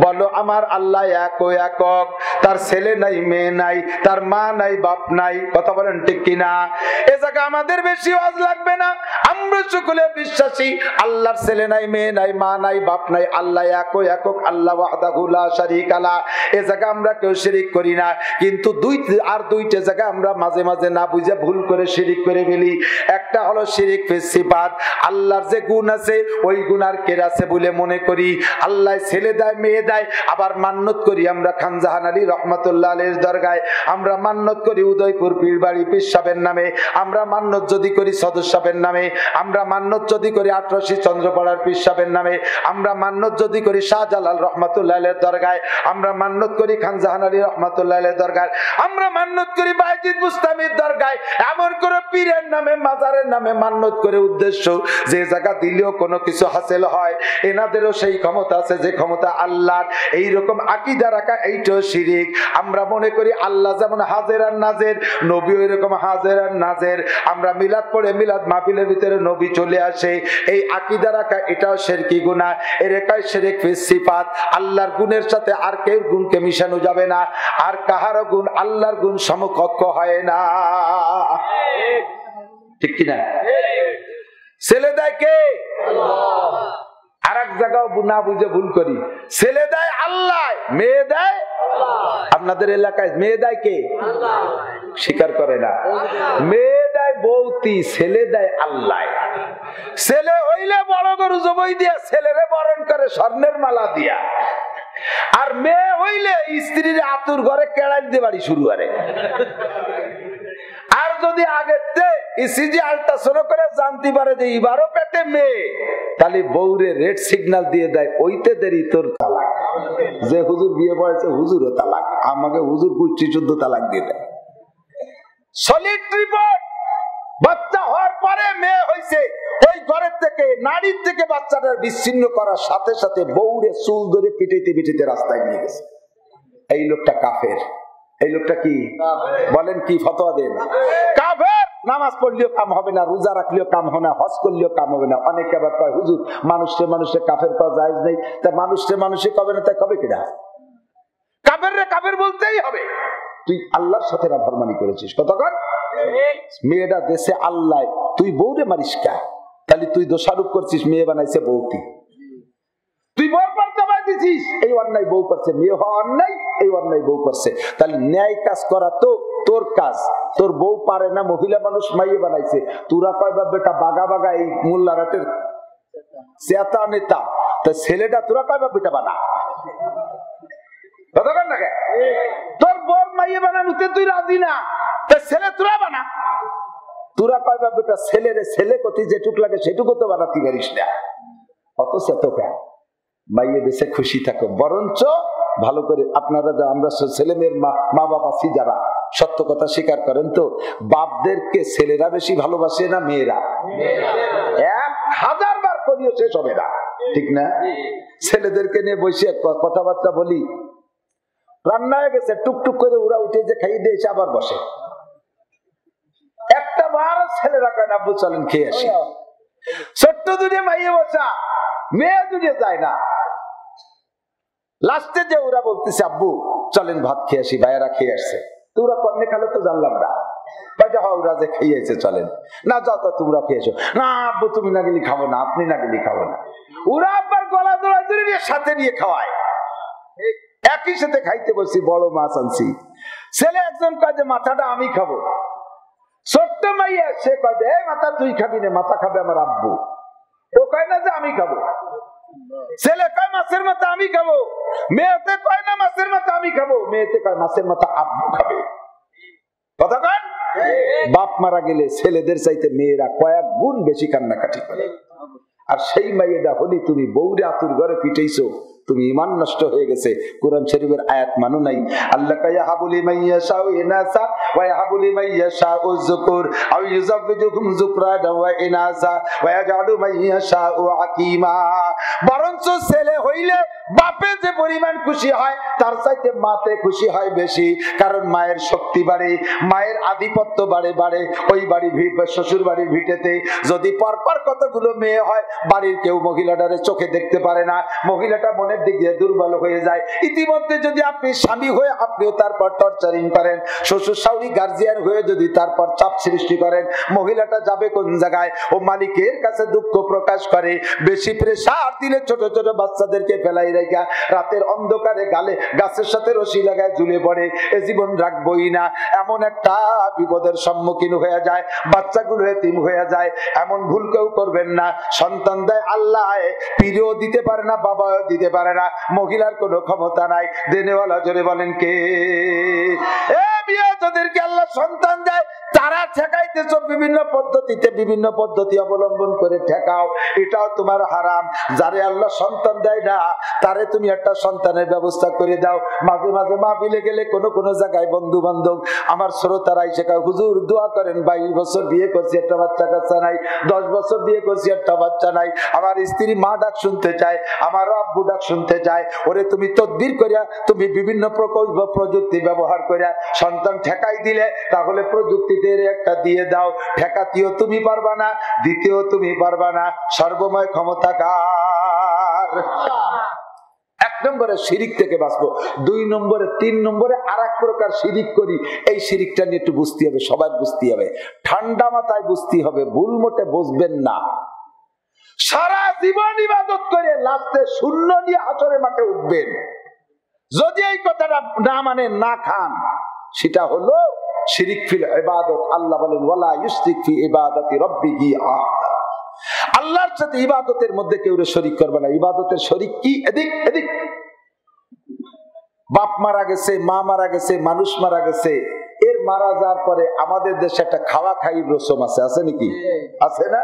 Speaker 1: বলো আমার আল্লাহ এক ও একক, তার ছেলে নাই, মেয়ে নাই, তার মা নাই, বাপ নাই। কথা বলেন ঠিক কিনা? এ জায়গা আমাদের বেশি ওয়াজ লাগবে না, আমরা সকলে বিশ্বাসী আল্লাহর ছেলে নাই, মেয়ে নাই, মা নাই, বাপ নাই, আল্লাহ এক ও একক, আল্লাহ ওয়াহদাহু লা শারীকা লা। এ জায়গা আমরা কেউ শিরিক করি না, কিন্তু দুইটা জায়গা আমরা মাঝে মাঝে না বুঝে ভুল করে শিরিক করে ফেলি। একটা হলো শিরিক ফিস সিফাত, আল্লাহর যে গুণ আছে ওই গুণ আর কের আছে বলে মনে করি। আল্লাহ ছেলে দেয়, মেয়ে দেয়, আবার মান্নত করি আমরা খান জাহান আলী রহমাতুল্লাহ আলাইহির দরগায়, আমরা মান্নত করি উদয়পুর পীরবাড়ি পীর সাহেবের নামে, আমরা মান্নত যদি করি সদর সাহেবের নামে, আমরা মান্নত যদি করি ৮৮ চন্দ্রপাড়ার পীর সাহেবের নামে, আমরা মান্নত যদি করি শাহজালাল রহমাতুল্লাহ আলাইহির দরগায়, আমরা মান্নত করি খান জাহান আলী রহমাতুল্লাহ আলাইহির দরগায়, আমরা মান্নত করি বাইজিদ মুস্তামির দরগায়, এমন কোন পীরের নামে, মাজারের নামে মান্নত করে উদ্দেশ্য যে জায়গা দিলেও কোনো কিছু হাসিল হয়। এনাদেরও সেই ক্ষমতা আছে যে ক্ষমতা আল্লাহর। এইরকম আকীদা রাখা এইটাও শিরিক। আমরা মনে করি আল্লাহ যেমন হাজের আর নাজের, নবী ওইরকম হাজের আর নাজের। আমরা মিলাদ পড়ে মিলাদ মাহফিলের ভিতরে নবী চলে আসে, এই আকীদা রাখা এটাও শিরকি গুনাহ। এর একাই শিরক ফিস সিফাত, আল্লাহর গুণের সাথে আর কেউ গুণকে মিশানো যাবে না, আর কাহারও গুণ আল্লাহর গুণ সমকক্ষ হয় না। ঠিক কিনা? ছেলে দেয় কে? আল্লাহ। আর এক জায়গাও না বুঝে ভুল করি, ছেলে দেয় আল্লাহ, মেয়ে দেয় আল্লাহ। আপনাদের এলাকায় মেয়ে দেয় কে? আল্লাহ। স্বীকার করে না। মেয়ে দেয় বৌতি, ছেলে দেয় আল্লাহ। ছেলে হইলে বড় গরু জবাই দিয়া ছেলেরে বরণ করে স্বর্ণের মালা দিয়া, আর মেয়ে হইলে স্ত্রীর আতুর ঘরে কেড়াই দিয়ে বাড়ি শুরু করে। আর যদি আগের ইসিজি আল্ট্রাসাউন্ড করে জানতে পারে যে এবারও পেটে মেয়ে, তাহলে বউরে রেড সিগন্যাল দিয়ে দেয়, ওইতে দেরি তোর তালাক। যে হুজুর বিয়ে পড়েছে হুজুরও তালাক, আমাকে হুজুর ২৫-১৪ তালাক দিয়ে দেয়। সলিড রিপোর্ট, বাচ্চা হওয়ার পরে মেয়ে হয়েছে, ওই ঘরের থেকে নারীর থেকে বাচ্চাটা বিচ্ছিন্ন করার সাথে সাথে বউরে চুল ধরে পিটাইতে পিটাইতে রাস্তায় নিয়ে গেছে। এই লোকটা কাফের। এই লোকটা কি বলেন? কি ফতোয়া দেন? কাফের। নামাজ পড়লেও কাম হবে না, রোজা রাখলেও কাম হবে না, হজ করলেও কাম হবে না। অনেকে আবার কয় হুজুর মানুষে কাফের করা জায়েজ নেই, তা মানুষে কবে না, তাই কবে কিনা? কাফের রে কাফের বলতেই হবে। তুই আল্লাহর সাথে নাফরমানি করেছিস কতক্ষণ? মেয়েটা দেশে আল্লাহ, তুই বউরে মারিস কা? তাহলে তুই দোষারোপ করছিস মেয়ে বানাইছে বউতি। তুই বর পাল্টা দিছিস, এই অন্যায় বউ করছে। মেয়ে হওয়া অন্যায়, এই অন্যায় বউ করছে। তাহলে ন্যায় কাজ করা তো তোর কাজ, তোর বউ পারে না, মহিলা মানুষ মাইয়ে বানাইছে। তোরা কয়বা বেটা বাগা বাগা এই মোল্লারাটের চেতা নেতা, তা ছেলেটা তোরা কয়বা বেটা বানা? তোর বর মাইয়ে বানানোতে তুই রাজি না, তা ছেলে তোরা বানা। তোরা কয়বা বেটা ছেলেরে ছেলে কতি যেটুক লাগে সেটুকু তো বানাতে পারিস না। অত চেতকা মাইয়ে দেশে খুশি থাকো। বরঞ্চ ভালো করে আপনারা, আমরা ছেলে মেয়ের মা বাবা আছি যারা, সত্য কথা স্বীকার করেন তো, বাপদেরকে ছেলেরা বেশি ভালোবাসে না মেয়েরা? 1000 বার করিও শেষ হবে না, ঠিক না? ছেলেদেরকে নিয়ে বসে কথাবার্তা বলি, রান্না হয়ে গেছে, টুকটুক করে ওরা উঠে যে খাইয়ে দিয়ে এসে আবার বসে। একটা বার ছেলেরা কয় আব্বু চলেন খেয়ে আসি। ছোট্ট দুনিয়া মাইয়ে বসা, মেয়ে দুনিয়া যায় না। লাস্টে যে ওরা বলতেছে আব্বু চলেন ভাত খেয়ে আসি, ভাইয়ারা খেয়ে আসছে। তো ওরা কন্যা খালে তো জানলাম না, ওরা যে খেয়েছে চলেন না, যত তোমরা খেয়েছো না, আব্বু তুমি না গেলে খাবো না, আপনি না গেলে খাবো না। ওরা আব্বার গলা দোলা দিয়ে সাথে নিয়ে খাওয়ায়, একই সাথে খাইতে বলছি, বড় মাছ আনছি। ছেলে একজন কয় যে মাথাটা আমি খাবো, ছোট্ট মাইয়া সে কয় যে মাথা তুই খাবি না, মাথা খাবে আমার আব্বু। ও কয় না যে আমি খাবো। ছেলে কয় মাছের মাথা আমি খাবো, মেয়েতে কয় না মাছের মাথা আমি খাবো, মেয়েতে কয় মাছের মাথা আব্বু খাবে। কথা কয়, বাপ মারা গেলে ছেলেদের চাইতে মেয়েরা কয়েক গুণ বেশি কান্নাকাটি করে। আর সেই মাইয়েটা হলি তুমি বউরে আতুর ঘরে পিটাইছো, তুমি ঈমান নষ্ট হয়ে গেছে। কোরআন শরীফের আয়াত মানো নাই? আল্লাহ কায়া হাবুলি মাইয়া শাউ ইনাসা ওয়া হাবুলি মাইয়া শাউ যুকুর আও ইউযাবিজুকুম যুকরান ওয়া ইনাসা ওয়া ইয়াজআলু মাইয়া শাউ আকিমা। বরঞ্চ ছেলে হইলে বাপে যে পরিমাণ খুশি হয় তার চাইতে মাতে খুশি হয় বেশি, কারণ মায়ের শক্তি বাড়ে, মায়ের আধিপত্য বাড়ে বাড়ে। ওই বাড়ি শ্বশুর বাড়ির ভিটেতে যদি পরপর কতগুলো মেয়ে হয়, বাড়ির কেউ মহিলাটারে চোখে দেখতে পারে না, মহিলাটা মনের দিক দিয়ে দুর্বল হয়ে যায়। ইতিমধ্যে যদি আপনি স্বামী হয়ে আপনিও তারপর টর্চারিং করেন, শ্বশুর শাশুড়ি গার্জিয়ান হয়ে যদি তারপর চাপ সৃষ্টি করেন, মহিলাটা যাবে কোন জায়গায়? ও মালিকের কাছে দুঃখ প্রকাশ করে। বেশি প্রেসার দিলে ছোট ছোট বাচ্চাদেরকে ফেলাই রেখা রাতের অন্ধকারে গালে গাছের সাথে রশি লাগায় ঝুলে পড়ে, এ জীবন রাখবই না, এমন একটা বিপদের সম্মুখীন হয়ে যায়, বাচ্চাগুলো এতিম হয়ে যায়। এমন ভুল কেউ করবেন না। সন্তান দেয় আল্লাহ, পীরও দিতে পারে না, বাবাও দিতে পারে না, মহিলার কোনো ক্ষমতা নাই। দেনেওয়ালা জোরে বলেন কে? যাদেরকে আল্লাহ সন্তান দেয় তারা ঠেকাইতেছ বিভিন্ন পদ্ধতিতে, বিভিন্ন পদ্ধতি অবলম্বন করে ঠেকাও, এটাও তোমার হারাম। যারে আল্লাহ সন্তান দেয় না তারে তুমি একটা সন্তানের ব্যবস্থা করে দাও। মাঝে মাঝে মাহফিলে গেলে কোনো জায়গায় বন্ধু বান্ধব আমার শ্রোতারাই শেখায়, হুজুর দোয়া করেন, 22 বছর বিয়ে করছি একটা বাচ্চা কাচ্চা নাই, 10 বছর বিয়ে করছি একটা বাচ্চা নাই, আমার স্ত্রী মা ডাক শুনতে চায়, আমার আব্বু ডাক শুনতে চায়। ওরে তুমি তদবির করিয়া, তুমি বিভিন্ন প্রকল্প প্রযুক্তি ব্যবহার করিয়া সন্তান ঠেকাই দিলে, তাহলে প্রযুক্তিতে একটা দিয়ে দাও। ঠেকাতেও তুমি পারবা না, দ্বিতীয় তুমি পারবা না, সর্বময় ক্ষমতা কার? 1 নম্বরে শিরিক থেকে বাঁচবো। 2 নম্বরে 3 নম্বরে আর এক প্রকার শিরিক করি, এই শিরিকটা নিয়ে একটু বুঝতে হবে, সবাই বুঝতে হবে, ঠান্ডা মাথায় বুঝতে হবে, ভুল মোটে বুঝবেন না। সারা জীবন ইবাদত করে লাস্টে শূন্য নিয়ে হাসরের মাঠে উঠবেন। যদি এই কথাটা না মানে না খান, সেটা হলো শিরিক ফিল ইবাদত। আল্লাহ বলেন ওয়ালা ইউশরিক ফি ইবাদাতি রাব্বিহি আহাদা। আল্লাহর সাথে ইবাদতের মধ্যে কেউ শরীক করবে না। ইবাদতের শরীক কি? এদিক এদিক। বাপ মারা গেছে, মা মারা গেছে, মানুষ মারা গেছে, এর মারা যাওয়ার পরে আমাদের দেশে একটা খাওয়া খাই রসম আছে, আছে নাকি? আছে না?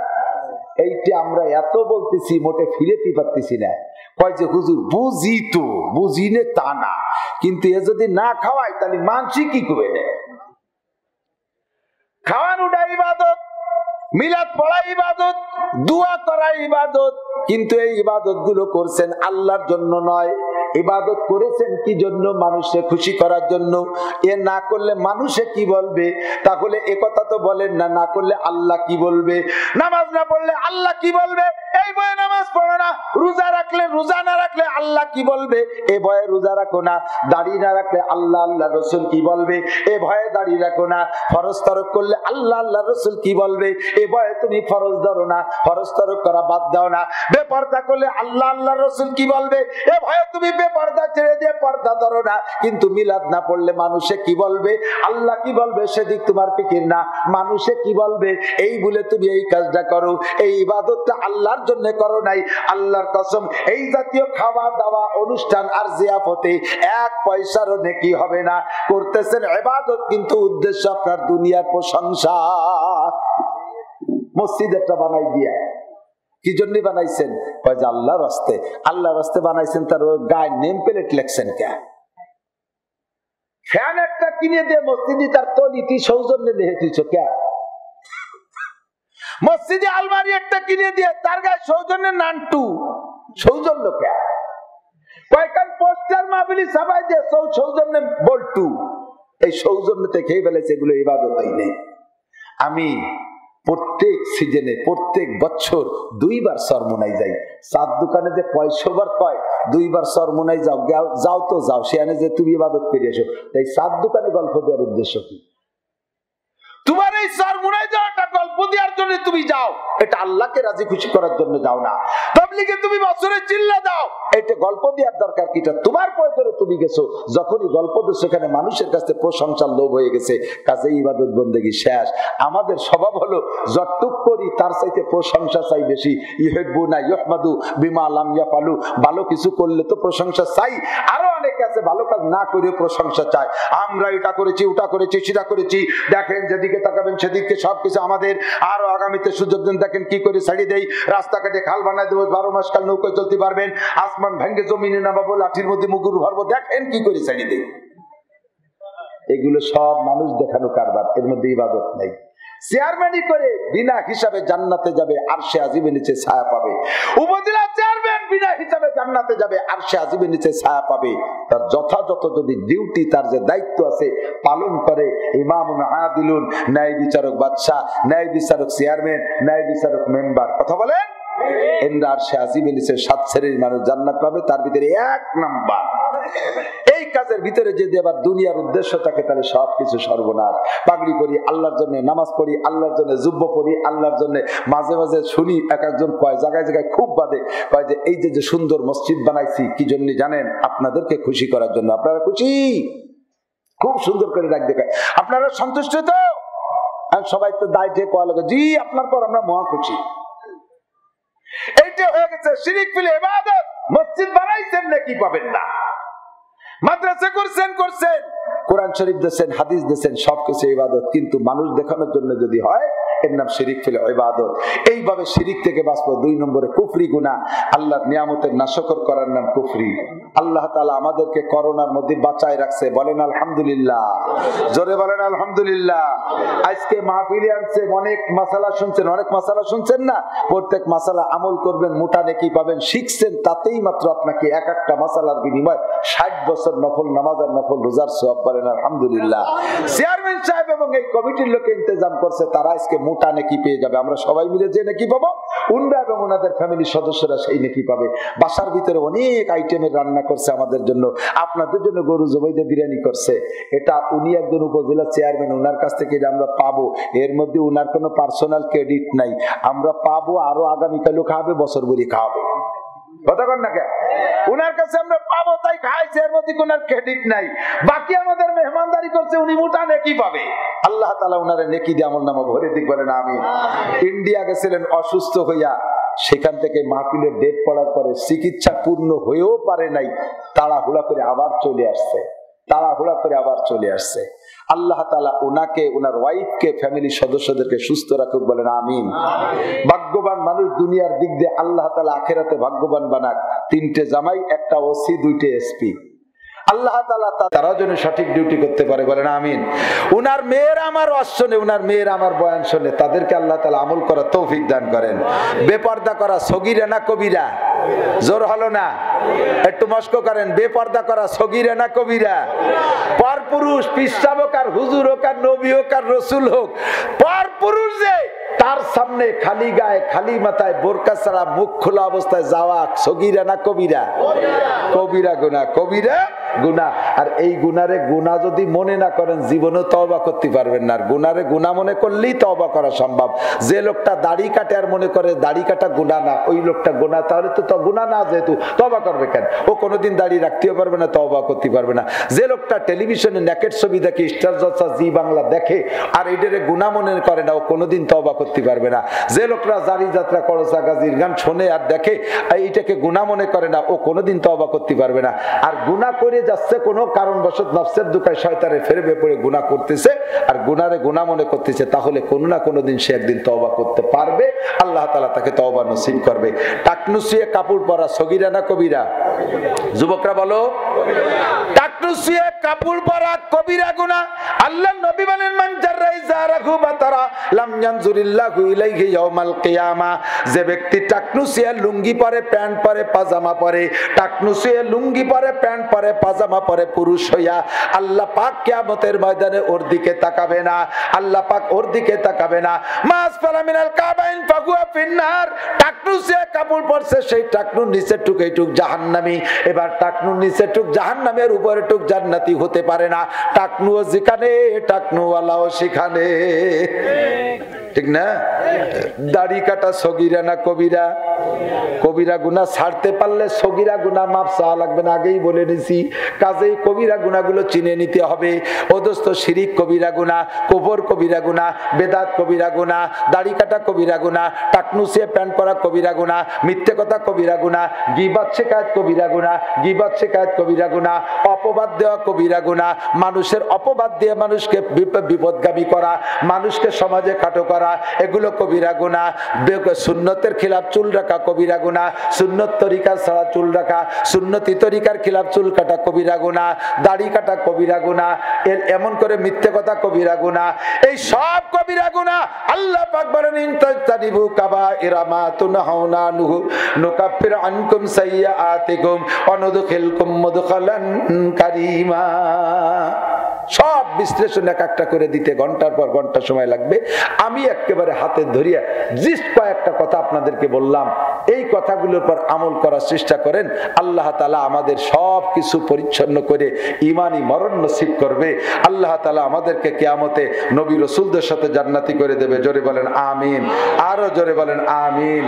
Speaker 1: এইটা আমরা এত বলতেছি, মোটে ফিরেতে পারতেছি না। কয় যে হুজুর বুঝি তো, বুঝি নে তা না, কিন্তু এ যদি না খাওয়ায় তাহলে মানসি কি করে নেয়? খাওয়ানোটা ইবাদত, মিলাদ পড়া ইবাদত, দোয়া করা ইবাদত, কিন্তু এই ইবাদত গুলো করছেন আল্লাহর জন্য নয়। ইবাদত করেছেন কি জন্য? মানুষকে খুশি করার জন্য। এ না করলে মানুষে কি বলবে? তাহলে এ কথা তো বলেন না, না করলে আল্লাহ কি বলবে? নামাজ না পড়লে আল্লাহ কি বলবে? এই ভয়ে নামাজ পড়ো না। রোজা রাখলে, রোজা না রাখলে আল্লাহ কি বলবে? এ ভয়ে রোজা রাখো না। দাড়ি না রাখলে আল্লাহ আল্লাহ রসুল কি বলবে? এ ভয়ে দাড়ি রাখো না। ফরজ তরক করলে আল্লাহ আল্লাহ রসুল কি বলবে? এ ভয়ে তুমি ফরজ ধরো না, ফরজ তরক করা বাদ দাও না। বেপরদা করলে আল্লাহ আল্লাহ রসুল কি বলবে? এ ভয়ে তুমি বেপরদা ছেড়ে দিয়ে পর্দা ধরো না। কিন্তু মিলাদ না পড়লে মানুষে কি বলবে, আল্লাহ কি বলবে সেদিক তোমার ফিকির না, মানুষে কি বলবে এই বলে তুমি এই কাজটা করো। এই ইবাদতটা আল্লাহর জন্য করো নাই। আল্লাহর কসম, এই জাতীয় খাওয়া দাওয়া অনুষ্ঠান আর জিয়াফতে 1 পয়সারও নেকি হবে না। করতেছেন ইবাদত, কিন্তু উদ্দেশ্য আপনার দুনিয়ার প্রশংসা। মসজিদ একটা বানাই দিয়া, কি জন্য বানাইছেন? আল্লাহর রাস্তে। আল্লাহর রাস্তে বানাইছেন, তার গায়ে নেম প্লেট লেখছেন কে? ফ্যান একটা কিনে দিয়ে মসজিদে তার তলিটি সৌজন্যে লিখেছ কে? মসজিদে আলমারি একটা কিনে দিয়ে তার গায়ে সৌজন্যে নানটু, সৌজন্য কে? কয়েকখান পোস্টার মাহফিলি সবাই দিয়ে সৌজন্যে বল্টু। এই সৌজন্যতে খেয়ে ফেলেছে, এগুলো ইবাদতই নেই। আমি প্রত্যেক সিজনে, প্রত্যেক বছর 2 বার সরমনাই যাই। 7 দোকানে যে 500 বার কয়, 2 বার সরমনাই যাও, যাও তো যাও, সেখানে যে তুমি ইবাদত করে এসো। তাই 7 দোকানে গল্প দেওয়ার উদ্দেশ্য কি? এই সরমুনায় যাওয়াটা গল্প দেওয়ার জন্য তুমি যাও, এটা আল্লাহকে রাজি খুশি করার জন্য যাও না। তাবলীগে তুমি বছরে চিল্লা দাও, এটা গল্প দেওয়ার দরকার কিটা? তোমার প্রয়োজনে তুমি গেছো, যখনই গল্প দিচ্ছ সেখানে মানুষের কাছে প্রশংসার লোভ হয়ে গেছে, কাজে ইবাদত বন্দেগী শেষ। আমাদের স্বভাব হলো যতটুক করি তার চাইতে প্রশংসা চাই বেশি। ইউহিব্বুনা ইউহমাদু বিমা লাম ইয়াফালু, ভালো কিছু করলে তো প্রশংসা চাই। আরো অনেকে আছে ভালো কাজ না করে প্রশংসা চায়, আমরা এটা করেছি ওটা করেছি সেটা করেছি, দেখেন যেদিকে তাকাবেন সেদিকে সবকিছু আমাদের, আরো আগামীতে সুযোগ দেন, দেখেন কি করে ছাড়ি দেই, রাস্তাঘাটে খাল বানাই দেবো, 12 মাস কাল নৌকায় চলতে পারবেন, আসমান ভেঙ্গে জমিনে নামাবো, লাঠির মধ্যে মুগুর ভরবো, দেখেন কি করে ছাড়ি দেই। এগুলো সব মানুষ দেখানো কারবার, এর মধ্যে ইবাদত নেই। চেয়ারম্যানই করে বিনা হিসাবে জান্নাতে যাবে, আরশে আজিমের নিচে ছায়া পাবে। উপজেলা চেয়ারম্যান বিনা হিসাবে জান্নাতে যাবে, আরশে আজিমের নিচে ছায়া পাবে। তার যথাযথ যদি ডিউটি, তার যে দায়িত্ব আছে পালন করে, ইমামুন আদিলুন, ন্যায় বিচারক বাদশা, ন্যায় বিচারক চেয়ারম্যান, ন্যায় বিচারক মেম্বার, কথা বলেন, এনরা আরশে আজিমের নিচে 7 শ্রেণীর মানুষ জান্নাত পাবে। তার ভিতরে 1 নাম্বার এই কাজের ভিতরে যদি আবার দুনিয়ার উদ্দেশ্য থাকে, তাহলে সবকিছু সর্বনাশ। পাগড়ি পরি আল্লাহর জন্য, নামাজ পড়ি আল্লাহর জন্য, জুব্ব পড়ি আল্লাহর জন্য। মাঝে মাঝে শুনি এক একজন কয়, জায়গায় জায়গায় খুব বাদে, কয় যে এই যে সুন্দর মসজিদ বানাইছি কি জন্য জানেন? আপনাদেরকে খুশি করার জন্য। আপনারা খুশি? খুব সুন্দর করে ডাক দেখায়, আপনারা সন্তুষ্ট তো? আর সবাই তো দায়িত্বে কয় লাগে, জি আপনার পর আমরা মহা খুশি। এইটা হয়ে গেছে শিরিক ফিল ইবাদত। মসজিদ বানাইছেন নাকি পাবেন না, মাদ্রাসা করছেন, কোরআন শরীফ দিয়েছেন, হাদিস দিয়েছেন, সবকিছু ইবাদত, কিন্তু মানুষ দেখানোর জন্য যদি হয়, এর নাম শিরিক ফিল ইবাদত। এইভাবে শিরিক থেকে বাঁচবো। 2 নম্বরে কুফরি গুনাহ, আল্লাহর নিয়ামতের নাশকর করার নাম কুফরি। আল্লাহ তাআলা আমাদেরকে করোনার মধ্যে বাঁচায় রাখছে, বলেন আলহামদুলিল্লাহ, জোরে বলেন আলহামদুলিল্লাহ। আজকে মাহফিলে আনছেন, অনেক মাসালা শুনছেন, অনেক মাসালা শুনছেন না? প্রত্যেক মাসালা আমল করবেন, মোটা নেকি পাবেন। শিখছেন তাতেই মাত্র আপনাকে এক একটা মাসালার বিনিময় 60 বছর নফল নামাজ আর নফল রোজার সওয়াব, বলেন আলহামদুলিল্লাহ। চেয়ারম্যান সাহেব এবং এই কমিটির লোক ইন্তজাম করছে, তারা আজকে মোটা নেকি পেয়ে যাবে। আমরা সবাই মিলে যে নেকি পাবো, উনরা এবং ওনাদের ফ্যামিলির সদস্যরা সেই নেকি পাবে। বাসার ভিতরে অনেক আইটেমের রান্না করছে আমাদের জন্য, আপনাদের জন্য গরু জবাই দিয়ে বিরিয়ানি করছে। এটা উনি একজন উপজেলা চেয়ারম্যান, ওনার কাছ থেকে আমরা পাবো। এর মধ্যে ওনার কোনো পার্সোনাল ক্রেডিট নাই। আমরা পাবো, আরো আগামীকালও খাওয়াবে, বছর ভরি খাওয়াবে, কথা কন না কেন? উনার কাছে আমরা পাবো তাই খাইছে, এর মধ্যে কোনো ক্রেডিট নাই। বাকি আমাদের মেহমানদারি করছে, উনি মোটা নেকি পাবে। আল্লাহ তাআলা উনারে নেকি দিয়ে আমলনামা ভরে দিক, বলেন আমিন। ইন্ডিয়া গেছিলেন অসুস্থ হইয়া, সেখান থেকে মাহফিলের ডেট পড়ার পরে চিকিৎসা পূর্ণ হয়েও পারে নাই, তাড়াহুড়া করে আবার চলে আসছে। আল্লাহ তাআলা উনাকে, উনার ওয়াইফকে, ফ্যামিলির সদস্যদেরকে সুস্থ রাখুক, বলেন আমিন। ভাগ্যবান মানুষ দুনিয়ার দিক দিয়ে, আল্লাহ তাআলা আখিরাতে ভাগ্যবান বানাক। 3টে জামাই, 1টা ওসি, 2টে এসপি। আল্লাহ তাআলা তারা যেন সঠিক ডিউটি করতে পারে, বলেন আমিন। উনার মেয়েরা আমার ওয়াজ শোনে, উনার মেয়েরা আমার বয়ান শোনে, তাদেরকে আল্লাহ তাআলা আমল করার তৌফিক দান করেন। বেপর্দা করা সগীরা না কবিরা? জোর হলো না, একটু মস্ক করেন। বেপর্দা করা সগীরা না কবিরা? পর পুরুষ, পিসাব হোক আর হুজুর হোক আর নবী হোক আর রসুল হোক, পর পুরুষ যে তার সামনে খালি গায়ে খালি মাথায় বোরকা ছাড়া মুখ খোলা অবস্থায় যাওয়া সগীরা না কবিরা? কবিরা গুনাহ, কবিরা গুনাহ। আর এই গুনারে গুনাহ যদি মনে না করেন, জীবনে তওবা করতে পারবেন না। আর গুনারে গুনাহ মনে করলেই তওবা করা সম্ভব। যে লোকটা দাড়ি কাটে আর মনে করে দাড়ি কাটা গুনাহ না, ওই লোকটা গুনাহ, তাহলে তো গুনাহ না, যেহেতু তওবা করবে কেন? ও কোনোদিন দাড়ি রাখতেও পারবে না, তওবা করতে পারবে না। যে লোকটা টেলিভিশনে নেকেট ছবি দেখে, স্টার জলসা, জি বাংলা দেখে আর এটারে গুনাহ মনে করে না, ও কোনোদিন তওবা করতে পারবে না। যে লোকটা জারি যাত্রা, করসা গাজীর গান শোনে আর দেখে, এইটাকে গুনাহ মনে করে না, ও কোনোদিন তওবা করতে পারবে না। আর গুনাহ করে যাচ্ছে কোনো কারণবশত, নফসের দুঃখায় শয়তানে ফেরবে পড়ে গুনাহ করতেছে আর গুনারে গুনাহ মনে করতেছে, তাহলে কোনো না কোনো দিন সে একদিন তওবা করতে পারবে। আল্লাহ তাআলা তাকে তওবা নসিব করবে। টাকনুসিয়ে কাপড় পরা সগীরা না কবিরা? যুবকরা বলো, টাকনুসিয়ে কাপড় পরা কবিরা গুনাহ। আল্লাহ নবী বলেন, মান জাররা ইজারাহু বাতারা লাম ইয়ানজুরিল ইয়ানজুরুল্লাহু ইলাইহি ইয়াউমাল কিয়ামা, যে ব্যক্তি টাকনু ছিঁড়ে লুঙ্গি পরে, প্যান্ট পরে, পাজামা পরে, টাকনু ছিঁড়ে লুঙ্গি পরে, প্যান্ট পরে, পাজামা পরে পুরুষ হইয়া, আল্লাহ পাক কিয়ামতের ময়দানে ওর দিকে তাকাবে না, আল্লাহ পাক ওর দিকে তাকাবে না। মাসফালা মিনাল কাবাইন ফাহুয়া ফিন্নার, টাকনু ছিঁড়ে কাপড় পরছে, সেই টাকনুর নিচে টুক এইটুক জাহান্নামী। এবার টাকনুর নিচে টুক জাহান্নামের, উপরে টুক জান্নাতি হতে পারে না। টাকনুও যেখানে, টাকনুওয়ালাও সেখানে, ঠিক না? দাড়ি কাটা সগীরা না কবিরা? কবিরা গুনাহ ছাড়তে পারলে সগীরা গুনাহ মাফ চাওয়া লাগবে না, আগেই বলে নিছি। কাজেই কবিরা গুনাহগুলো চিনে নিতে হবে। ও দোস্ত, শিরিক কবিরা গুনাহ, কুফর কবিরা গুনাহ, বেদাত কবিরা গুনাহ, দাড়ি কাটা কবিরা গুনাহ, টাকনু ছিঁড়ে প্যান্ট পরা কবিরা গুনাহ, মিথ্যে কথা কবিরা গুনাহ, গীবত শিকায়ত কবিরা গুনাহ, গীবত শিকায়ত কবিরা গুনাহ, অপবাদ দেওয়া কবিরা গুনাহ, মানুষের অপবাদ দিয়ে মানুষকে বিপদগামী করা, মানুষকে সমাজে খাটো করা, এগুলো কবিরা গুনাহ। সুন্নতের খিলাফ চুল রাখা কবিরা গুনাহ, সুন্নত তরিকা ছাড়া চুল রাখা, সুন্নতি তরিকার খিলাফ চুল কাটা কবিরা গুনাহ, দাড়ি কাটা কবিরা গুনাহ, এমন করে মিথ্যে কথা কবিরা গুনাহ। এই সব কবিরা গুনাহ আল্লাহ পাক বলেন, ইন তাজতানিবু কাবাইরা মা তুনহাউনা আনহু নুকাফির আনকুম সাইয়্যাতিকুম ওয়া নুদখিলকুম মুদখালান কারীমা। সব বিশ্লেষণ এক একটা করে দিতে ঘন্টার পর ঘন্টা সময় লাগবে। আমি একেবারে হাতে ধরিয়া জিস্ট কয়েকটা কথা আপনাদেরকে বললাম। এই কথাগুলোর পর আমল করার চেষ্টা করেন, আল্লাহ তাআলা আমাদের সব কিছু পরিচ্ছন্ন করে ঈমানি মরণ নসিব করবে। আল্লাহ তাআলা আমাদেরকে কিয়ামতে নবী রাসূলদের সাথে জান্নাতি করে দেবে। জোরে বলেন আমিন, আরো জোরে বলেন আমিন।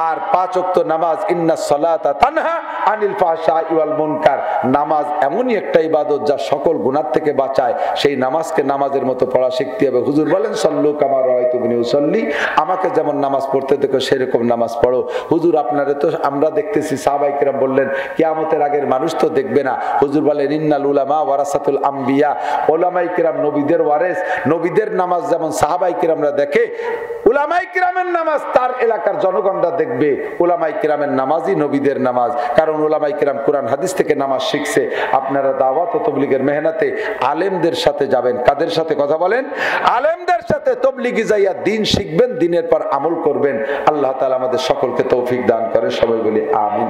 Speaker 1: আর 5 ওয়াক্ত নামাজ, ইন্নাস সালাতা তানহা আনিল ফাহশাই ওয়াল মুনকার, নামাজ এমনই একটা ইবাদত যা সকল গুনাহ থেকে বাঁচায়। সেই নামাজকে নামাজের মতো পড়া শিখতে হবে। হুজুর বলেন, সাল্লু কামা রাআইতুমুনি উসাল্লি, আমাকে যেমন নামাজ পড়তে দেখো সেরকম নামাজ পড়ো। হুজুর আপনারে তো আমরা দেখতেছি, সাহাবায়ে কেরাম বললেন কিয়ামতের আগের মানুষ তো দেখবে না। হুজুর বলেন, ইন্নাল উলামা ওয়ারাসাতুল আম্বিয়া, উলামায়ে কেরাম নবীদের ওয়ারিস। নবীদের নামাজ যেমন সাহাবায়ে কেরামরা দেখে, উলামায়ে কেরামের নামাজ তার এলাকার জনগণরা দেখবে। উলামায়ে কেরামের নামাজই নবীদের নামাজ, কারণ উলামায়ে কেরাম কোরআন হাদিস থেকে নামাজ শিখছে। আপনারা দাওয়াত ও তাবলীগের মেহনতে আলেমদের সাথে যাবেন। কাদের সাথে কথা বলেন? আলেমদের সাথে তাবলীগি যাইয়া দিন শিখবেন, দিনের পর আমল করবেন। আল্লাহ তাআলা আমাদের সকলকে তৌফিক দান করে। সবাই বলি আমিন।